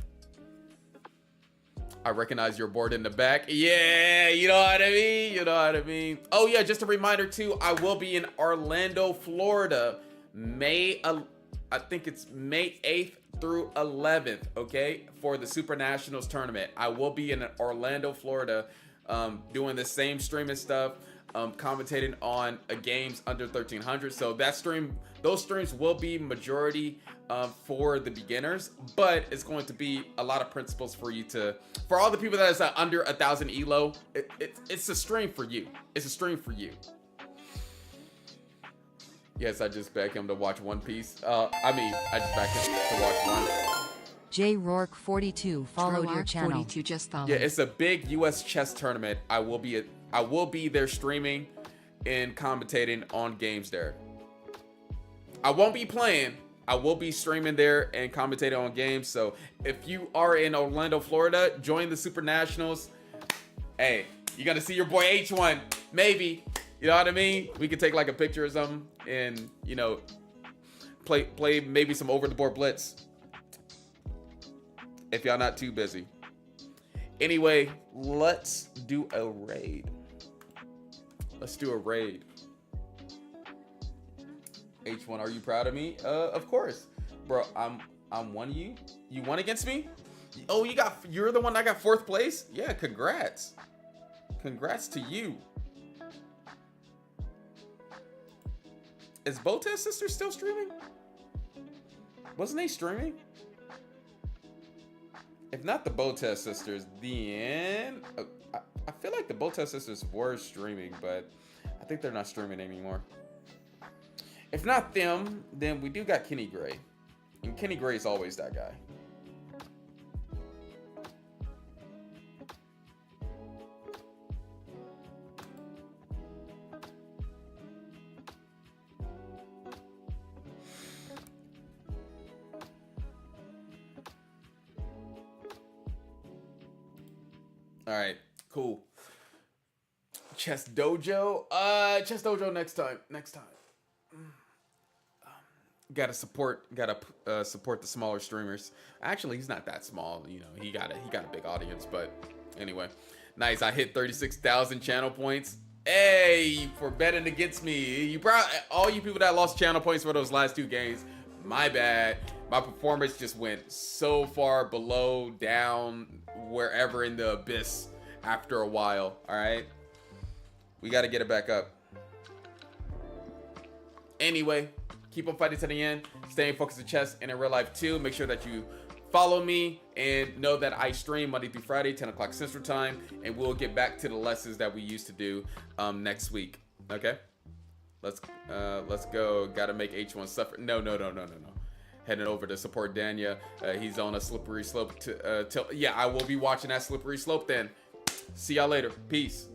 I recognize your board in the back. Yeah, you know what I mean? Oh yeah, just a reminder too, I will be in Orlando, Florida, I think it's May 8th through 11th, okay, for the Super Nationals tournament. I will be in Orlando, Florida, doing the same streaming stuff, commentating on games under 1300. So those streams will be majority for the beginners, but it's going to be a lot of principles for all the people that is under 1,000 elo. It's a stream for you. It's a stream for you. Yes, I just back him to watch One Piece. I just back him to watch one. J Rourke 42 followed your channel. 42 just followed. Yeah, it's a big U.S. chess tournament. I will be there streaming and commentating on games there. I won't be playing. I will be streaming there and commentating on games. So if you are in Orlando, Florida, join the Super Nationals. Hey, you're gonna see your boy H1, maybe. You know what I mean? We could take like a picture or something and, play maybe some over the board blitz. If y'all not too busy. Anyway, let's do a raid. H1, are you proud of me? Of course. Bro, I'm one of you. You won against me? Oh, you're the one that got 4th place? Yeah, congrats. Congrats to you. Is Botez Sisters still streaming? Wasn't they streaming? If not the Botez Sisters, then I feel like the Botez Sisters were streaming, but I think they're not streaming anymore. If not them, then we do got Kenny Gray. And Kenny Gray is always that guy. All right, cool. Chess Dojo. Chess Dojo next time. Gotta support the smaller streamers. Actually, he's not that small. He got a big audience. But anyway, nice. I hit 36,000 channel points. Hey, for betting against me. You probably, all you people that lost channel points for those last 2 games, my bad. My performance just went so far below, down, wherever in the abyss after a while, all right? We got to get it back up. Anyway, keep on fighting to the end. Staying focused in chess and in real life too. Make sure that you follow me and know that I stream Monday through Friday, 10 o'clock Central Time, and we'll get back to the lessons that we used to do next week. Okay, let's go. Gotta make H1 suffer. No. Heading over to support Danya. He's on a slippery slope to yeah, I will be watching that slippery slope then. See y'all later. Peace.